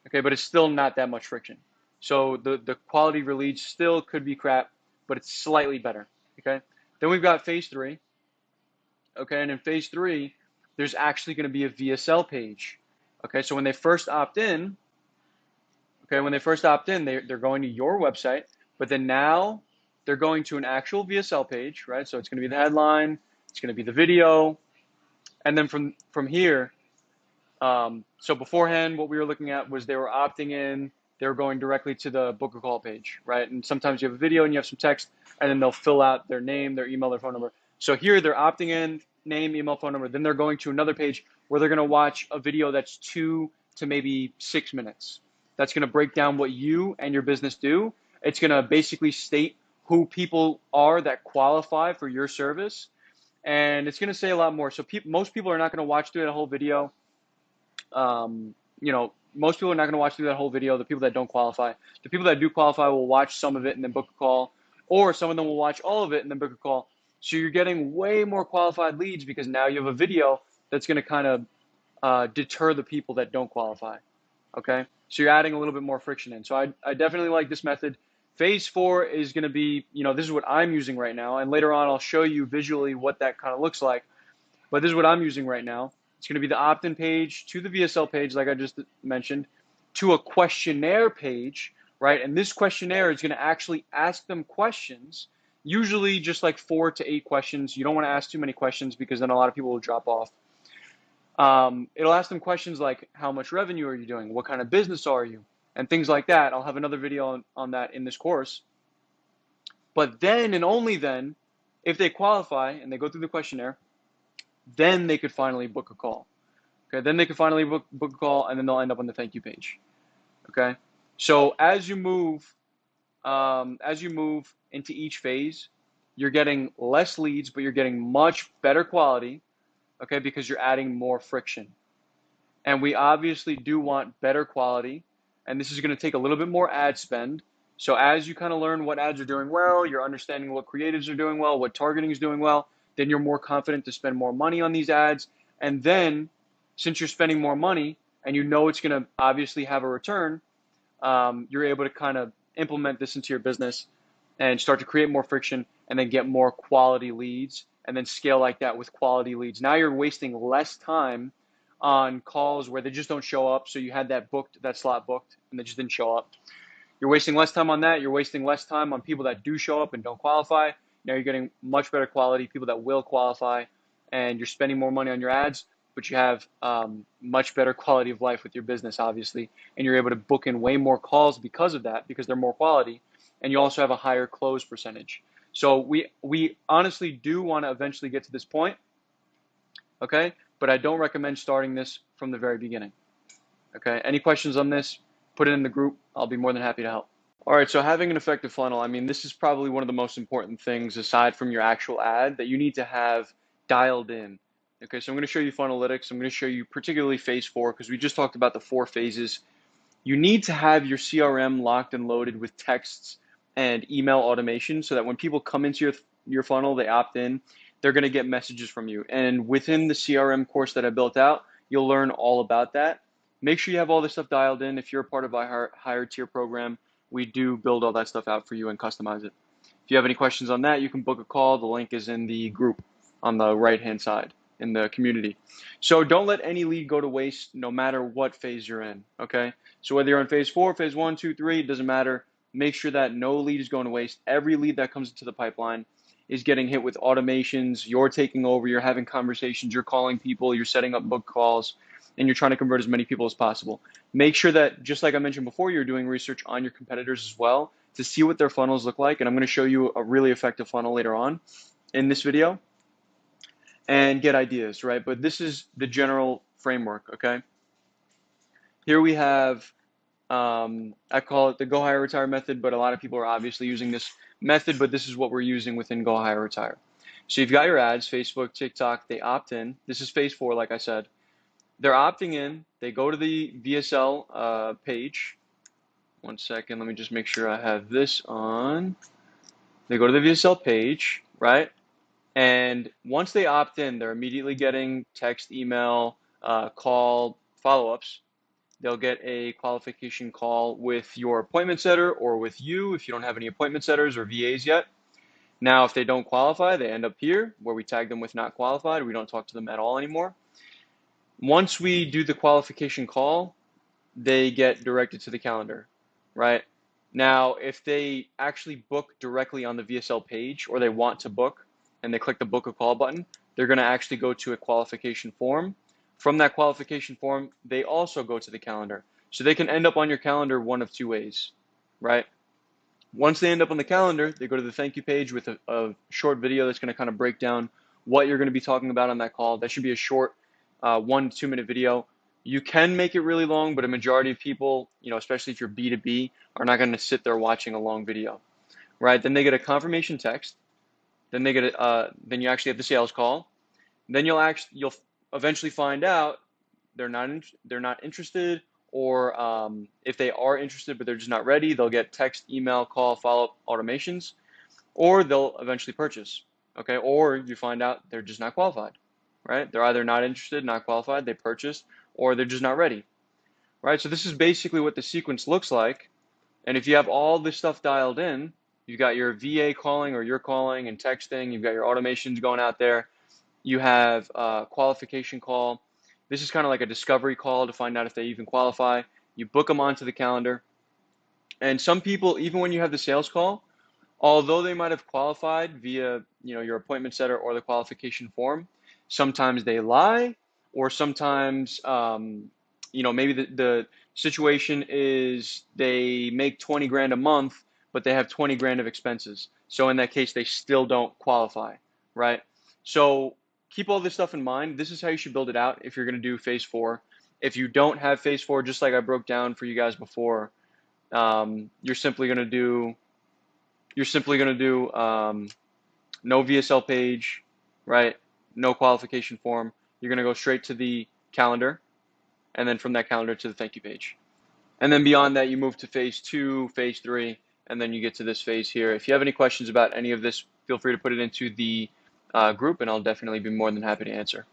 Okay, but it's still not that much friction. So the quality of your leads still could be crap, but it's slightly better. Okay, then we've got phase three. Okay, and in phase three, there's actually going to be a VSL page. Okay, so when they first opt in, they're going to your website, but then now they're going to an actual VSL page, right? So it's going to be the headline, it's going to be the video, and then from here, so beforehand, what we were looking at was they were opting in, they were going directly to the book a call page, right? And sometimes you have a video and you have some text, and then they'll fill out their name, their email, their phone number. So here they're opting in, name, email, phone number. Then they're going to another page where they're going to watch a video that's 2 to maybe 6 minutes. That's going to break down what you and your business do. It's going to basically state who people are that qualify for your service. And it's going to say a lot more. So most people are not going to watch through that whole video. Most people are not going to watch through that whole video, the people that don't qualify. The people that do qualify will watch some of it and then book a call, or some of them will watch all of it and then book a call. So you're getting way more qualified leads because now you have a video that's going to kind of deter the people that don't qualify. Okay, so you're adding a little bit more friction in. So I definitely like this method. Phase four is going to be, this is what I'm using right now, and later on I'll show you visually what that kind of looks like. But this is what I'm using right now. It's going to be the opt-in page to the VSL page, like I just mentioned, to a questionnaire page, right? And this questionnaire is going to actually ask them questions, usually just like 4 to 8 questions. You don't want to ask too many questions because then a lot of people will drop off. It'll ask them questions like, how much revenue are you doing? What kind of business are you? And things like that. I'll have another video on that in this course. But then and only then, if they qualify and they go through the questionnaire, then they could finally book a call. Okay, then they could finally book a call, and then they'll end up on the thank you page. Okay, so as you move into each phase, you're getting less leads, but you're getting much better quality. Okay, because you're adding more friction, and we obviously do want better quality, and this is going to take a little bit more ad spend. So as you kind of learn what ads are doing well, you're understanding what creatives are doing well, what targeting is doing well, then you're more confident to spend more money on these ads. And then, since you're spending more money and you know it's going to obviously have a return, you're able to kind of implement this into your business and start to create more friction and then get more quality leads and then scale like that with quality leads. Now you're wasting less time on calls where they just don't show up. So you had that slot booked and they just didn't show up. You're wasting less time on that. You're wasting less time on people that do show up and don't qualify. Now you're getting much better quality, people that will qualify, and you're spending more money on your ads, but you have much better quality of life with your business, obviously, and you're able to book in way more calls because of that, because they're more quality, and you also have a higher close percentage. So we honestly do want to eventually get to this point, okay? But I don't recommend starting this from the very beginning, okay? Any questions on this, put it in the group. I'll be more than happy to help. All right, so having an effective funnel, I mean, this is probably one of the most important things aside from your actual ad that you need to have dialed in. Okay, so I'm going to show you Funnelytics. I'm going to show you particularly phase 4 because we just talked about the 4 phases. You need to have your CRM locked and loaded with texts and email automation so that when people come into your funnel, they opt in, they're going to get messages from you. And within the CRM course that I built out, you'll learn all about that. Make sure you have all this stuff dialed in. If you're a part of our higher tier program, we do build all that stuff out for you and customize it. If you have any questions on that, you can book a call. The link is in the group on the right-hand side in the community. So don't let any lead go to waste no matter what phase you're in, okay? So whether you're in phase 4, phase 1, 2, 3, it doesn't matter. make sure that no lead is going to waste. Every lead that comes into the pipeline is getting hit with automations. You're taking over, you're having conversations, you're calling people, you're setting up book calls, and you're trying to convert as many people as possible. Make sure that, just like I mentioned before, you're doing research on your competitors as well to see what their funnels look like. And I'm going to show you a really effective funnel later on in this video and get ideas, right? But this is the general framework, okay? Here we have, I call it the Go Hire Retire method, but a lot of people are obviously using this method, but this is what we're using within Go Hire Retire. So you've got your ads, Facebook, TikTok, they opt in. This is phase 4, like I said. They're opting in. They go to the VSL page. One second, let me just make sure I have this on. They go to the VSL page, right? And once they opt in, they're immediately getting text, email, call, follow-ups. They'll get a qualification call with your appointment setter or with you if you don't have any appointment setters or VAs yet. Now, if they don't qualify, they end up here where we tag them with not qualified. We don't talk to them at all anymore. Once we do the qualification call, they get directed to the calendar, right? Now, if they actually book directly on the VSL page or they want to book and they click the book a call button, they're going to actually go to a qualification form. From that qualification form, they also go to the calendar. So they can end up on your calendar one of two ways, right? Once they end up on the calendar, they go to the thank you page with a short video that's going to kind of break down what you're going to be talking about on that call. That should be a short 1 to 2 minute video. You can make it really long, but a majority of people, especially if you're B2B, are not going to sit there watching a long video, right? Then they get a confirmation text. Then they get then you actually have the sales call. Then you'll eventually find out they're not interested, or if they are interested but they're just not ready, they'll get text, email, call, follow-up automations, or they'll eventually purchase. Okay, or you find out they're just not qualified, right? They're either not interested, not qualified, they purchased, or they're just not ready, right? So this is basically what the sequence looks like. And if you have all this stuff dialed in, you've got your VA calling or you're calling and texting, you've got your automations going out there, you have a qualification call. This is kind of like a discovery call to find out if they even qualify. You book them onto the calendar. And some people, even when you have the sales call, although they might have qualified via your appointment setter or the qualification form, sometimes they lie, or sometimes maybe the situation is they make 20 grand a month, but they have 20 grand of expenses. So in that case, they still don't qualify, right? So keep all this stuff in mind. This is how you should build it out if you're going to do phase 4. If you don't have phase 4, just like I broke down for you guys before, you're simply going to do no VSL page, right? No qualification form. You're going to go straight to the calendar, and then from that calendar to the thank you page. And then beyond that, you move to phase 2, phase 3, and then you get to this phase here. If you have any questions about any of this, feel free to put it into the group, and I'll definitely be more than happy to answer.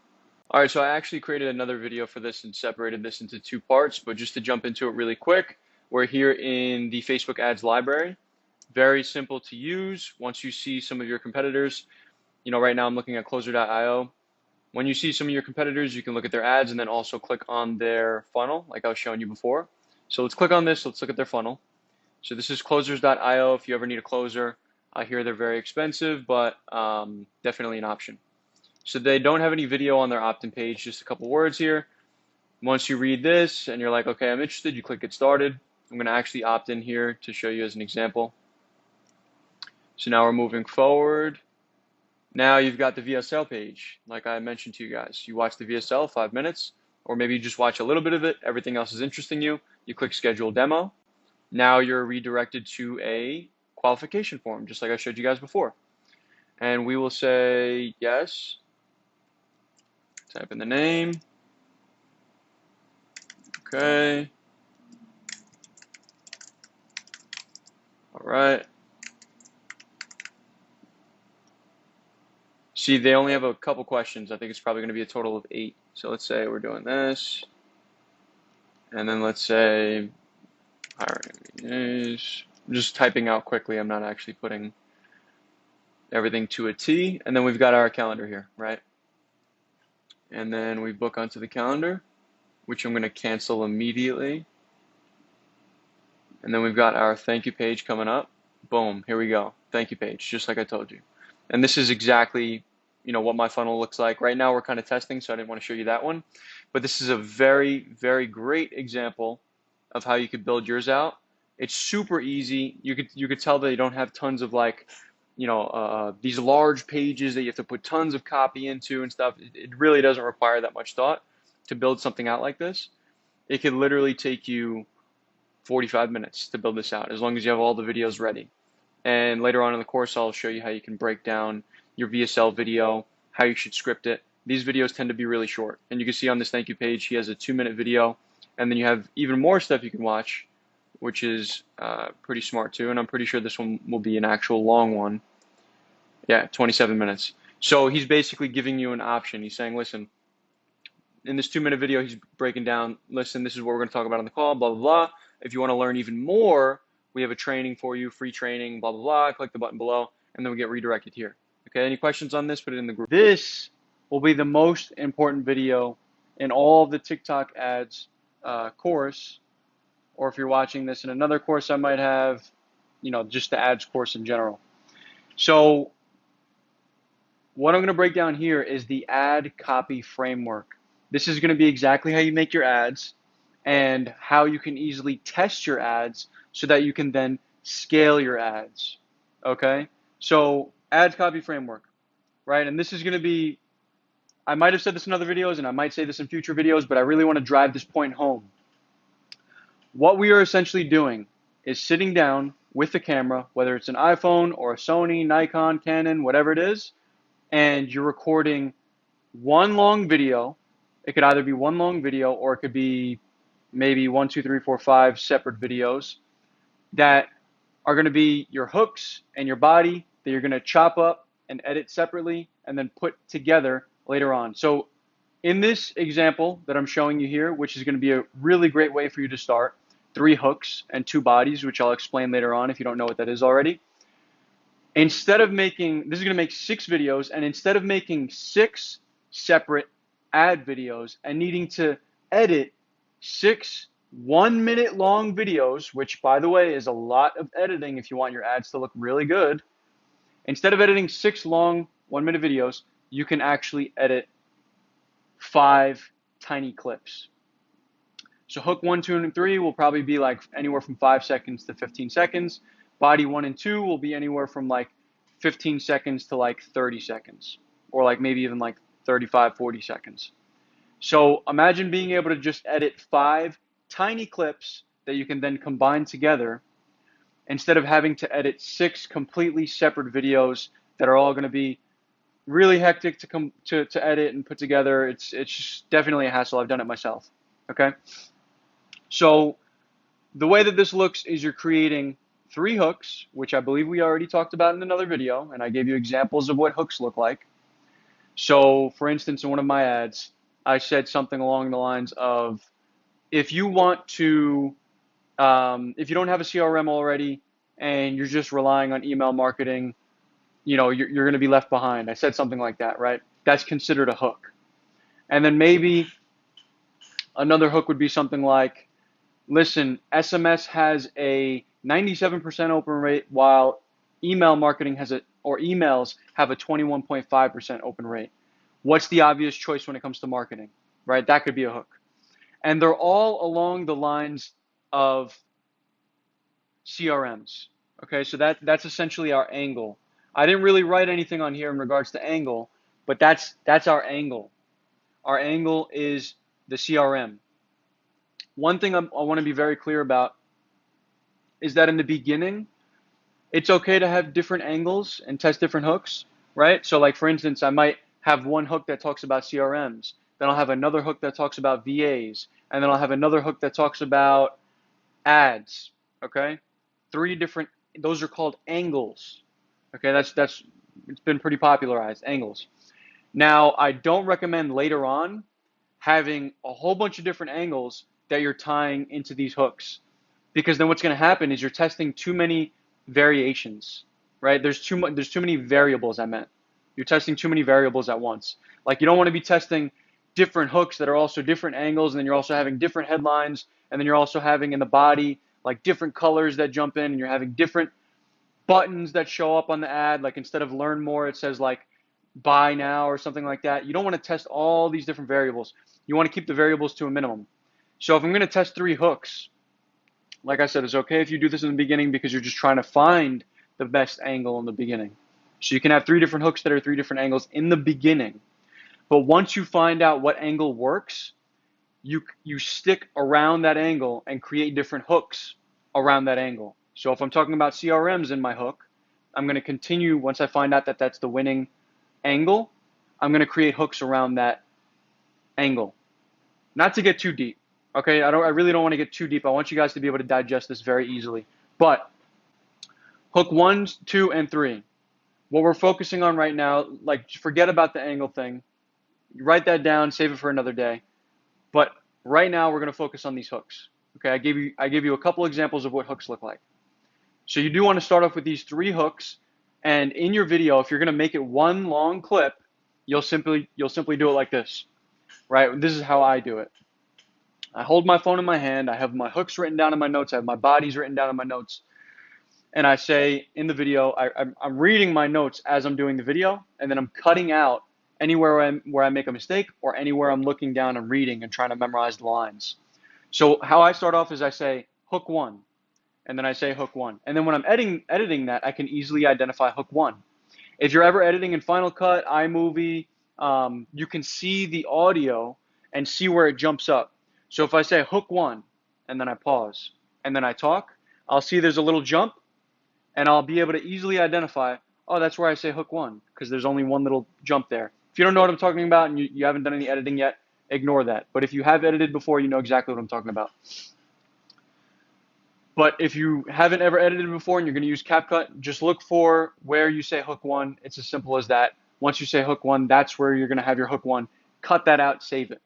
All right, so I actually created another video for this and separated this into 2 parts, but just to jump into it really quick, we're here in the Facebook ads library. Very simple to use. Once you see some of your competitors, right now I'm looking at closer.io. When you see some of your competitors, you can look at their ads and then also click on their funnel, like I was showing you before. So let's click on this. Let's look at their funnel. So this is closers.io. If you ever need a closer, I hear they're very expensive, but definitely an option. So they don't have any video on their opt-in page, just a couple words here. Once you read this and you're like, okay, I'm interested, you click get started. I'm going to actually opt in here to show you as an example. So now we're moving forward. Now you've got the VSL page, like I mentioned to you guys. You watch the VSL 5 minutes, or maybe you just watch a little bit of it. Everything else is interesting you. You click schedule demo. Now you're redirected to a qualification form, just like I showed you guys before. And we will say yes. Type in the name. Okay. All right. See, they only have a couple questions. I think it's probably going to be a total of 8. So let's say we're doing this. And then let's say hiring is. I'm just typing out quickly. I'm not actually putting everything to a T. And then we've got our calendar here, right? And then we book onto the calendar, which I'm going to cancel immediately. And then we've got our thank you page coming up. Boom, here we go. Thank you page, just like I told you. And this is exactly, what my funnel looks like. Right now we're kind of testing, so I didn't want to show you that one. But this is a very, very great example of how you could build yours out. It's super easy. You could tell that you don't have tons of these large pages that you have to put tons of copy into and stuff. It really doesn't require that much thought to build something out like this. It could literally take you 45 minutes to build this out, as long as you have all the videos ready. And later on in the course, I'll show you how you can break down your VSL video, how you should script it. These videos tend to be really short. And you can see on this thank you page, he has a 2-minute video. And then you have even more stuff you can watch, which is pretty smart too. And I'm pretty sure this one will be an actual long one. Yeah, 27 minutes. So he's basically giving you an option. He's saying, listen, in this 2-minute video, he's breaking down, listen, this is what we're going to talk about on the call, blah, blah, blah. If you want to learn even more, we have a training for you, free training, blah, blah, blah. Click the button below, and then we get redirected here. Okay, any questions on this? Put it in the group. This will be the most important video in all of the TikTok ads course, or if you're watching this in another course I might have, just the ads course in general. So what I'm going to break down here is the ad copy framework. This is going to be exactly how you make your ads and how you can easily test your ads so that you can then scale your ads. Okay? So ads copy framework, right? And this is going to be, I might have said this in other videos and I might say this in future videos, but I really want to drive this point home. What we are essentially doing is sitting down with the camera, whether it's an iPhone or a Sony, Nikon, Canon, whatever it is, and you're recording one long video. It could either be one long video or it could be maybe 1, 2, 3, 4, 5 separate videos that are going to be your hooks and your body that you're going to chop up and edit separately and then put together later on. So in this example that I'm showing you here, which is going to be a really great way for you to start, 3 hooks and 2 bodies, which I'll explain later on if you don't know what that is already. Instead of making, this is going to make 6 videos, and instead of making 6 separate ad videos and needing to edit 6 1-minute long videos, which by the way is a lot of editing if you want your ads to look really good, instead of editing 6 long 1-minute videos, you can actually edit 5 tiny clips. So hook 1, 2, and 3 will probably be like anywhere from 5 seconds to 15 seconds. Body 1 and 2 will be anywhere from like 15 seconds to like 30 seconds, or like maybe even like 35, 40 seconds. So imagine being able to just edit 5 tiny clips that you can then combine together instead of having to edit 6 completely separate videos that are all going to be really hectic to edit and put together. It's just definitely a hassle. I've done it myself. Okay. So the way that this looks is you're creating 3 hooks, which I believe we already talked about in another video, and I gave you examples of what hooks look like. So for instance, in one of my ads, I said something along the lines of, if you want to, if you don't have a CRM already and you're just relying on email marketing, you're going to be left behind. I said something like that, right? That's considered a hook. And then maybe another hook would be something like, listen, SMS has a 97% open rate while email marketing emails have a 21.5% open rate. What's the obvious choice when it comes to marketing, right? That could be a hook. And they're all along the lines of CRMs. Okay, so that's essentially our angle. I didn't really write anything on here in regards to angle, but that's our angle. Our angle is the CRM. One thing I want to be very clear about is that in the beginning, it's okay to have different angles and test different hooks, right? So like for instance, I might have one hook that talks about CRMs, then I'll have another hook that talks about VAs, and then I'll have another hook that talks about ads, okay? 3 different, those are called angles, okay? That's it's been pretty popularized, angles. Now, I don't recommend later on having a whole bunch of different angles that you're tying into these hooks, because then what's going to happen is you're testing too many variations, right? There's too many variables. You're testing too many variables at once. Like you don't want to be testing different hooks that are also different angles, and then you're also having different headlines, and then you're also having in the body like different colors that jump in, and you're having different buttons that show up on the ad. Like instead of learn more, it says like buy now or something like that. You don't want to test all these different variables. You want to keep the variables to a minimum. So if I'm going to test 3 hooks, like I said, it's okay if you do this in the beginning because you're just trying to find the best angle in the beginning. So you can have 3 different hooks that are 3 different angles in the beginning. But once you find out what angle works, you stick around that angle and create different hooks around that angle. So if I'm talking about CRMs in my hook, I'm going to continue once I find out that that's the winning angle. I'm going to create hooks around that angle. Not to get too deep. Okay, I really don't want to get too deep. I want you guys to be able to digest this very easily. But hook 1, 2, and 3. What we're focusing on right now, like forget about the angle thing. You write that down, save it for another day. But right now we're going to focus on these hooks. Okay, I gave you a couple examples of what hooks look like. So you do want to start off with these 3 hooks, and in your video, if you're going to make it one long clip, you'll simply do it like this. Right? This is how I do it. I hold my phone in my hand, I have my hooks written down in my notes, I have my bodies written down in my notes, and I say in the video, I'm reading my notes as I'm doing the video, and then I'm cutting out anywhere where I make a mistake or anywhere I'm looking down and reading and trying to memorize the lines. So how I start off is I say hook 1, and then I say hook 1. And then when I'm editing that, I can easily identify hook 1. If you're ever editing in Final Cut, iMovie, you can see the audio and see where it jumps up. So if I say hook 1, and then I pause, and then I talk, I'll see there's a little jump, and I'll be able to easily identify, oh, that's where I say hook 1, because there's only one little jump there. If you don't know what I'm talking about and you haven't done any editing yet, ignore that. But if you have edited before, you know exactly what I'm talking about. But if you haven't ever edited before and you're going to use CapCut, just look for where you say hook 1. It's as simple as that. Once you say hook 1, that's where you're going to have your hook 1. Cut that out, save it.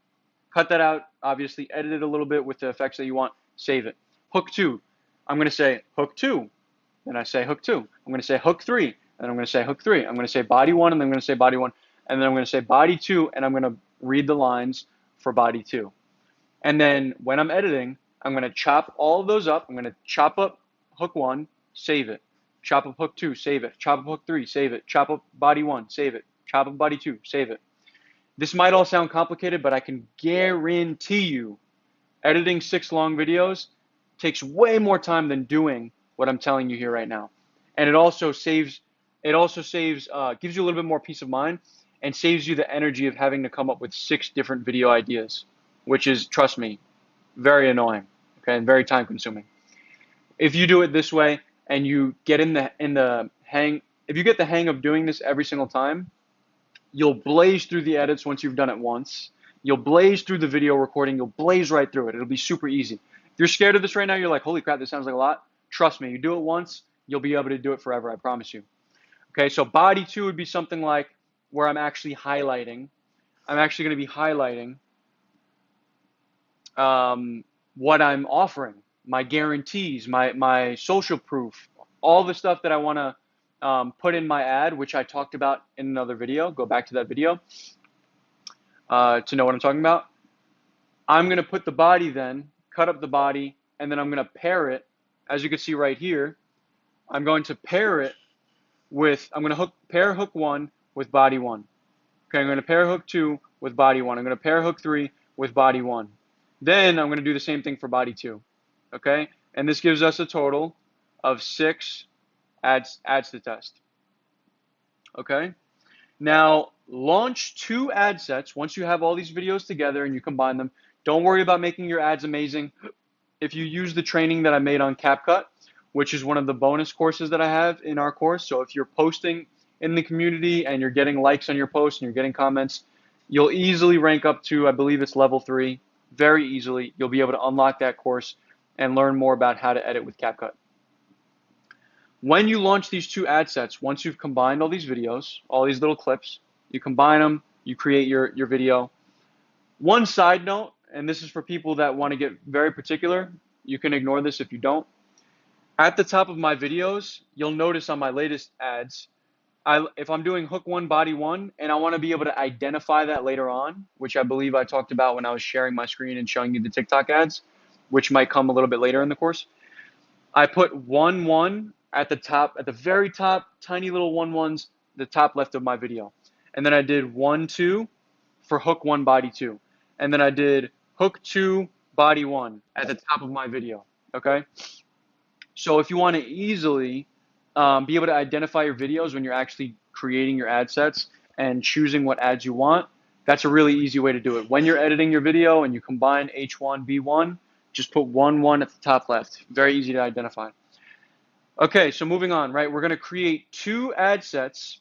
Cut that out, obviously edit it a little bit with the effects that you want, save it. Hook 2, I'm going to say hook 2, then I say hook 2. I'm going to say hook 3, and then I'm going to say hook 3. I'm going to say body 1, and then I'm going to say body 1, and then I'm going to say body 2, and I'm going to read the lines for body 2. And then when I'm editing, I'm going to chop all of those up. I'm going to chop up hook 1, save it. Chop up hook 2, save it. Chop up hook 3, save it. Chop up body 1, save it. Chop up body 2, save it. This might all sound complicated, but I can guarantee you editing 6 long videos takes way more time than doing what I'm telling you here right now. And it also gives you a little bit more peace of mind and saves you the energy of having to come up with 6 different video ideas, which is, trust me, very annoying, okay, and very time consuming. If you do it this way and you get if you get the hang of doing this every single time, you'll blaze through the edits once you've done it once. You'll blaze through the video recording. You'll blaze right through it. It'll be super easy. If you're scared of this right now, you're like, holy crap, this sounds like a lot. Trust me, you do it once, you'll be able to do it forever, I promise you. Okay, so body 2 would be something like where I'm actually highlighting. I'm actually going to be highlighting what I'm offering, my guarantees, my social proof, all the stuff that I want to put in my ad, which I talked about in another video. Go back to that video to know what I'm talking about. I'm going to put the body then, cut up the body, and then I'm going to pair it. As you can see right here, I'm going to pair it with, I'm going to pair hook 1 with body 1. Okay, I'm going to pair hook 2 with body 1. I'm going to pair hook 3 with body 1. Then I'm going to do the same thing for body 2. Okay, and this gives us a total of 6 ads to test. Okay, now launch 2 ad sets. Once you have all these videos together and you combine them, don't worry about making your ads amazing. If you use the training that I made on CapCut, which is one of the bonus courses that I have in our course, so if you're posting in the community and you're getting likes on your posts and you're getting comments, you'll easily rank up to, I believe it's level 3, very easily. You'll be able to unlock that course and learn more about how to edit with CapCut. When you launch these 2 ad sets, once you've combined all these videos, all these little clips, you combine them, you create your video. One side note, and this is for people that want to get very particular, you can ignore this if you don't. At the top of my videos, you'll notice on my latest ads, if I'm doing hook 1, body 1, and I want to be able to identify that later on, which I believe I talked about when I was sharing my screen and showing you the TikTok ads, which might come a little bit later in the course. I put 1-1 at the top, at the very top, tiny little 1-1s, the top left of my video. And then I did 1-2 for hook 1, body 2. And then I did hook 2, body 1 at the top of my video, okay? So if you want to easily be able to identify your videos when you're actually creating your ad sets and choosing what ads you want, that's a really easy way to do it. When you're editing your video and you combine H1, B1, just put 1-1 at the top left. Very easy to identify. Okay, so moving on, right? We're going to create 2 ad sets,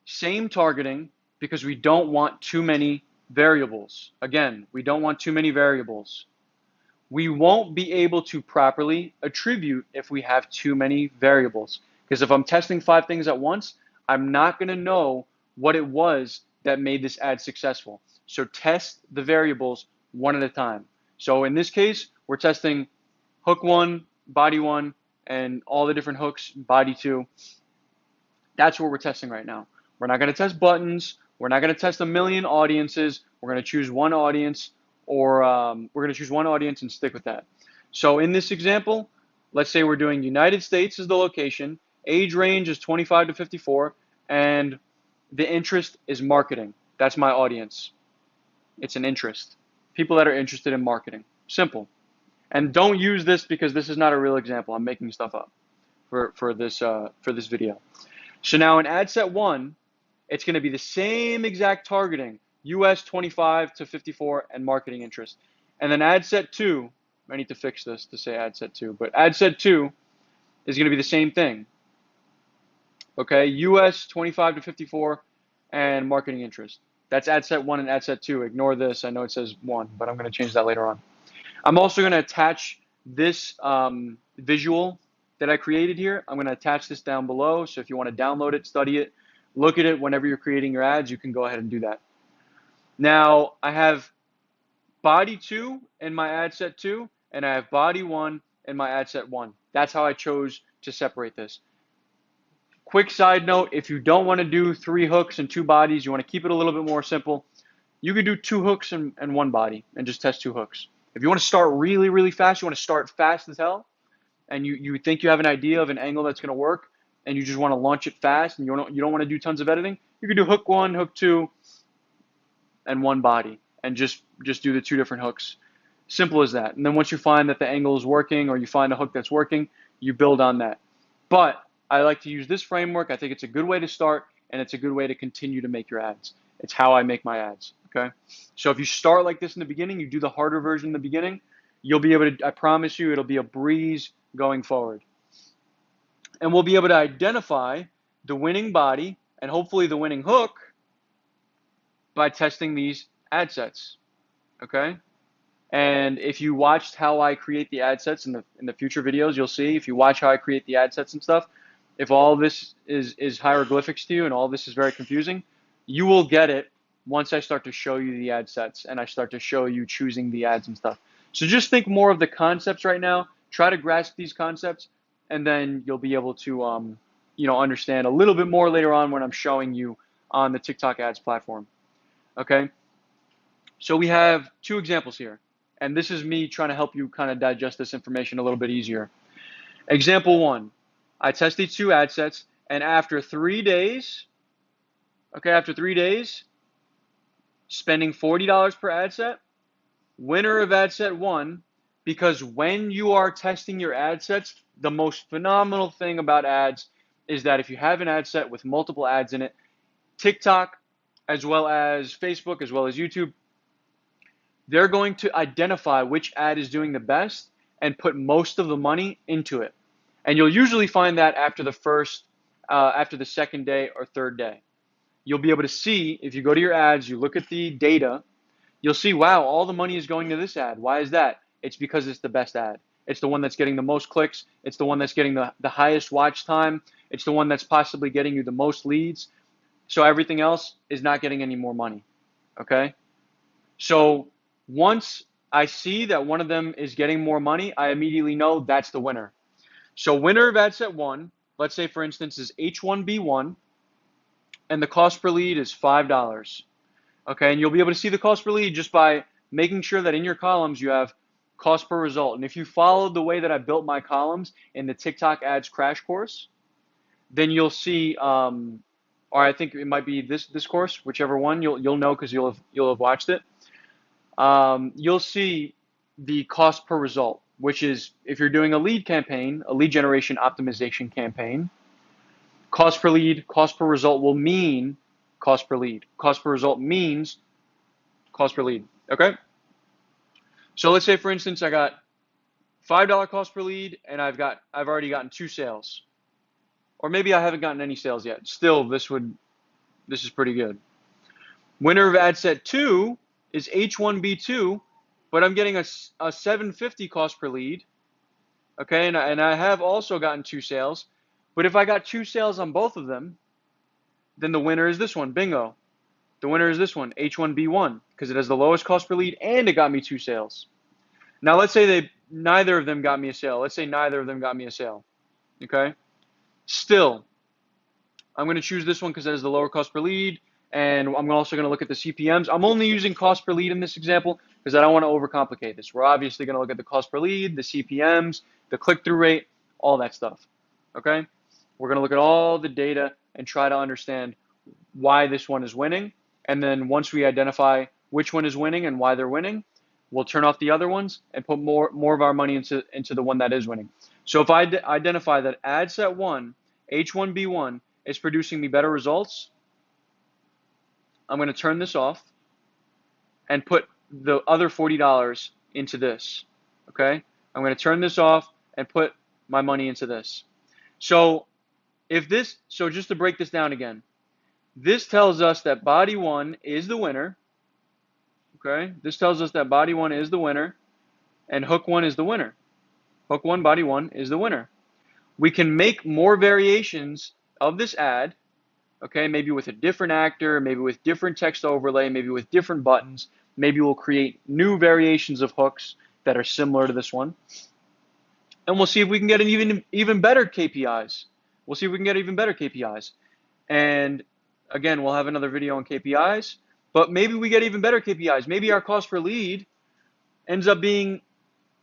same targeting, because we don't want too many variables. Again, we don't want too many variables. We won't be able to properly attribute if we have too many variables. Because if I'm testing 5 things at once, I'm not going to know what it was that made this ad successful. So test the variables one at a time. So in this case, we're testing hook 1, body 1, and all the different hooks, body 2. That's what we're testing right now. We're not going to test buttons. We're not going to test a million audiences. We're going to choose one audience, or we're going to choose one audience and stick with that. So in this example, let's say we're doing United States as the location, age range is 25 to 54, and the interest is marketing. That's my audience. It's an interest. People that are interested in marketing. Simple. And don't use this because this is not a real example. I'm making stuff up for this video. So now in ad set 1, it's going to be the same exact targeting, US 25 to 54 and marketing interest. And then ad set 2, I need to fix this to say ad set 2, but ad set 2 is going to be the same thing. Okay, US 25 to 54 and marketing interest. That's ad set 1 and ad set 2. Ignore this. I know it says 1, but I'm going to change that later on. I'm also going to attach this visual that I created here. I'm going to attach this down below. So if you want to download it, study it, look at it whenever you're creating your ads, you can go ahead and do that. Now I have body 2 in my ad set 2, and I have body 1 in my ad set 1. That's how I chose to separate this. Quick side note, if you don't want to do 3 hooks and 2 bodies, you want to keep it a little bit more simple, you could do 2 hooks and 1 body and just test 2 hooks. If you want to start really, really fast, you want to start fast as hell, and you think you have an idea of an angle that's going to work, and you just want to launch it fast, and you don't want to do tons of editing, you could do hook 1, hook 2, and 1 body, and just do the 2 different hooks. Simple as that. And then once you find that the angle is working, or you find a hook that's working, you build on that. But I like to use this framework. I think it's a good way to start, and it's a good way to continue to make your ads. It's how I make my ads, okay? So if you start like this in the beginning, you do the harder version in the beginning, you'll be able to, I promise you, it'll be a breeze going forward. And we'll be able to identify the winning body and hopefully the winning hook by testing these ad sets, okay? And if you watched how I create the ad sets in the future videos, you'll see, if you watch how I create the ad sets and stuff, if all this is hieroglyphics to you and all this is very confusing, you will get it once I start to show you the ad sets and I start to show you choosing the ads and stuff. So just think more of the concepts right now, try to grasp these concepts, and then you'll be able to understand a little bit more later on when I'm showing you on the TikTok ads platform. Okay? So we have 2 examples here, and this is me trying to help you kind of digest this information a little bit easier. Example 1, I tested 2 ad sets, and after 3 days, spending $40 per ad set, winner of ad set 1, because when you are testing your ad sets, the most phenomenal thing about ads is that if you have an ad set with multiple ads in it, TikTok, as well as Facebook, as well as YouTube, they're going to identify which ad is doing the best and put most of the money into it. And you'll usually find that after the second day or third day. You'll be able to see, if you go to your ads, you look at the data, you'll see, wow, all the money is going to this ad. Why is that? It's because it's the best ad. It's the one that's getting the most clicks. It's the one that's getting the highest watch time. It's the one that's possibly getting you the most leads. So everything else is not getting any more money, okay? So once I see that one of them is getting more money, I immediately know that's the winner. So winner of ad set 1, let's say for instance is H1B1, and the cost per lead is $5. Okay, and you'll be able to see the cost per lead just by making sure that in your columns you have cost per result. And if you followed the way that I built my columns in the TikTok ads crash course, then you'll see, or I think it might be this course, whichever one, you'll know because you'll have watched it. You'll see the cost per result, which is if you're doing a lead campaign, a lead generation optimization campaign, cost per lead, cost per result will mean cost per lead. Cost per result means cost per lead. Okay? So let's say, for instance, I got $5 cost per lead and I've already gotten 2 sales. Or maybe I haven't gotten any sales yet. Still, this is pretty good. Winner of ad set 2 is H1B2, but I'm getting a $750 cost per lead. Okay, and I have also gotten 2 sales. But if I got 2 sales on both of them, then the winner is this one, bingo. The winner is this one, H1B1, because it has the lowest cost per lead and it got me 2 sales. Now let's say neither of them got me a sale. Let's say neither of them got me a sale. Okay? Still, I'm going to choose this one because it has the lower cost per lead, and I'm also going to look at the CPMs. I'm only using cost per lead in this example because I don't want to overcomplicate this. We're obviously going to look at the cost per lead, the CPMs, the click-through rate, all that stuff. Okay? We're going to look at all the data and try to understand why this one is winning. And then once we identify which one is winning and why they're winning, we'll turn off the other ones and put more of our money into the one that is winning. So if I identify that ad set 1, H1B1, is producing me better results, I'm going to turn this off and put the other $40 into this. Okay? I'm going to turn this off and put my money into this. So just to break this down again, this tells us that body 1 is the winner. Okay? This tells us that body 1 is the winner and hook 1 is the winner. Hook 1, body 1 is the winner. We can make more variations of this ad, okay, maybe with a different actor, maybe with different text overlay, maybe with different buttons. Maybe we'll create new variations of hooks that are similar to this one. And we'll see if we can get an even better KPIs. We'll see if we can get even better KPIs. And again, we'll have another video on KPIs, but maybe we get even better KPIs. Maybe our cost per lead ends up being,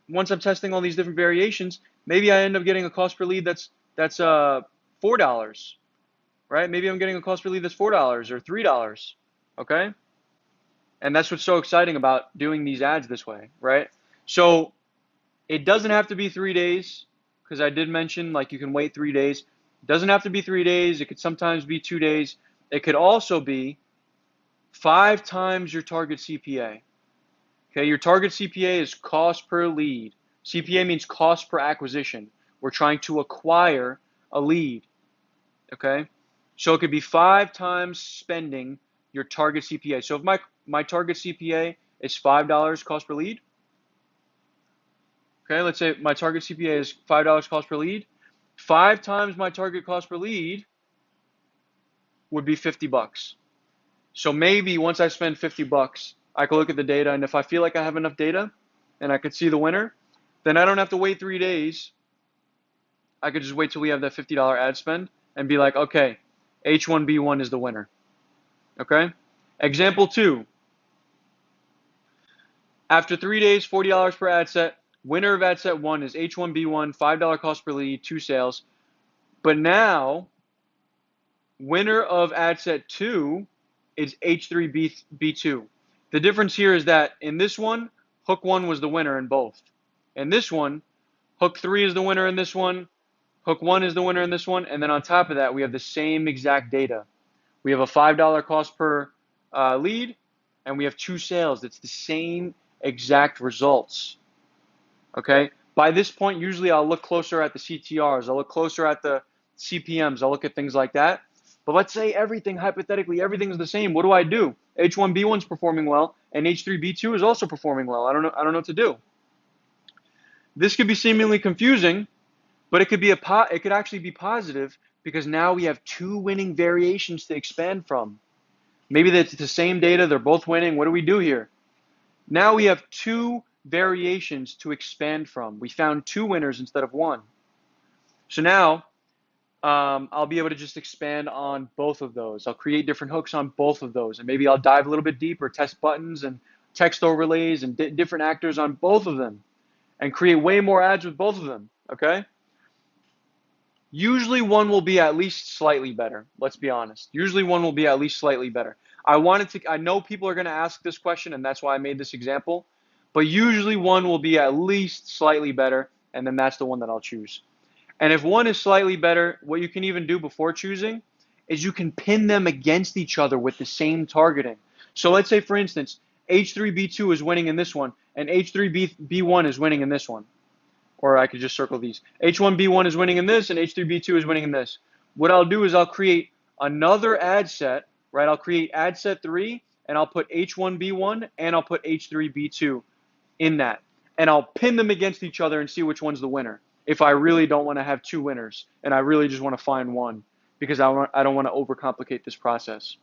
once I'm testing all these different variations, maybe I end up getting a cost per lead that's $4, right? Maybe I'm getting a cost per lead that's $4 or $3, okay? And that's what's so exciting about doing these ads this way, right? So it doesn't have to be 3 days, because I did mention like you can wait 3 days. It doesn't have to be 3 days. It could sometimes be 2 days. It could also be 5 times your target CPA. Okay, your target CPA is cost per lead. CPA means cost per acquisition. We're trying to acquire a lead. Okay, so it could be 5 times spending your target CPA. So if my target CPA is $5 cost per lead, okay, let's say my target CPA is $5 cost per lead, 5 times my target cost per lead would be $50. So maybe once I spend $50, I can look at the data, and if I feel like I have enough data and I could see the winner, then I don't have to wait 3 days. I could just wait till we have that $50 ad spend and be like, okay, H1B1 is the winner. Okay? Example 2. After 3 days, $40 per ad set. Winner of ad set 1 is H1B1, $5 cost per lead, 2 sales. But now, winner of ad set 2 is H3B2. The difference here is that in this one, hook 1 was the winner in both. In this one, hook 3 is the winner in this one, hook 1 is the winner in this one, and then on top of that, we have the same exact data. We have a $5 cost per lead, and we have 2 sales. It's the same exact results. Okay? By this point, usually I'll look closer at the CTRs. I'll look closer at the CPMs. I'll look at things like that. But let's say hypothetically, everything's the same. What do? H1B1 is performing well, and H3B2 is also performing well. I don't know what to do. This could be seemingly confusing, but it could actually be positive because now we have 2 winning variations to expand from. Maybe it's the same data, they're both winning. What do we do here? Now we have 2 variations to expand from. We found 2 winners instead of 1. So now I'll be able to just expand on both of those. I'll create different hooks on both of those, and maybe I'll dive a little bit deeper, test buttons and text overlays and different actors on both of them. and create way more ads with both of them, okay? Usually one will be at least slightly better. Let's be honest. Usually one will be at least slightly better. I know people are going to ask this question, and that's why I made this example, but usually one will be at least slightly better, and then that's the one that I'll choose. And if one is slightly better, what you can even do before choosing is you can pin them against each other with the same targeting. So let's say, for instance, H3B2 is winning in this one, and H3B1 is winning in this one. Or I could just circle these. H1B1 is winning in this, and H3B2 is winning in this. What I'll do is I'll create another ad set, right? I'll create ad set 3, and I'll put H1B1, and I'll put H3B2 in that. And I'll pin them against each other and see which one's the winner. If I really don't want to have two winners, and I really just want to find one, because I don't want to overcomplicate this process.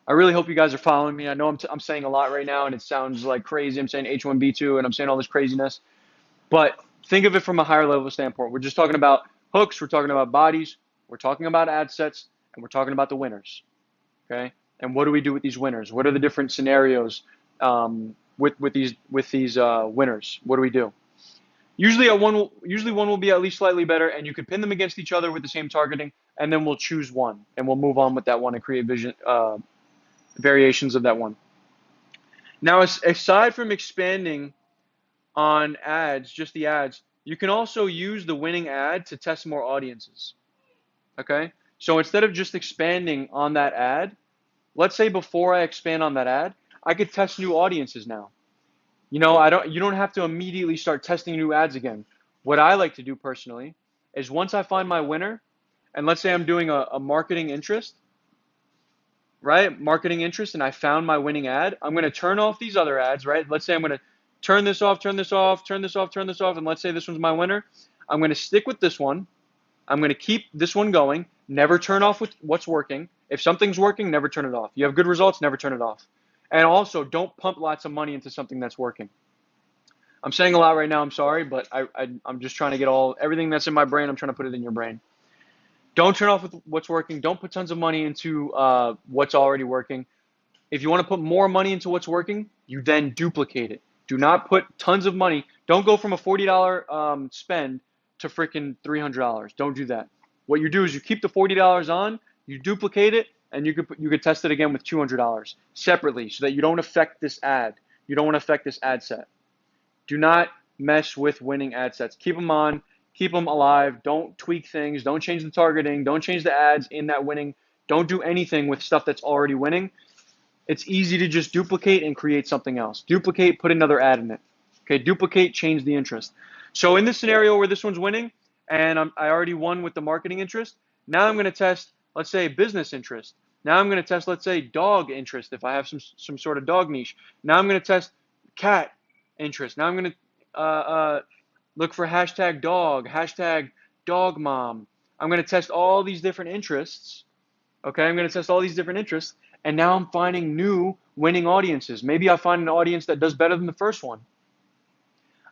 I really hope you guys are following me. I know I'm saying a lot right now, and it sounds like crazy. I'm saying H1B2, and I'm saying all this craziness. But think of it from a higher level standpoint. We're just talking about hooks, we're talking about bodies, we're talking about ad sets, and we're talking about the winners. Okay? And what do we do with these winners? What are the different scenarios with these winners? What do we do? Usually one will be at least slightly better, and you could pin them against each other with the same targeting, and then we'll choose one, and we'll move on with that one and create variations of that one. Now, aside from expanding on ads, just the ads, you can also use the winning ad to test more audiences. Okay? So instead of just expanding on that ad, let's say before I expand on that ad, I could test new audiences now. You don't have to immediately start testing new ads again. What I like to do personally is once I find my winner, and let's say I'm doing a marketing interest, right? Marketing interest, and I found my winning ad, I'm going to turn off these other ads, right? Let's say I'm going to turn this off, turn this off, turn this off, turn this off, and let's say this one's my winner. I'm going to stick with this one. I'm going to keep this one going. Never turn off with what's working. If something's working, never turn it off. You have good results, never turn it off. And also, don't pump lots of money into something that's working. I'm saying a lot right now, I'm sorry, but I'm just trying to get everything that's in my brain, I'm trying to put it in your brain. Don't turn off with what's working. Don't put tons of money into what's already working. If you want to put more money into what's working, you then duplicate it. Do not put tons of money. Don't go from a $40 spend to freaking $300. Don't do that. What you do is you keep the $40 on, you duplicate it, and you could test it again with $200 separately so that you don't affect this ad. You don't want to affect this ad set. Do not mess with winning ad sets. Keep them on. Keep them alive. Don't tweak things. Don't change the targeting. Don't change the ads in that winning. Don't do anything with stuff that's already winning. It's easy to just duplicate and create something else. Duplicate, put another ad in it. Okay, duplicate, change the interest. So in this scenario where this one's winning, and I already won with the marketing interest, now I'm going to test, let's say, business interest. Now I'm going to test, let's say, dog interest if I have some sort of dog niche. Now I'm going to test cat interest. Now I'm going to look for hashtag dog mom. I'm going to test all these different interests. Okay, I'm going to test all these different interests. And now I'm finding new winning audiences. Maybe I find an audience that does better than the first one.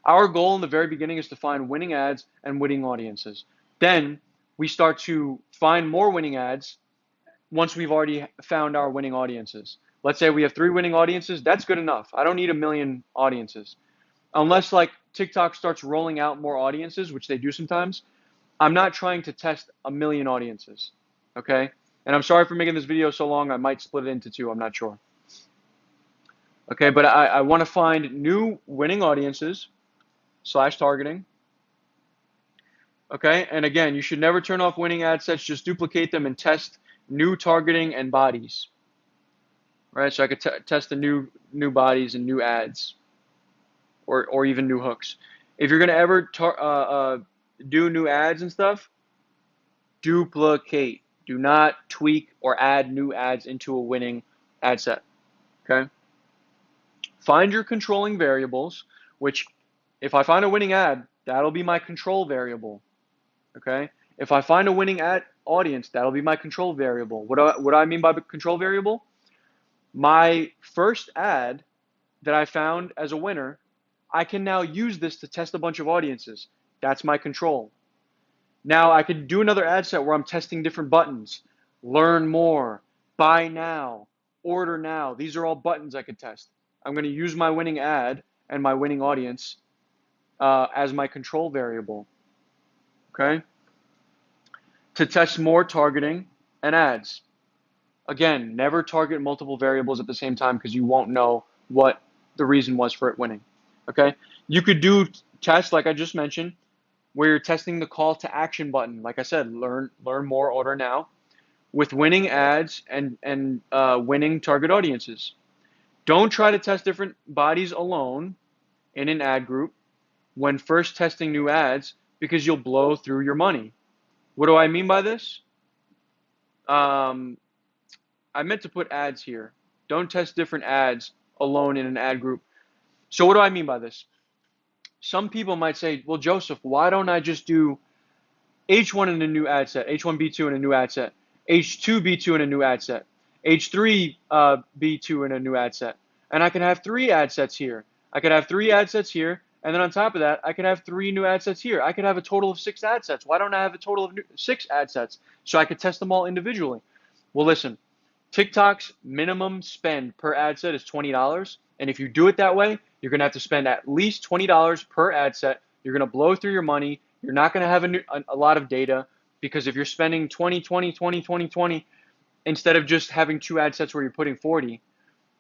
Our goal in the very beginning is to find winning ads and winning audiences. Then we start to find more winning ads once we've already found our winning audiences. Let's say we have 3 winning audiences. That's good enough. I don't need a million audiences. Unless like TikTok starts rolling out more audiences, which they do sometimes, I'm not trying to test a million audiences. Okay? And I'm sorry for making this video so long. I might split it into 2. I'm not sure. Okay, but I want to find new winning audiences / targeting. Okay, and again, you should never turn off winning ad sets. Just duplicate them and test new targeting and bodies. Right, so I could test the new bodies and new ads, or even new hooks. If you're gonna ever do new ads and stuff, duplicate. Do not tweak or add new ads into a winning ad set. Okay. Find your controlling variables, which if I find a winning ad, that'll be my control variable. Okay. If I find a winning ad audience, that'll be my control variable. What do I mean by control variable? My first ad that I found as a winner, I can now use this to test a bunch of audiences. That's my control. Now I could do another ad set where I'm testing different buttons. Learn more, buy now, order now. These are all buttons I could test. I'm going to use my winning ad and my winning audience as my control variable, okay? To test more targeting and ads. Again, never target multiple variables at the same time because you won't know what the reason was for it winning, okay? You could do tests like I just mentioned where you're testing the call to action button. Like I said, learn more, order now with winning ads and winning target audiences. Don't try to test different bodies alone in an ad group when first testing new ads because you'll blow through your money. What do I mean by this? I meant to put ads here. Don't test different ads alone in an ad group. So what do I mean by this? Some people might say, well, Joseph, why don't I just do H1 in a new ad set, H1B2 in a new ad set, H2B2 in a new ad set, H3B2 in a new ad set. And I can have 3 ad sets here. I could have 3 ad sets here. And then on top of that, I could have 3 new ad sets here. I could have a total of 6 ad sets. Why don't I have a total of 6 ad sets? So I could test them all individually. Well, listen, TikTok's minimum spend per ad set is $20. And if you do it that way, you're going to have to spend at least $20 per ad set. You're going to blow through your money. You're not going to have a lot of data because if you're spending 20, 20, 20, 20, 20, instead of just having 2 ad sets where you're putting 40,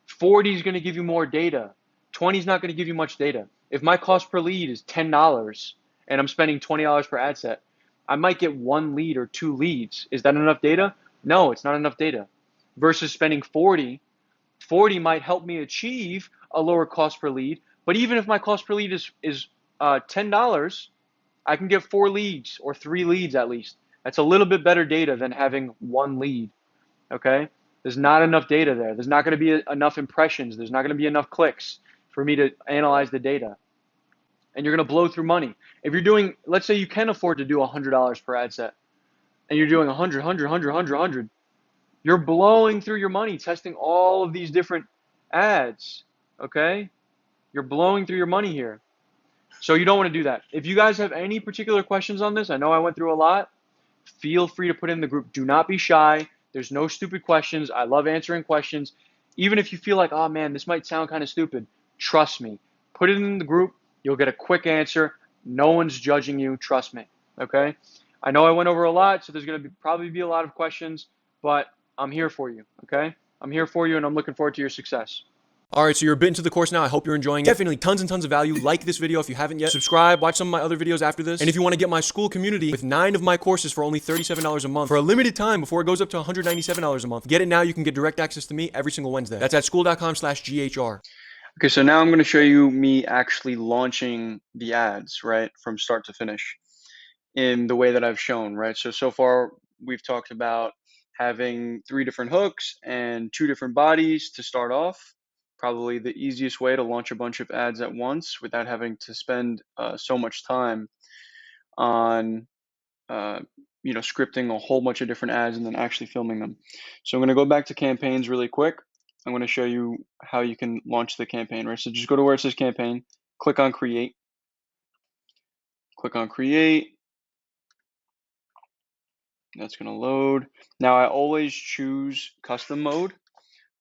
40 is going to give you more data. 20 is not going to give you much data. If my cost per lead is $10 and I'm spending $20 per ad set, I might get 1 lead or 2 leads. Is that enough data? No, it's not enough data. Versus spending 40 might help me achieve a lower cost per lead. But even if my cost per lead is $10, I can get 4 leads or 3 leads at least. That's a little bit better data than having 1 lead, okay? There's not enough data there. There's not going to be enough impressions. There's not going to be enough clicks for me to analyze the data. And you're going to blow through money. If you're doing, let's say you can afford to do $100 per ad set, and you're doing 100, you're blowing through your money testing all of these different ads, okay? You're blowing through your money here. So you don't want to do that. If you guys have any particular questions on this, I know I went through a lot, feel free to put it in the group. Do not be shy. There's no stupid questions. I love answering questions. Even if you feel like, oh man, this might sound kind of stupid, trust me. Put it in the group. You'll get a quick answer. No one's judging you. Trust me, okay? I know I went over a lot, so there's going to probably be a lot of questions, but I'm here for you, okay? I'm here for you, and I'm looking forward to your success. All right, so you're a bit into the course now. I hope you're enjoying it. Definitely tons and tons of value. Like this video if you haven't yet. Subscribe, watch some of my other videos after this. And if you want to get my school community with 9 of my courses for only $37 a month for a limited time before it goes up to $197 a month, get it now. You can get direct access to me every single Wednesday. That's at school.com/GHR. Okay, so now I'm going to show you me actually launching the ads, right, from start to finish in the way that I've shown, right? So far we've talked about having 3 different hooks and 2 different bodies to start off. Probably the easiest way to launch a bunch of ads at once without having to spend so much time on scripting a whole bunch of different ads and then actually filming them. So I'm going to go back to campaigns really quick. I'm going to show you how you can launch the campaign, right? So just go to where it says campaign, click on create, that's going to load. Now I always choose custom mode,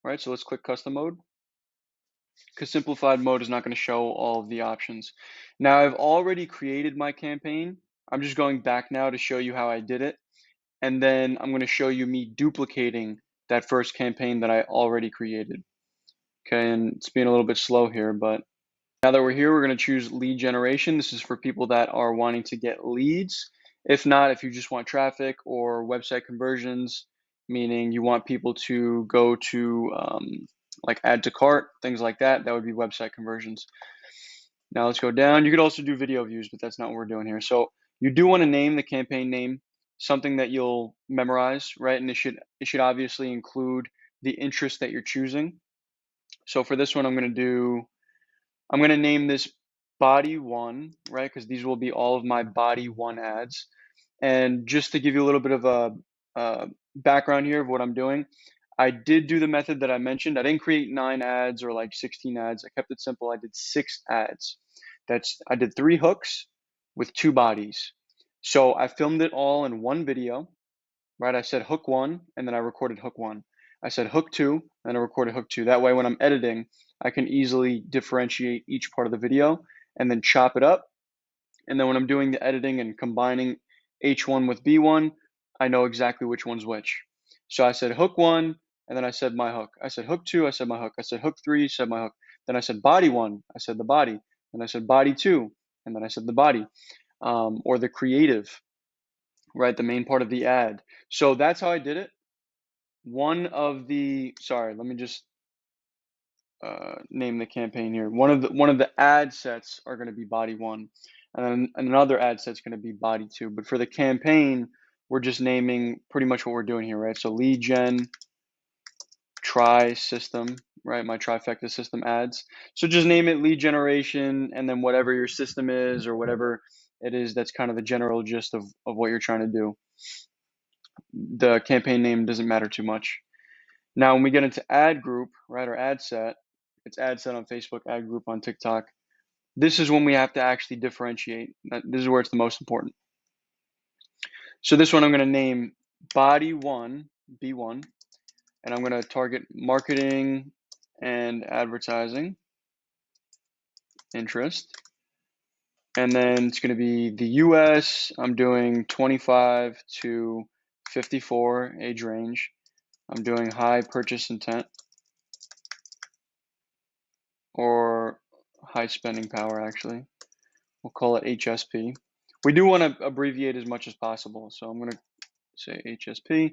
right? So let's click custom mode, because simplified mode is not going to show all of the options. Now I've already created my campaign. I'm just going back now to show you how I did it. And then I'm going to show you me duplicating that first campaign that I already created. Okay, and it's being a little bit slow here, but now that we're here, we're going to choose lead generation. This is for people that are wanting to get leads. If not, if you just want traffic or website conversions, meaning you want people to go to like add to cart, things like that, that would be website conversions. Now let's go down. You could also do video views, but that's not what we're doing here. So you do want to name the campaign name something that you'll memorize, right? And it should obviously include the interest that you're choosing. So for this one, I'm going to name this body 1, right? Because these will be all of my body 1 ads. And just to give you a little bit of a background here of what I'm doing, I did do the method that I mentioned. I didn't create 9 ads or like 16 ads. I kept it simple. I did 6 ads. I did 3 hooks with 2 bodies. So I filmed it all in one video, right? I said hook 1, and then I recorded hook 1. I said hook 2, and I recorded hook 2. That way, when I'm editing, I can easily differentiate each part of the video and then chop it up And then when I'm doing the editing and combining H1 with B1, I know exactly which one's which. So I said hook one, and then I said my hook. I said hook two, I said my hook. I said hook three, said my hook. Then I said body one, I said the body. Then I said body two, and then I said the body, or the creative, right? The main part of the ad. So that's how I did it. Sorry, let me just name the campaign here. One of the ad sets are going to be body one, and then another ad set's going to be body two. But for the campaign, we're just naming pretty much what we're doing here, right? So lead gen, try system, right? My trifecta system ads. So just name it lead generation, and then whatever your system is or whatever it is, that's kind of the general gist of what you're trying to do. The campaign name doesn't matter too much. Now, when we get into ad group, right, or ad set, it's ad set on Facebook, ad group on TikTok. This is when we have to actually differentiate. This is where it's the most important. So this one I'm going to name body one, B1, and I'm going to target marketing and advertising interest. And then it's going to be the US. I'm doing 25 to 54 age range. I'm doing high purchase intent or high spending power, actually. We'll call it HSP. We do want to abbreviate as much as possible, so I'm going to say HSP.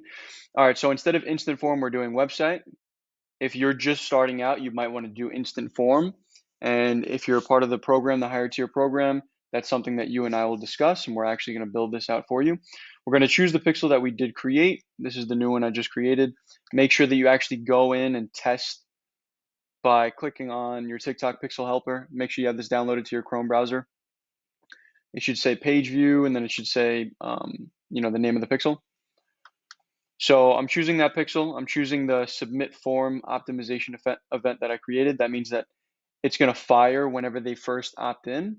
All right, so instead of instant form, we're doing website. If you're just starting out, you might want to do instant form. And if you're a part of the program, the higher tier program, that's something that you and I will discuss, and we're actually going to build this out for you. We're going to choose the pixel that we did create. This is the new one I just created. Make sure that you actually go in and test by clicking on your TikTok pixel helper. Make sure you have this downloaded to your Chrome browser. It should say page view, and then it should say, the name of the pixel. So I'm choosing that pixel. I'm choosing the submit form optimization event that I created. That means that it's going to fire whenever they first opt in.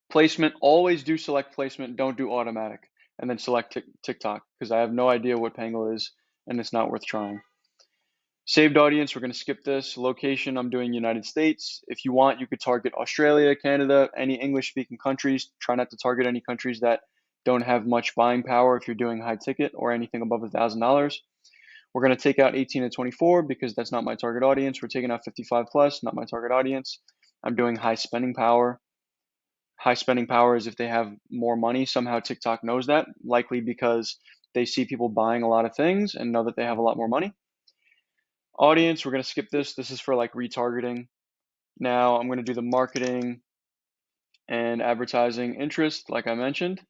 Placement, always do select placement. Don't do automatic. And then select TikTok, because I have no idea what Pango is, and it's not worth trying. Saved audience, we're going to skip this. Location, I'm doing United States. If you want, you could target Australia, Canada, any English-speaking countries. Try not to target any countries that don't have much buying power if you're doing high ticket or anything above $1,000. We're going to take out 18 to 24 because that's not my target audience. We're taking out 55 plus, not my target audience. I'm doing high spending power. High spending power is if they have more money. Somehow TikTok knows that, likely because they see people buying a lot of things and know that they have a lot more money. Audience, we're going to skip this. This is for like retargeting. Now I'm going to do the marketing and advertising interest, like I mentioned.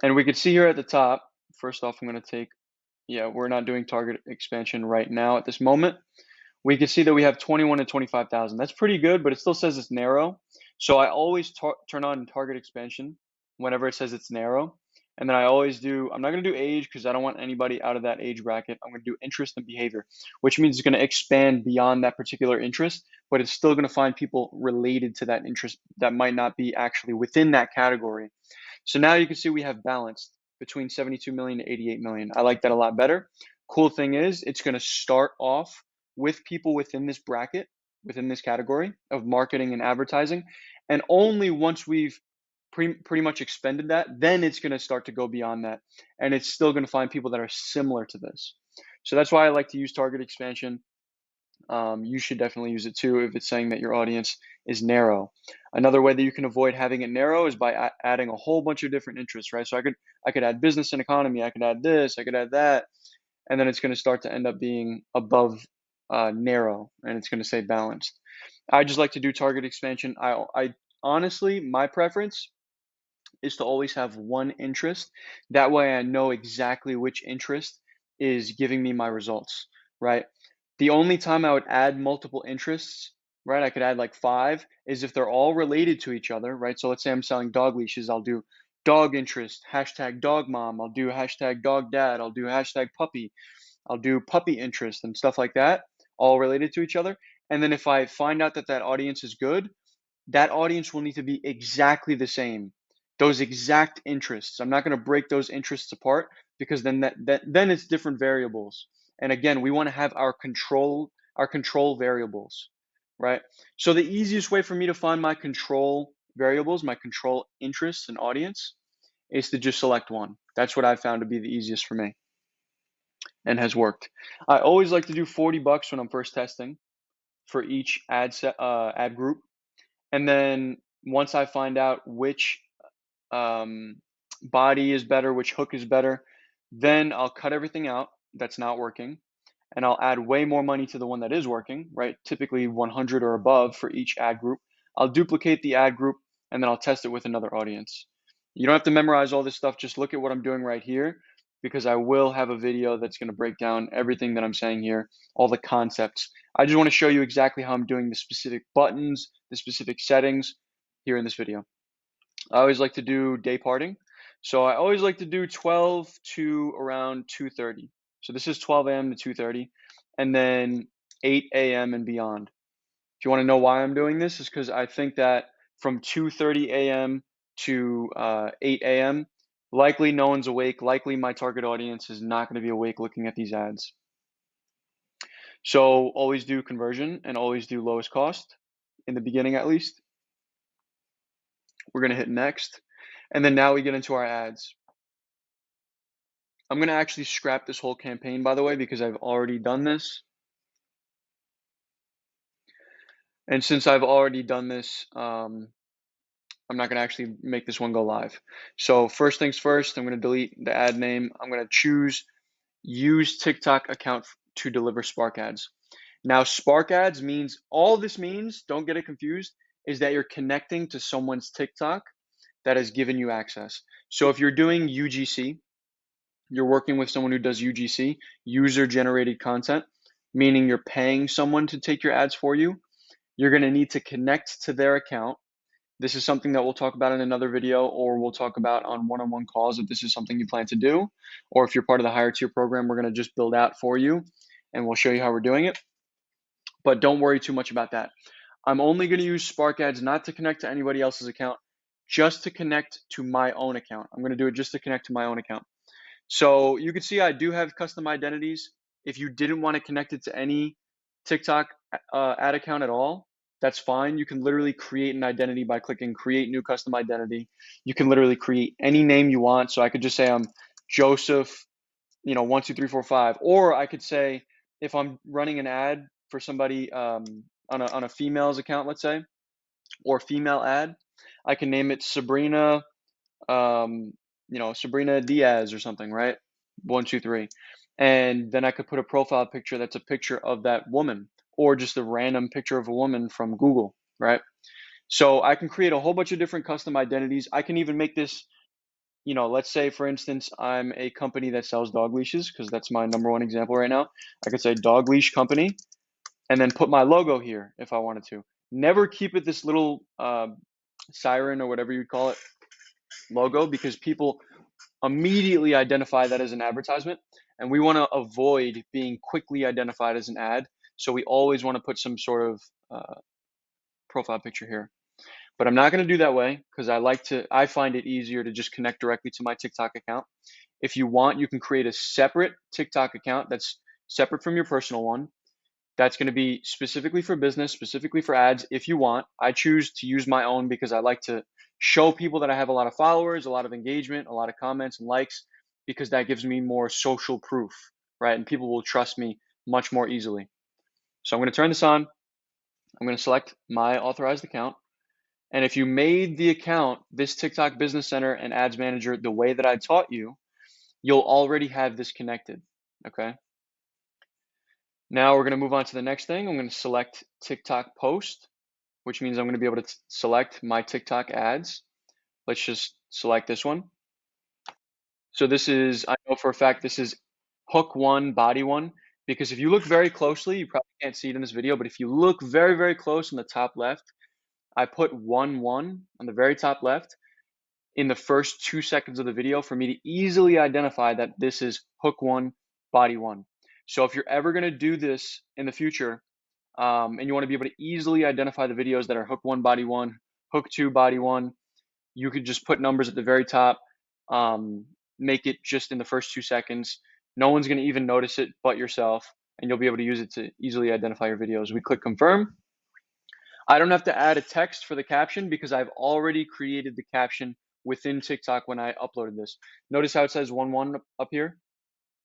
And we could see here at the top, first off, I'm going to take, we're not doing target expansion right now at this moment. We can see that we have 21 to 25,000. That's pretty good, but it still says it's narrow. So I always turn on target expansion whenever it says it's narrow. And then I always do, I'm not going to do age because I don't want anybody out of that age bracket. I'm going to do interest and behavior, which means it's going to expand beyond that particular interest, but it's still going to find people related to that interest that might not be actually within that category. So now you can see we have balanced between 72 million to 88 million. I like that a lot better. Cool thing is it's going to start off with people within this bracket, within this category of marketing and advertising. And only once we've pretty much expended that, then it's going to start to go beyond that. And it's still going to find people that are similar to this. So that's why I like to use target expansion. You should definitely use it too if it's saying that your audience is narrow. Another way that you can avoid having it narrow is by adding a whole bunch of different interests, right? So I could add business and economy, I could add this, I could add that, and then it's going to start to end up being above narrow, and it's going to say balanced. I just like to do target expansion. I honestly, my preference is to always have one interest. That way I know exactly which interest is giving me my results, right? The only time I would add multiple interests, right, I could add like 5, is if they're all related to each other, right? So let's say I'm selling dog leashes, I'll do dog interest, hashtag dog mom, I'll do hashtag dog dad, I'll do hashtag puppy, I'll do puppy interest and stuff like that, all related to each other. And then if I find out that that audience is good, that audience will need to be exactly the same, those exact interests. I'm not going to break those interests apart because then then it's different variables. And again, we want to have our control variables, right? So the easiest way for me to find my control variables, my control interests and audience, is to just select one. That's what I found to be the easiest for me and has worked. I always like to do $40 when I'm first testing for each ad group. And then once I find out which body is better, which hook is better, then I'll cut everything out that's not working and I'll add way more money to the one that is working, right? Typically 100 or above for each ad group. I'll duplicate the ad group and then I'll test it with another audience. You don't have to memorize all this stuff. Just look at what I'm doing right here because I will have a video that's going to break down everything that I'm saying here, all the concepts. I just want to show you exactly how I'm doing the specific buttons, the specific settings here in this video. I always like to do day parting. So I always like to do 12 to around 2:30. So this is 12 a.m. to 2:30 and then 8 a.m. and beyond. If you want to know why I'm doing this, is because I think that from 2:30 a.m. to 8 a.m., likely no one's awake. Likely my target audience is not going to be awake looking at these ads. So always do conversion and always do lowest cost in the beginning at least. We're going to hit next. And then now we get into our ads. I'm going to actually scrap this whole campaign, by the way, because I've already done this. And since I've already done this, I'm not going to actually make this one go live. So first things first, I'm going to delete the ad name. I'm going to choose use TikTok account to deliver Spark ads. Now, Spark ads means, all this means, don't get it confused, is that you're connecting to someone's TikTok that has given you access. So if you're doing UGC, you're working with someone who does UGC, user generated content, meaning you're paying someone to take your ads for you, you're going to need to connect to their account. This is something that we'll talk about in another video, or we'll talk about on one-on-one calls if this is something you plan to do, or if you're part of the higher tier program, we're going to just build out for you and we'll show you how we're doing it. But don't worry too much about that. I'm only going to use Spark ads not to connect to anybody else's account, just to connect to my own account. I'm going to do it just to connect to my own account. So you can see I do have custom identities. If you didn't want to connect it to any TikTok ad account at all, that's fine. You can literally create an identity by clicking create new custom identity. You can literally create any name you want. So I could just say I'm Joseph, 12345, or I could say if I'm running an ad for somebody on a female's account, let's say, or female ad, I can name it Sabrina, Sabrina Diaz or something, right? 123. And then I could put a profile picture that's a picture of that woman, or just a random picture of a woman from Google, right? So I can create a whole bunch of different custom identities. I can even make this, let's say, for instance, I'm a company that sells dog leashes, because that's my number one example right now. I could say dog leash company and then put my logo here if I wanted to. Never keep it this little siren or whatever you'd call it logo, because people immediately identify that as an advertisement, and we want to avoid being quickly identified as an ad. So we always want to put some sort of profile picture here. But I'm not going to do that way because I find it easier to just connect directly to my TikTok account. If you want, you can create a separate TikTok account that's separate from your personal one. That's going to be specifically for business, specifically for ads if you want. I choose to use my own because I like to show people that I have a lot of followers, a lot of engagement, a lot of comments and likes, because that gives me more social proof, right? And people will trust me much more easily. So I'm going to turn this on. I'm going to select my authorized account. And if you made the account, this TikTok Business Center and Ads Manager, the way that I taught you, you'll already have this connected, okay? Now we're going to move on to the next thing. I'm going to select TikTok post, which means I'm going to be able to select my TikTok ads. Let's just select this one. So this is, I know for a fact, this is hook one, body one, because if you look very closely, you probably can't see it in this video, but if you look very, very close in the top left, I put 1-1 on the very top left in the first 2 seconds of the video for me to easily identify that this is hook one, body one. So if you're ever going to do this in the future, and you want to be able to easily identify the videos that are hook one, body one, hook two, body one, you could just put numbers at the very top, make it just in the first 2 seconds. No one's going to even notice it but yourself, and you'll be able to use it to easily identify your videos. We click confirm. I don't have to add a text for the caption because I've already created the caption within TikTok when I uploaded this. Notice how it says 1-1 up here?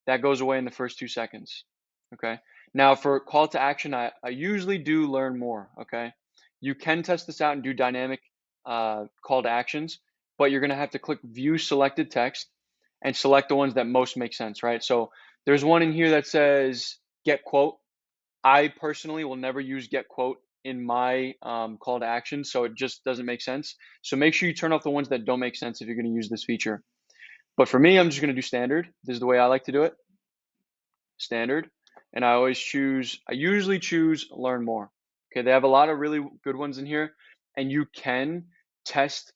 That goes away in the first 2 seconds. Okay. Now for call to action, I usually do learn more. Okay. You can test this out and do dynamic call to actions, but you're going to have to click view selected text and select the ones that most make sense, right? So there's one in here that says get quote. I personally will never use get quote in my call to action, so it just doesn't make sense. So make sure you turn off the ones that don't make sense if you're going to use this feature. But for me, I'm just going to do standard. This is the way I like to do it, standard. And I usually choose learn more. Okay, they have a lot of really good ones in here, and you can test.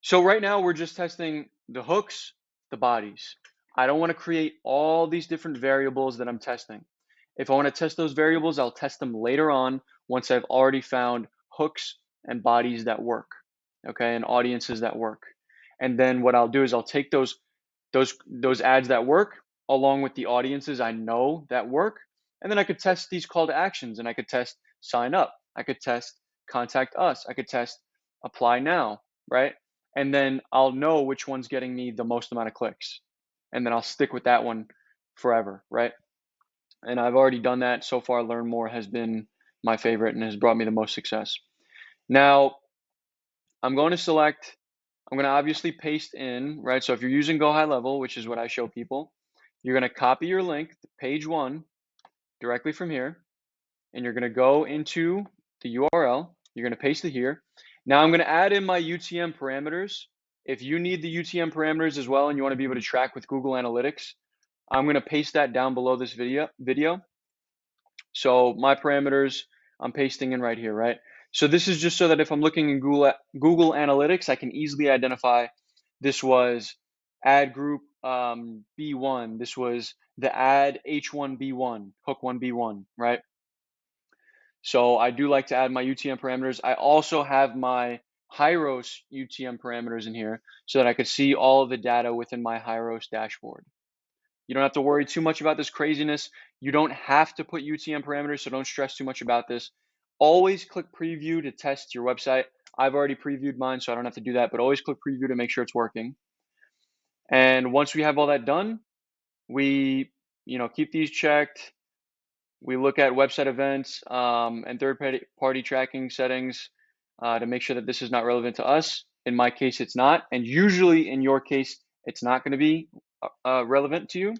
So right now we're just testing the hooks, the bodies. I don't want to create all these different variables that I'm testing. If I want to test those variables, I'll test them later on once I've already found hooks and bodies that work, okay, and audiences that work. And then what I'll do is I'll take those ads that work along with the audiences I know that work, and then I could test these call to actions, and I could test sign up, I could test contact us, I could test apply now, right? And then I'll know which one's getting me the most amount of clicks, and then I'll stick with that one forever, right? And I've already done that so far. Learn more has been my favorite and has brought me the most success. Now I'm going to obviously paste in, right? So if you're using Go High Level, which is what I show people, you're going to copy your link, page 1, directly from here, and you're going to go into the URL. You're going to paste it here. Now I'm going to add in my UTM parameters. If you need the UTM parameters as well and you want to be able to track with Google Analytics, I'm going to paste that down below this video. So my parameters, I'm pasting in right here, right? So this is just so that if I'm looking in Google Analytics, I can easily identify this was ad group B1. This was the ad H1B1, hook 1B1, right? So I do like to add my UTM parameters. I also have my Hyros UTM parameters in here so that I could see all of the data within my Hyros dashboard. You don't have to worry too much about this craziness. You don't have to put UTM parameters, so don't stress too much about this. Always click preview to test your website. I've already previewed mine, so I don't have to do that, but always click preview to make sure it's working. And once we have all that done, we keep these checked. We look at website events and third-party tracking settings to make sure that this is not relevant to us. In my case, it's not. And usually in your case, it's not going to be relevant to you.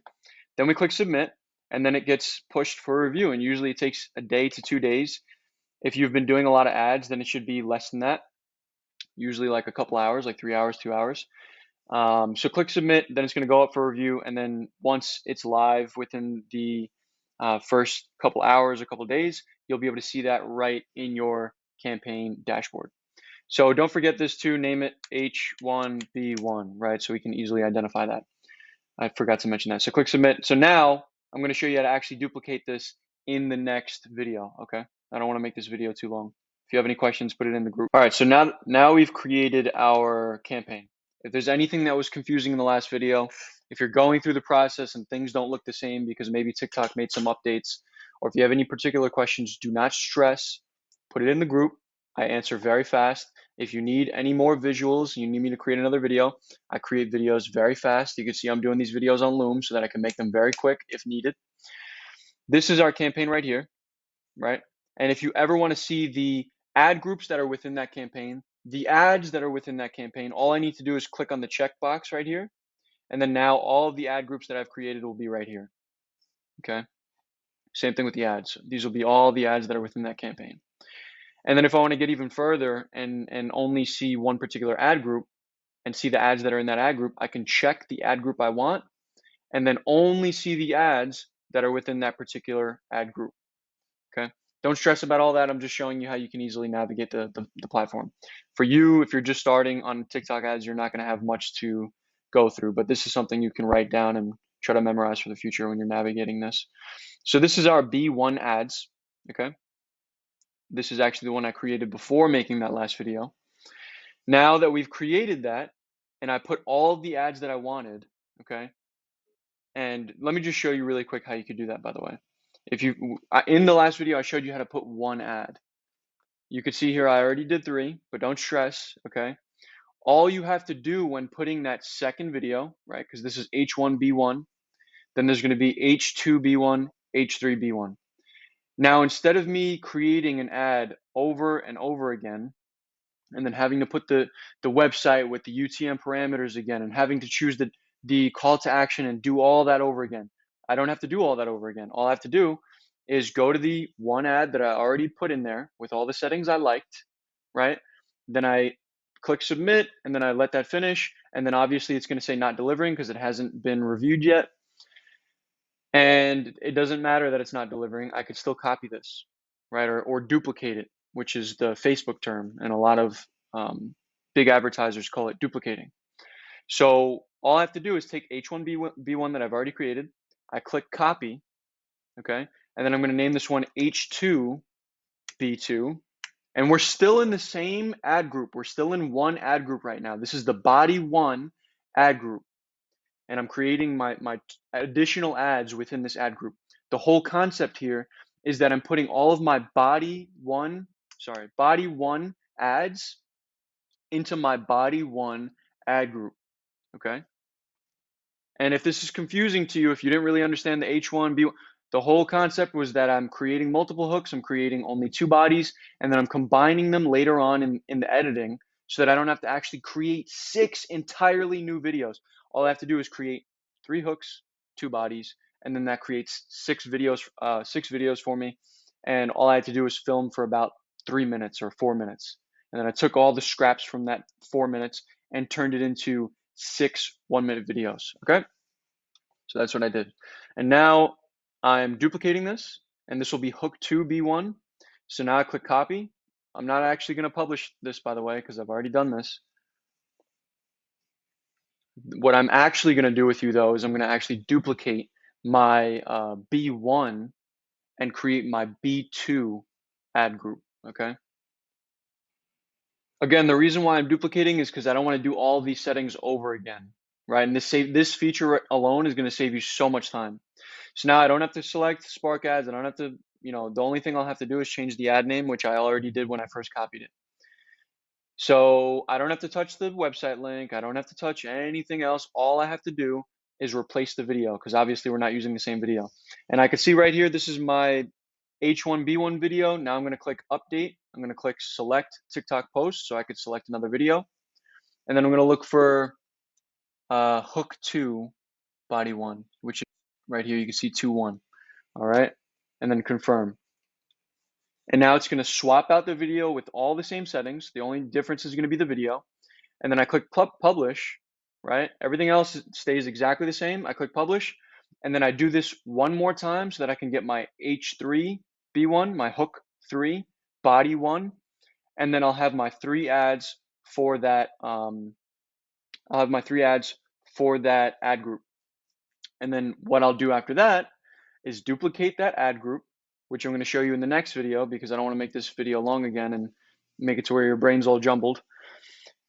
Then we click submit, and then it gets pushed for review. And usually it takes a day to 2 days. If you've been doing a lot of ads, then it should be less than that. Usually like a couple hours, like 3 hours, 2 hours. So click submit, then it's going to go up for review. And then once it's live within the first couple hours, a couple days, you'll be able to see that right in your campaign dashboard. So don't forget this too, name it H1B1, right? So we can easily identify that. I forgot to mention that. So click submit. So now I'm going to show you how to actually duplicate this in the next video, okay? I don't want to make this video too long. If you have any questions, put it in the group. All right, so now we've created our campaign. If there's anything that was confusing in the last video, if you're going through the process and things don't look the same because maybe TikTok made some updates, or if you have any particular questions, do not stress. Put it in the group. I answer very fast. If you need any more visuals, you need me to create another video, I create videos very fast. You can see I'm doing these videos on Loom so that I can make them very quick if needed. This is our campaign right here, right? And if you ever want to see the ad groups that are within that campaign, the ads that are within that campaign, all I need to do is click on the checkbox right here. And then now all of the ad groups that I've created will be right here, okay? Same thing with the ads. These will be all the ads that are within that campaign. And then if I want to get even further and only see one particular ad group and see the ads that are in that ad group, I can check the ad group I want and then only see the ads that are within that particular ad group, okay? Don't stress about all that. I'm just showing you how you can easily navigate the platform. For you, if you're just starting on TikTok ads, you're not going to have much to go through, but this is something you can write down and try to memorize for the future when you're navigating this. So this is our B1 ads, okay? This is actually the one I created before making that last video. Now that we've created that, and I put all of the ads that I wanted, okay? And let me just show you really quick how you could do that, by the way. In the last video, I showed you how to put one ad. You can see here I already did 3, but don't stress, okay? All you have to do when putting that second video, right, because this is H1B1, then there's going to be H2B1, H3B1. Now, instead of me creating an ad over and over again, and then having to put the website with the UTM parameters again, and having to choose the call to action and do all that over again, I don't have to do all that over again. All I have to do is go to the one ad that I already put in there with all the settings I liked, right? Then I click submit, and then I let that finish, and then obviously it's going to say not delivering because it hasn't been reviewed yet. And it doesn't matter that it's not delivering. I could still copy this, right? Or duplicate it, which is the Facebook term. And a lot of big advertisers call it duplicating. So all I have to do is take H1B1 that I've already created. I click copy, okay? And then I'm going to name this one H2B2. And we're still in the same ad group. We're still in one ad group right now. This is the body one ad group. And I'm creating my additional ads within this ad group. The whole concept here is that I'm putting all of my body one ads into my body one ad group, okay? And if this is confusing to you, if you didn't really understand the H1B1, the whole concept was that I'm creating multiple hooks, I'm creating only 2 bodies, and then I'm combining them later on in the editing so that I don't have to actually create 6 entirely new videos. All I have to do is create 3 hooks, 2 bodies, and then that creates 6 videos for me. And all I had to do was film for about 3 minutes or 4 minutes. And then I took all the scraps from that 4 minutes and turned it into 6 1-minute videos, okay? So that's what I did. And now I'm duplicating this, and this will be hook 2B1. So now I click copy. I'm not actually going to publish this, by the way, because I've already done this. What I'm actually going to do with you, though, is I'm going to actually duplicate my B1 and create my B2 ad group, okay? Again, the reason why I'm duplicating is because I don't want to do all these settings over again, right? And this feature alone is going to save you so much time. So now I don't have to select Spark ads. I don't have to, the only thing I'll have to do is change the ad name, which I already did when I first copied it. So I don't have to touch the website link. I don't have to touch anything else. All I have to do is replace the video because obviously we're not using the same video. And I can see right here, this is my H1B1 video. Now I'm going to click update. I'm going to click select TikTok post so I could select another video. And then I'm going to look for hook 2 body 1, which is right here. You can see 2-1. All right. And then confirm. And now it's going to swap out the video with all the same settings. The only difference is going to be the video. And then I click publish, right? Everything else stays exactly the same. I click publish. And then I do this one more time so that I can get my H3B1, my hook 3, body 1. And then I'll have my 3 ads for that. I'll have my 3 ads for that ad group. And then what I'll do after that is duplicate that ad group, which I'm going to show you in the next video because I don't want to make this video long again and make it to where your brain's all jumbled.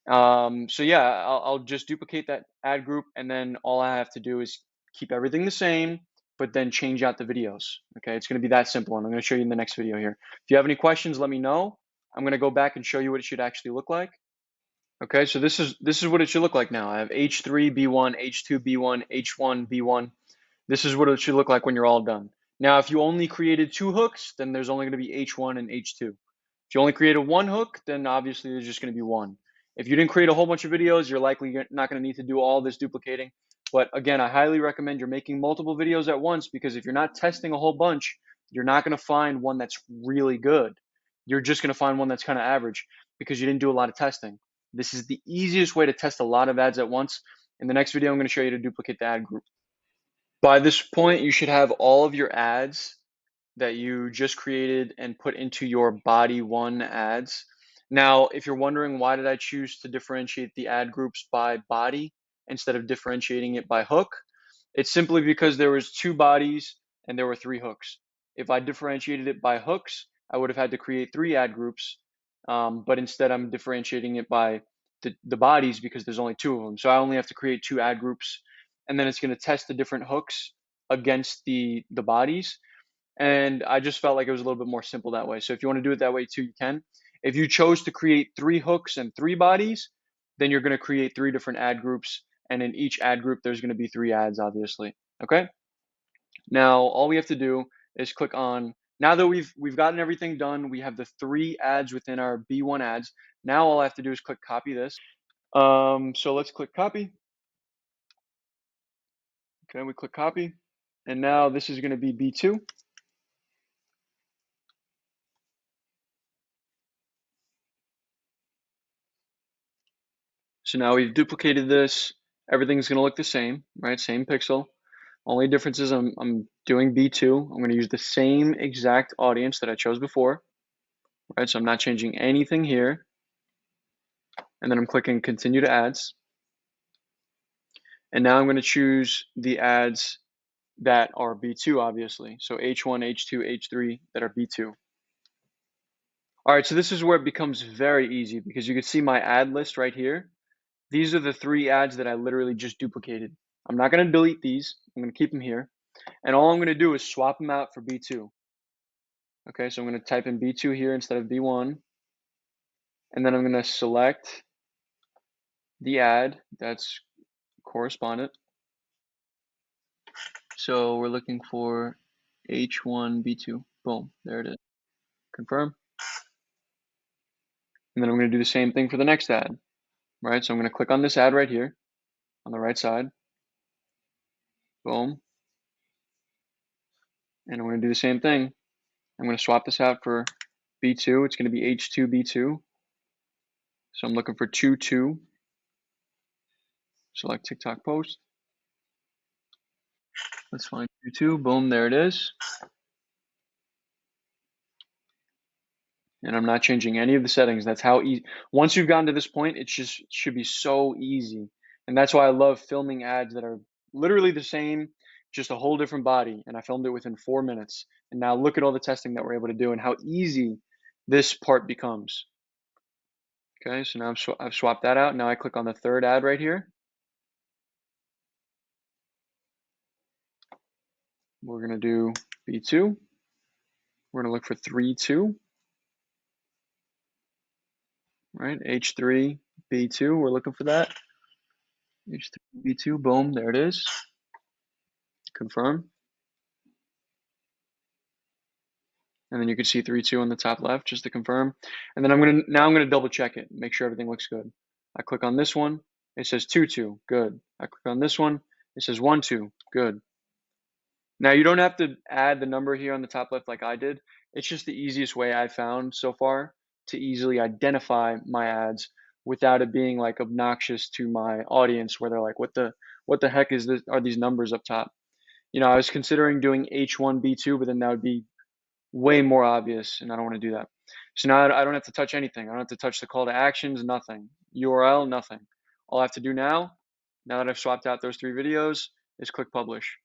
So yeah, I'll just duplicate that ad group, and then all I have to do is keep everything the same, but then change out the videos. Okay, it's going to be that simple, and I'm going to show you in the next video here. If you have any questions, let me know. I'm going to go back and show you what it should actually look like. Okay, so this is what it should look like now. I have H3B1, H2B1, H1B1. This is what it should look like when you're all done. Now, if you only created 2 hooks, then there's only going to be H1 and H2. If you only created 1 hook, then obviously there's just going to be 1. If you didn't create a whole bunch of videos, you're likely not going to need to do all this duplicating. But again, I highly recommend you're making multiple videos at once because if you're not testing a whole bunch, you're not going to find one that's really good. You're just going to find one that's kind of average because you didn't do a lot of testing. This is the easiest way to test a lot of ads at once. In the next video, I'm going to show you to duplicate the ad group. By this point, you should have all of your ads that you just created and put into your body 1 ads. Now, if you're wondering why did I choose to differentiate the ad groups by body instead of differentiating it by hook, it's simply because there was 2 bodies and there were 3 hooks. If I differentiated it by hooks, I would have had to create 3 ad groups, but instead I'm differentiating it by the bodies because there's only 2 of them. So I only have to create 2 ad groups, and then it's going to test the different hooks against the bodies. And I just felt like it was a little bit more simple that way. So if you want to do it that way too, you can. If you chose to create 3 hooks and 3 bodies, then you're going to create 3 different ad groups. And in each ad group, there's going to be 3 ads, obviously. Okay. Now, all we have to do is click on, now that we've gotten everything done, we have the 3 ads within our B1 ads. Now all I have to do is click copy this. So let's click copy. Okay, we click copy. And now this is going to be B2. So now we've duplicated this. Everything's going to look the same, right? Same pixel. Only difference is I'm doing B2. I'm going to use the same exact audience that I chose before, right? So I'm not changing anything here. And then I'm clicking continue to ads. And now I'm going to choose the ads that are B2, obviously. So H1, H2, H3 that are B2. All right, so this is where it becomes very easy because you can see my ad list right here. These are the 3 ads that I literally just duplicated. I'm not going to delete these. I'm going to keep them here. And all I'm going to do is swap them out for B2. Okay, so I'm going to type in B2 here instead of B1. And then I'm going to select the ad that's correspondent. So we're looking for H1, B2. Boom, there it is. Confirm. And then I'm going to do the same thing for the next ad, right? So I'm going to click on this ad right here on the right side. Boom. And I'm going to do the same thing. I'm going to swap this out for B2. It's going to be H2, B2. So I'm looking for 2, 2. Select TikTok post. Let's find 2, 2. Boom, there it is. And I'm not changing any of the settings. That's how easy. Once you've gotten to this point, it just should be so easy. And that's why I love filming ads that are literally the same, just a whole different body. And I filmed it within 4 minutes. And now look at all the testing that we're able to do and how easy this part becomes. Okay, so now I've swapped that out. Now I click on the third ad right here. We're going to do B2. We're going to look for 3, 2. Right, H3, B2. We're looking for that. H3, B2. Boom, there it is. Confirm. And then you can see 3, 2 on the top left just to confirm. And then I'm gonna double check it, make sure everything looks good. I click on this one, it says 2, 2, good. I click on this one, it says 1, 2, good. Now you don't have to add the number here on the top left like I did. It's just the easiest way I found so far to easily identify my ads without it being like obnoxious to my audience where they're like, what the heck is this? Are these numbers up top? You know, I was considering doing H1, B2, but then that would be way more obvious, and I don't want to do that. So now I don't have to touch anything. I don't have to touch the call to actions, nothing. URL, nothing. All I have to do now that I've swapped out those 3 videos, is click publish.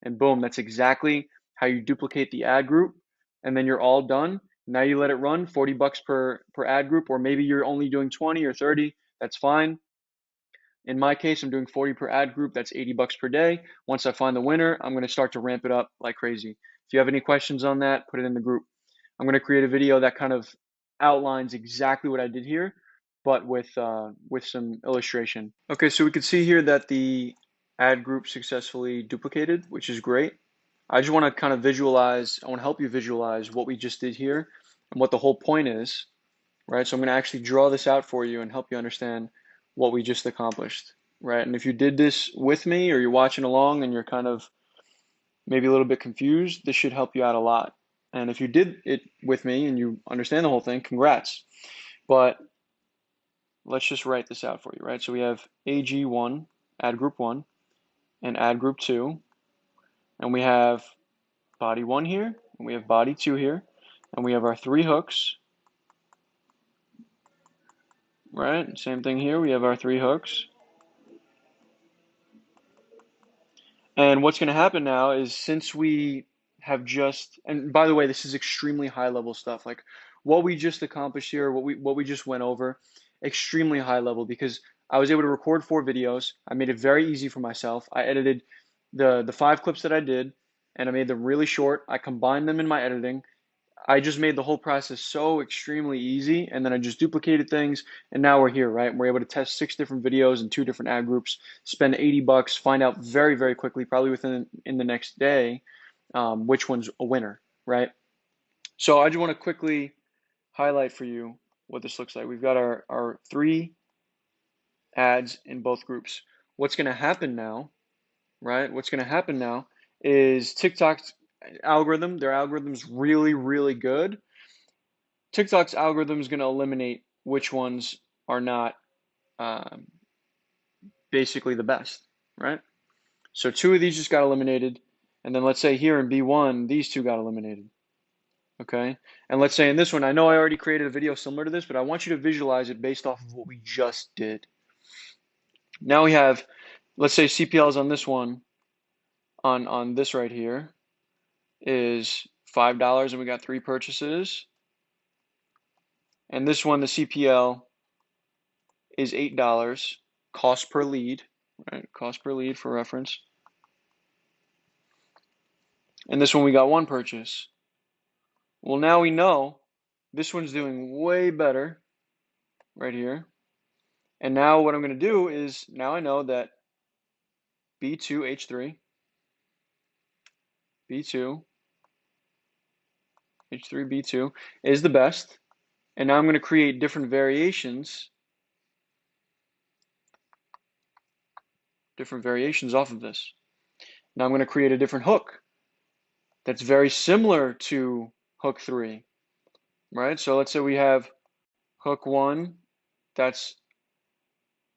And boom, that's exactly how you duplicate the ad group, and then you're all done. Now you let it run, 40 bucks per ad group, or maybe you're only doing 20 or 30, that's fine. In my case, I'm doing 40 per ad group. That's 80 bucks per day. Once I find the winner, I'm going to start to ramp it up like crazy. If you have any questions on that, put it in the group. I'm going to create a video that kind of outlines exactly what I did here, but with some illustration. Okay, so we can see here that the ad group successfully duplicated, which is great. I just want to kind of visualize, I want to help you visualize what we just did here and what the whole point is, right? So I'm going to actually draw this out for you and help you understand what we just accomplished, right? And if you did this with me or you're watching along and you're kind of maybe a little bit confused, this should help you out a lot. And if you did it with me and you understand the whole thing, congrats. But let's just write this out for you, right? So we have AG1, ad group 1, and ad group 2, and we have body 1 here, and we have body 2 here, and we have our 3 hooks, right? Same thing here, we have our 3 hooks. And what's going to happen now is since we have just, and by the way, this is extremely high level stuff. Like what we just accomplished here, what we just went over, extremely high level because I was able to record 4 videos. I made it very easy for myself. I edited the 5 clips that I did and I made them really short. I combined them in my editing. I just made the whole process so extremely easy, and then I just duplicated things, and now we're here, right? We're able to test 6 different videos in 2 different ad groups, spend $80, find out very, very quickly, probably within in the next day, which one's a winner, right? So I just want to quickly highlight for you what this looks like. We've got our 3 ads in both groups. What's going to happen now, right? What's going to happen now is TikTok's algorithm, their algorithm's really, really good. TikTok's algorithm is going to eliminate which ones are not um, basically the best, right? So 2 of these just got eliminated. And then let's say here in B1, these 2 got eliminated. Okay. And let's say in this one, I know I already created a video similar to this, but I want you to visualize it based off of what we just did. Now we have, let's say CPLs on this one, on this right here, is $5 and we got 3 purchases. And this one, the CPL is $8, cost per lead, right? Cost per lead for reference. And this one we got 1 purchase. Well, now we know this one's doing way better right here. And now what I'm going to do is, now I know that B2, H3, B2, H3, B2 is the best. And now I'm going to create different variations off of this. Now I'm going to create a different hook that's very similar to hook 3, right? So let's say we have hook 1, that's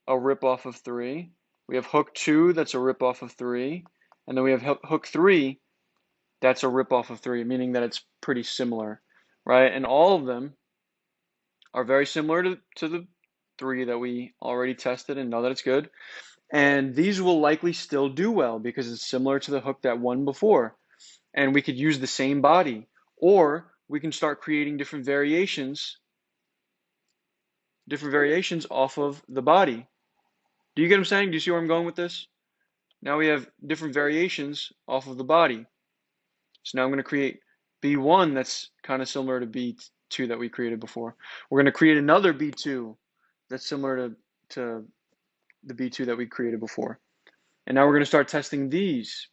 a ripoff of 3. We have hook 2, that's a ripoff of 3. And then we have hook 3, that's a ripoff of 3, meaning that it's pretty similar, right? And all of them are very similar to the 3 that we already tested and know that it's good. And these will likely still do well because it's similar to the hook that won before. And we could use the same body, or we can start creating different variations off of the body. Do you get what I'm saying? Do you see where I'm going with this? Now we have different variations off of the body. So now I'm going to create B1 that's kind of similar to B2 that we created before. We're going to create another B2 that's similar to the B2 that we created before. And now we're going to start testing these.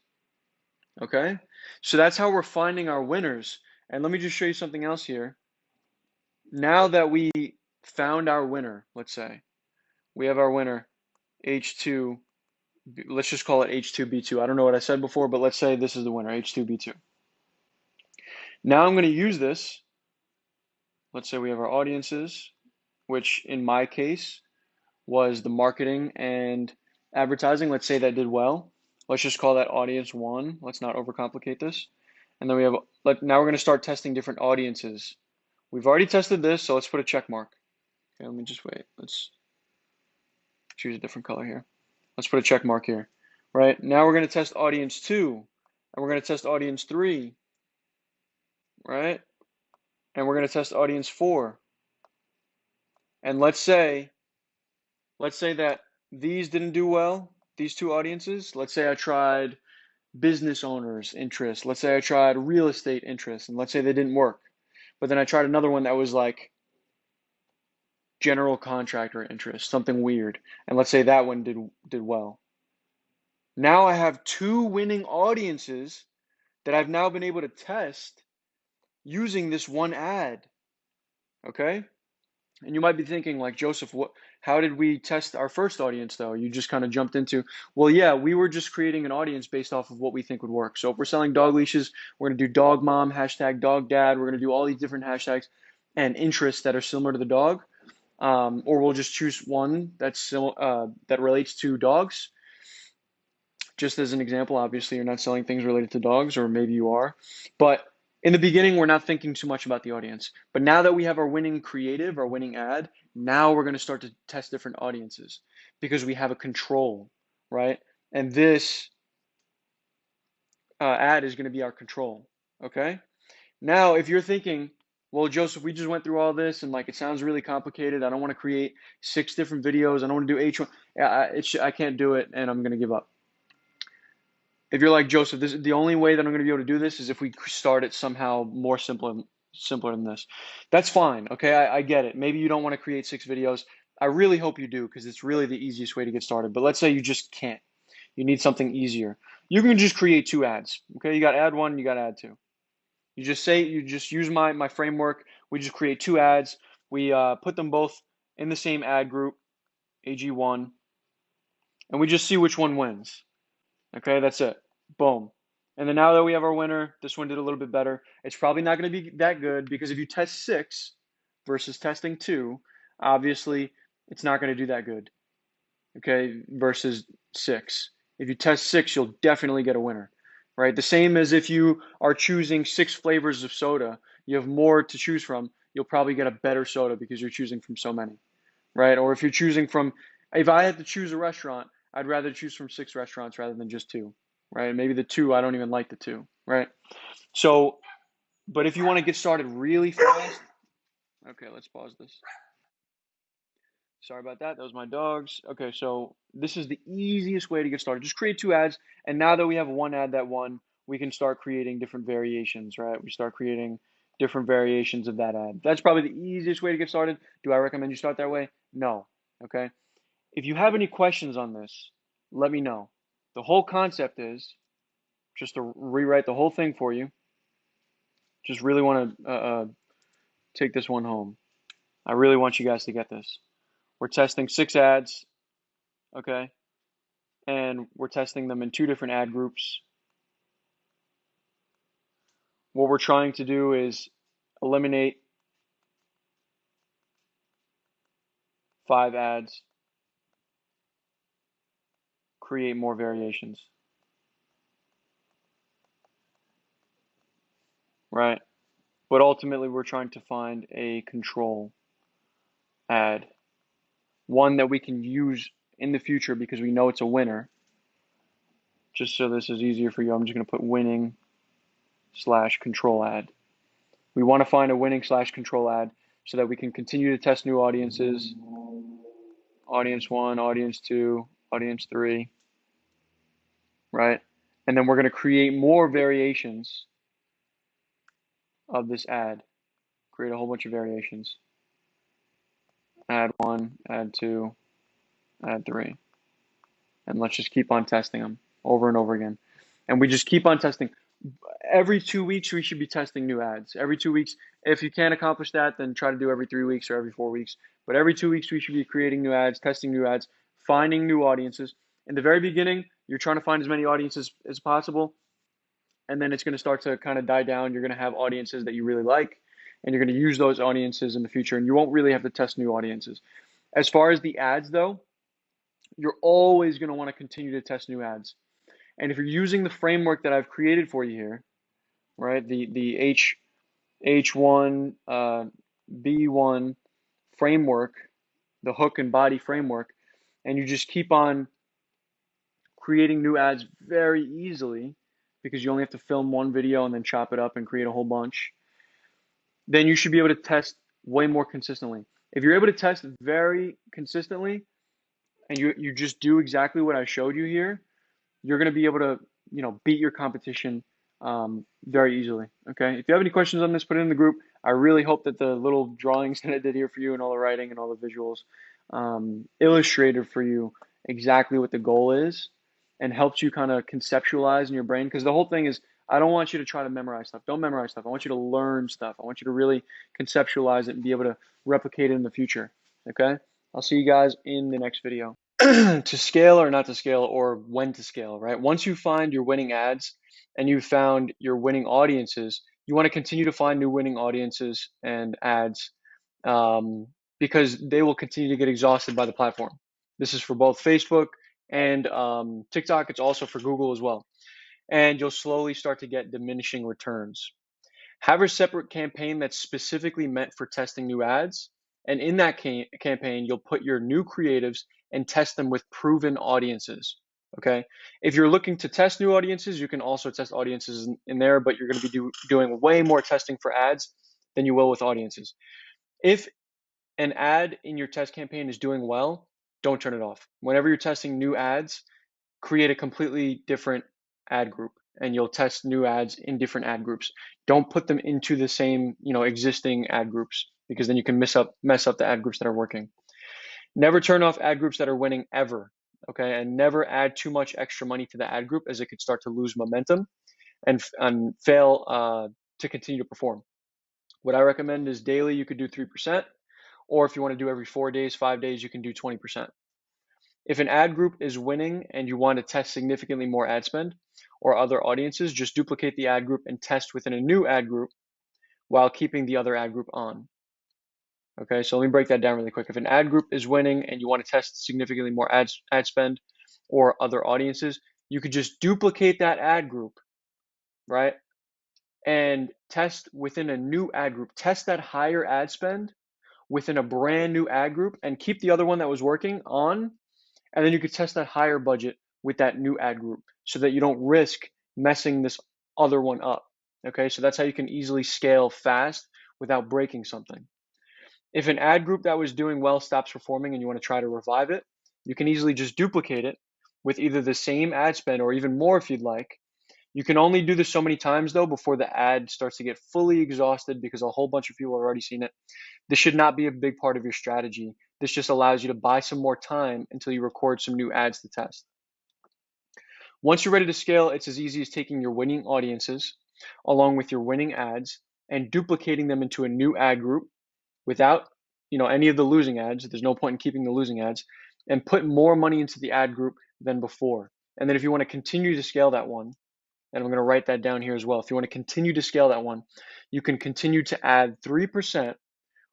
Okay? So that's how we're finding our winners. And let me just show you something else here. Now that we found our winner, let's say, we have our winner, H2, let's just call it H2B2. I don't know what I said before, but let's say this is the winner, H2B2. Now I'm going to use this. Let's say we have our audiences, which in my case was the marketing and advertising. Let's say that did well. Let's just call that audience 1. Let's not overcomplicate this. And then we have, now we're going to start testing different audiences. We've already tested this, so let's put a check mark. Okay, let me just wait. Let's choose a different color here. Let's put a check mark here. Right, now we're going to test audience 2, and we're going to test audience 3, right? And we're going to test audience 4. And let's say that these didn't do well, these 2 audiences. Let's say I tried business owners' interest. Let's say I tried real estate interest, and let's say they didn't work. But then I tried another one that was like general contractor interest, something weird. And let's say that one did well. Now I have 2 winning audiences that I've now been able to test using this one ad. Okay? And you might be thinking, like, Joseph, how did we test our first audience, though? You just kind of jumped into, well, yeah, we were just creating an audience based off of what we think would work. So if we're selling dog leashes, we're going to do dog mom, hashtag dog dad. We're going to do all these different hashtags and interests that are similar to the dog. Or we'll just choose one that's that relates to dogs. Just as an example, obviously, you're not selling things related to dogs, or maybe you are. But in the beginning, we're not thinking too much about the audience. But now that we have our winning creative, our winning ad, now we're going to start to test different audiences because we have a control, right? And this ad is going to be our control, okay? Now, if you're thinking, well, Joseph, we just went through all this and like it sounds really complicated. I don't want to create 6 different videos. I don't want to do H1. I can't do it, and I'm going to give up. If you're like, Joseph, the only way that I'm going to be able to do this is if we start it somehow more simple simpler than this. That's fine. Okay, I get it. Maybe you don't want to create 6 videos. I really hope you do because it's really the easiest way to get started. But let's say you just can't. You need something easier. You can just create 2 ads. Okay, you got ad 1, you got ad 2. You just use my framework. We just create 2 ads. We put them both in the same ad group, AG1, and we just see which one wins. Okay, that's it. Boom. And then now that we have our winner, this one did a little bit better. It's probably not going to be that good because if you test 6 versus testing 2, obviously it's not going to do that good. Okay, versus 6. If you test 6, you'll definitely get a winner, right? The same as if you are choosing 6 flavors of soda, you have more to choose from, you'll probably get a better soda because you're choosing from so many, right? Or if you're choosing from, if I had to choose a restaurant, I'd rather choose from 6 restaurants rather than just 2, right? Maybe the 2, I don't even like the 2, right? So, but if you want to get started really fast, okay, let's pause this. Sorry about that. That was my dogs. Okay, so this is the easiest way to get started. Just create 2 ads, and now that we have one ad that won, we can start creating different variations, right? We start creating different variations of that ad. That's probably the easiest way to get started. Do I recommend you start that way? No. Okay. If you have any questions on this, let me know. The whole concept is just to rewrite the whole thing for you. Just really want to take this one home. I really want you guys to get this. We're testing 6 ads, okay? And we're testing them in 2 different ad groups. What we're trying to do is eliminate 5 ads, create more variations, right? But ultimately, we're trying to find a control ad, one that we can use in the future because we know it's a winner. Just so this is easier for you, I'm just going to put winning / control ad. We want to find a winning / control ad so that we can continue to test new audiences. Audience 1, audience 2, audience 3, right? And then we're going to create more variations of this ad. Create a whole bunch of variations. Ad 1, ad 2, ad 3. And let's just keep on testing them over and over again. And we just keep on testing. Every 2 weeks, we should be testing new ads. Every 2 weeks. If you can't accomplish that, then try to do every 3 weeks or every 4 weeks. But every 2 weeks, we should be creating new ads, testing new ads, finding new audiences. In the very beginning, you're trying to find as many audiences as possible. And then it's going to start to kind of die down. You're going to have audiences that you really like, and you're going to use those audiences in the future, and you won't really have to test new audiences. As far as the ads, though, you're always going to want to continue to test new ads. And if you're using the framework that I've created for you here, right, the H1, B1 framework, the hook and body framework, and you just keep on creating new ads very easily because you only have to film one video and then chop it up and create a whole bunch, then you should be able to test way more consistently. If you're able to test very consistently and you just do exactly what I showed you here, you're going to be able to, beat your competition very easily. Okay. If you have any questions on this, put it in the group. I really hope that the little drawings that I did here for you and all the writing and all the visuals illustrated for you exactly what the goal is and helps you kind of conceptualize in your brain. Because the whole thing is, I don't want you to try to memorize stuff. Don't memorize stuff. I want you to learn stuff. I want you to really conceptualize it and be able to replicate it in the future. Okay. I'll see you guys in the next video. To scale or not to scale, or when to scale, right? Once you find your winning ads and you've found your winning audiences, you want to continue to find new winning audiences and ads because they will continue to get exhausted by the platform. This is for both Facebook and TikTok. It's also for Google as well. And you'll slowly start to get diminishing returns. Have a separate campaign that's specifically meant for testing new ads. And in that campaign, you'll put your new creatives and test them with proven audiences. Okay. If you're looking to test new audiences, you can also test audiences in there, but you're going to be doing way more testing for ads than you will with audiences. If an ad in your test campaign is doing well, don't turn it off. Whenever you're testing new ads, create a completely different ad group. and you'll test new ads in different ad groups. Don't put them into the same, existing ad groups, because then you can mess up the ad groups that are working. Never turn off ad groups that are winning ever, okay? And never add too much extra money to the ad group, as it could start to lose momentum and fail to continue to perform. What I recommend is daily, you could do 3%, or if you want to do every 4 days, 5 days, you can do 20%. If an ad group is winning and you want to test significantly more ad spend or other audiences, just duplicate the ad group and test within a new ad group while keeping the other ad group on. Okay, so let me break that down really quick. If an ad group is winning and you want to test significantly more ad spend or other audiences, you could just duplicate that ad group, right? And test within a new ad group. Test that higher ad spend within a brand new ad group and keep the other one that was working on. And then you could test that higher budget with that new ad group so that you don't risk messing this other one up. Okay, so that's how you can easily scale fast without breaking something. If an ad group that was doing well stops performing and you want to try to revive it, you can easily just duplicate it with either the same ad spend or even more if you'd like. You can only do this so many times though before the ad starts to get fully exhausted, because a whole bunch of people have already seen it. This should not be a big part of your strategy. This just allows you to buy some more time until you record some new ads to test. Once you're ready to scale, it's as easy as taking your winning audiences along with your winning ads and duplicating them into a new ad group without any of the losing ads. There's no point in keeping the losing ads, and put more money into the ad group than before. And then if you want to continue to scale that one, and I'm going to write that down here as well, if you want to continue to scale that one, you can continue to add 3%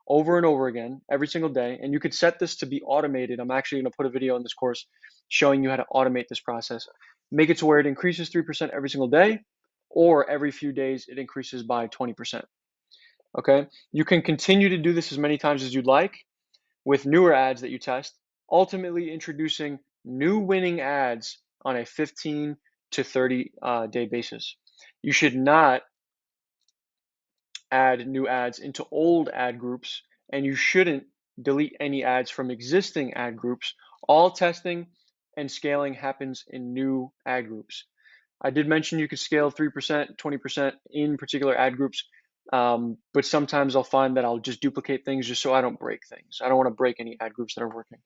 over and over again every single day. And you could set this to be automated. I'm actually going to put a video in this course showing you how to automate this process. Make it to where it increases 3% every single day, or every few days it increases by 20%. Okay, you can continue to do this as many times as you'd like with newer ads that you test, ultimately introducing new winning ads on a 15 to 30 day basis. You should not add new ads into old ad groups, and you shouldn't delete any ads from existing ad groups. All testing and scaling happens in new ad groups. I did mention you could scale 3%, 20% in particular ad groups, but sometimes I'll find that I'll just duplicate things just so I don't break things. I don't want to break any ad groups that are working.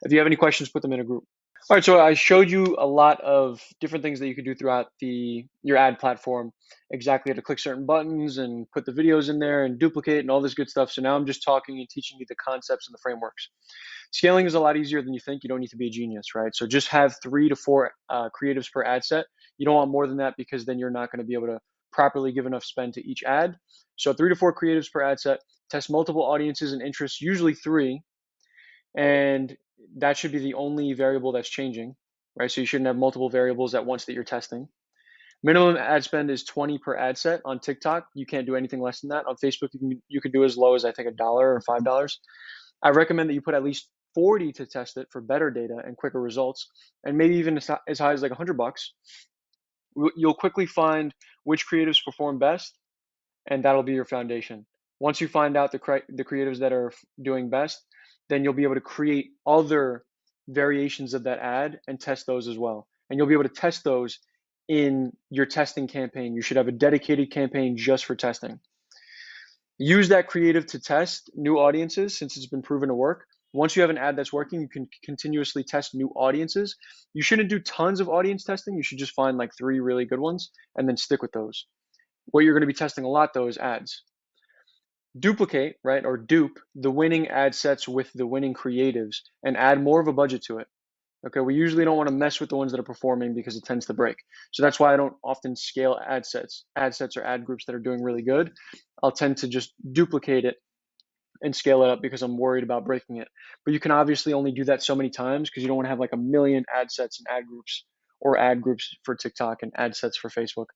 If you have any questions, put them in a group. All right, so I showed you a lot of different things that you could do throughout your ad platform, exactly how to click certain buttons and put the videos in there and duplicate and all this good stuff. So now I'm just talking and teaching you the concepts and the frameworks. Scaling is a lot easier than you think. You don't need to be a genius, right? So just have 3 to 4 creatives per ad set. You don't want more than that, because then you're not going to be able to properly give enough spend to each ad. So 3 to 4 creatives per ad set. Test multiple audiences and interests, usually 3. And that should be the only variable that's changing, right? So you shouldn't have multiple variables at once that you're testing. Minimum ad spend is 20 per ad set. On TikTok, you can't do anything less than that. On Facebook, you can do as low as I think $1 or $5. I recommend that you put at least 40 to test it for better data and quicker results, and maybe even as high as like $100. You'll quickly find which creatives perform best, and that'll be your foundation. Once you find out the creatives that are doing best, then you'll be able to create other variations of that ad and test those as well. And you'll be able to test those in your testing campaign. You should have a dedicated campaign just for testing. Use that creative to test new audiences, since it's been proven to work. Once you have an ad that's working, you can continuously test new audiences. You shouldn't do tons of audience testing. You should just find like 3 really good ones and then stick with those. What you're going to be testing a lot though is ads. Duplicate, right, or dupe the winning ad sets with the winning creatives and add more of a budget to it. Okay, we usually don't want to mess with the ones that are performing because it tends to break. So that's why I don't often scale ad sets or ad groups that are doing really good. I'll tend to just duplicate it and scale it up because I'm worried about breaking it. But you can obviously only do that so many times, because you don't want to have like a million ad sets and ad groups, or ad groups for TikTok and ad sets for Facebook.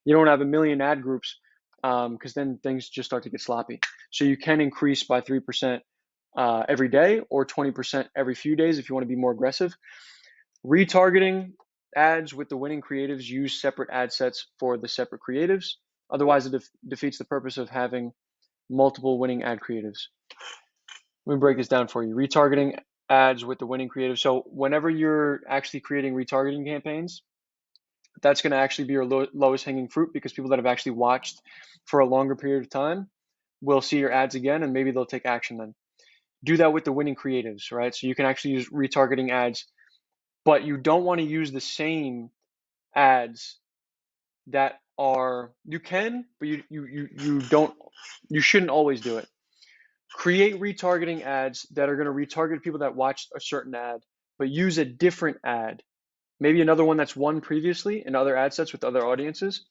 You don't want to have a million ad groups, because then things just start to get sloppy. So you can increase by 3% every day, or 20% every few days if you want to be more aggressive. Retargeting ads with the winning creatives, use separate ad sets for the separate creatives. Otherwise, it defeats the purpose of having multiple winning ad creatives. Let me break this down for you. Retargeting ads with the winning creative. So whenever you're actually creating retargeting campaigns, That's going to actually be your lowest hanging fruit, because people that have actually watched for a longer period of time will see your ads again, and maybe they'll take action then. Do that with the winning creatives, right? So you can actually use retargeting ads, but you don't want to use the same ads that are, you can, but you shouldn't always do it. Create retargeting ads that are going to retarget people that watched a certain ad, but use a different ad. Maybe another one that's won previously in other ad sets with other audiences,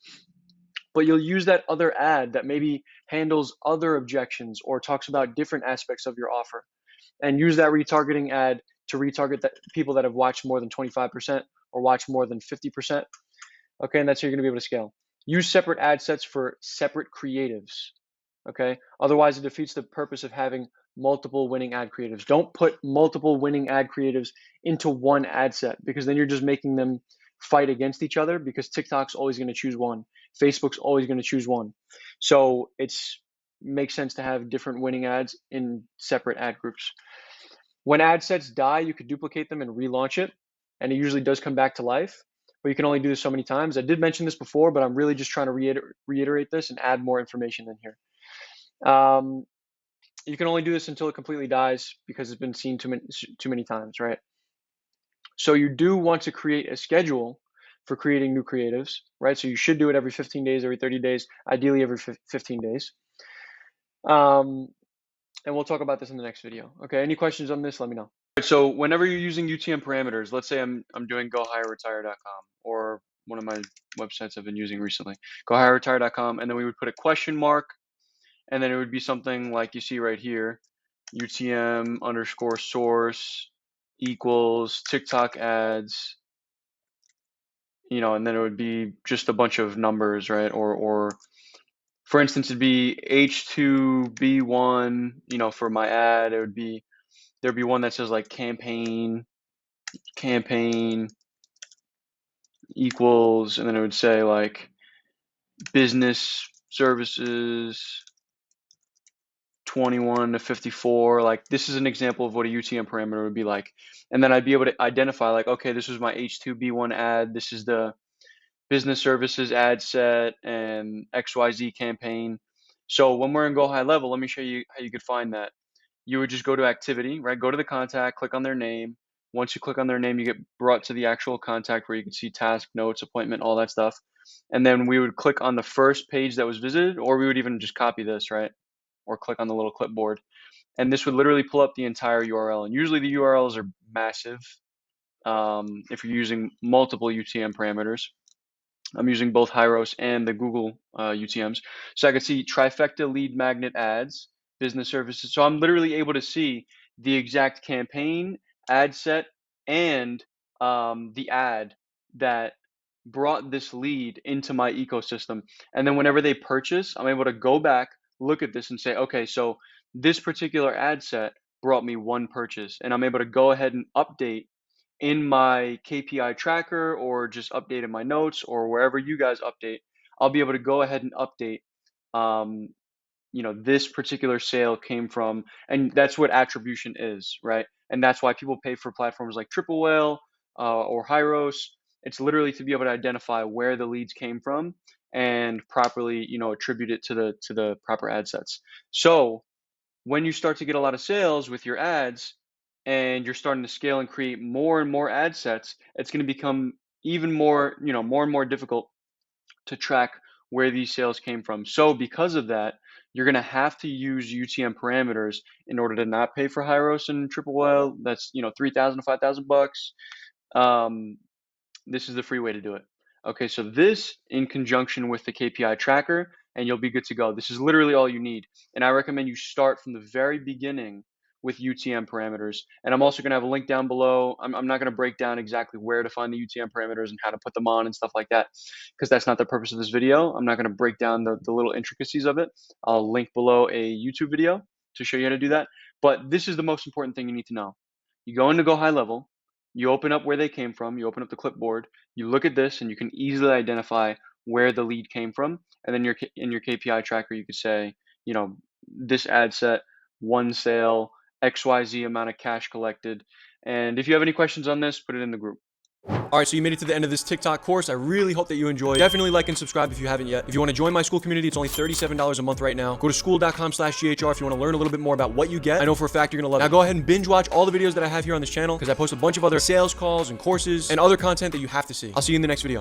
but you'll use that other ad that maybe handles other objections or talks about different aspects of your offer, and use that retargeting ad to retarget people that have watched more than 25% or watched more than 50%. Okay, and that's how you're going to be able to scale. Use separate ad sets for separate creatives. Okay, otherwise it defeats the purpose of having multiple winning ad creatives. Don't put multiple winning ad creatives into one ad set, because then you're just making them fight against each other, because TikTok's always going to choose one, Facebook's always going to choose one. So it's makes sense to have different winning ads in separate ad groups. When ad sets die, you could duplicate them and relaunch it, and it usually does come back to life, but you can only do this so many times. I did mention this before, but I'm really just trying to reiterate this and add more information in here. You can only do this until it completely dies, because it's been seen too many times, right? So you do want to create a schedule for creating new creatives, right? So you should do it every 15 days, every 30 days, ideally every 15 days. And we'll talk about this in the next video. Okay, any questions on this, let me know. So whenever you're using UTM parameters, let's say I'm doing GoHireRetire.com, or one of my websites I've been using recently, GoHireRetire.com, and then we would put a question mark, and then it would be something like you see right here, UTM underscore source equals TikTok ads, you know, and then it would be just a bunch of numbers, right? Or for instance, it'd be H2B1, you know, for my ad, it would be, there'd be one that says like campaign equals, and then it would say like business services 21 to 54. Like, this is an example of what a UTM parameter would be like. And then I'd be able to identify like, okay, this was my H2B1 ad, this is the business services ad set, and XYZ campaign. So when we're in Go High Level, let me show you how you could find that. You would just go to activity, right? Go to the contact, click on their name. Once you click on their name, you get brought to the actual contact where you can see task, notes, appointment, all that stuff. And then we would click on the first page that was visited, or we would even just copy this, right? Or click on the little clipboard. And this would literally pull up the entire URL. And usually the URLs are massive if you're using multiple UTM parameters. I'm using both Hyros and the Google UTMs. So I could see trifecta lead magnet ads, business services. So I'm literally able to see the exact campaign, ad set, and the ad that brought this lead into my ecosystem. And then whenever they purchase, I'm able to go back, look at this and say, okay, so this particular ad set brought me one purchase. And I'm able to go ahead and update in my KPI tracker, or just update in my notes, or wherever you guys update. I'll be able to go ahead and update, you know, this particular sale came from, and that's what attribution is, right? And that's why people pay for platforms like Triple Whale or Hyros. It's literally to be able to identify where the leads came from and properly, you know, attribute it to the proper ad sets. So when you start to get a lot of sales with your ads, and you're starting to scale and create more and more ad sets, it's going to become even more, you know, more and more difficult to track where these sales came from. So because of that, you're going to have to use UTM parameters in order to not pay for Hyros and Triple Whale. That's, you know, 3,000 to 5,000 bucks. This is the free way to do it. Okay, so this in conjunction with the KPI tracker, and you'll be good to go. This is literally all you need. And I recommend you start from the very beginning with UTM parameters. And I'm also going to have a link down below. I'm not going to break down exactly where to find the UTM parameters and how to put them on and stuff like that, because that's not the purpose of this video. I'm not going to break down the little intricacies of it. I'll link below a YouTube video to show you how to do that. But this is the most important thing you need to know. You go into Go High Level, you open up where they came from, you open up the clipboard, you look at this, and you can easily identify where the lead came from. And then in your KPI tracker, you could say, you know, this ad set, one sale, XYZ amount of cash collected. And if you have any questions on this, put it in the group. All right, so you made it to the end of this TikTok course. I really hope that you enjoyed. Definitely like and subscribe if you haven't yet. If you want to join my school community, it's only $37 a month right now. Go to school.com/GHR if you want to learn a little bit more about what you get. I know for a fact you're going to love it. Now go ahead and binge watch all the videos that I have here on this channel because I post a bunch of other sales calls and courses and other content that you have to see. I'll see you in the next video.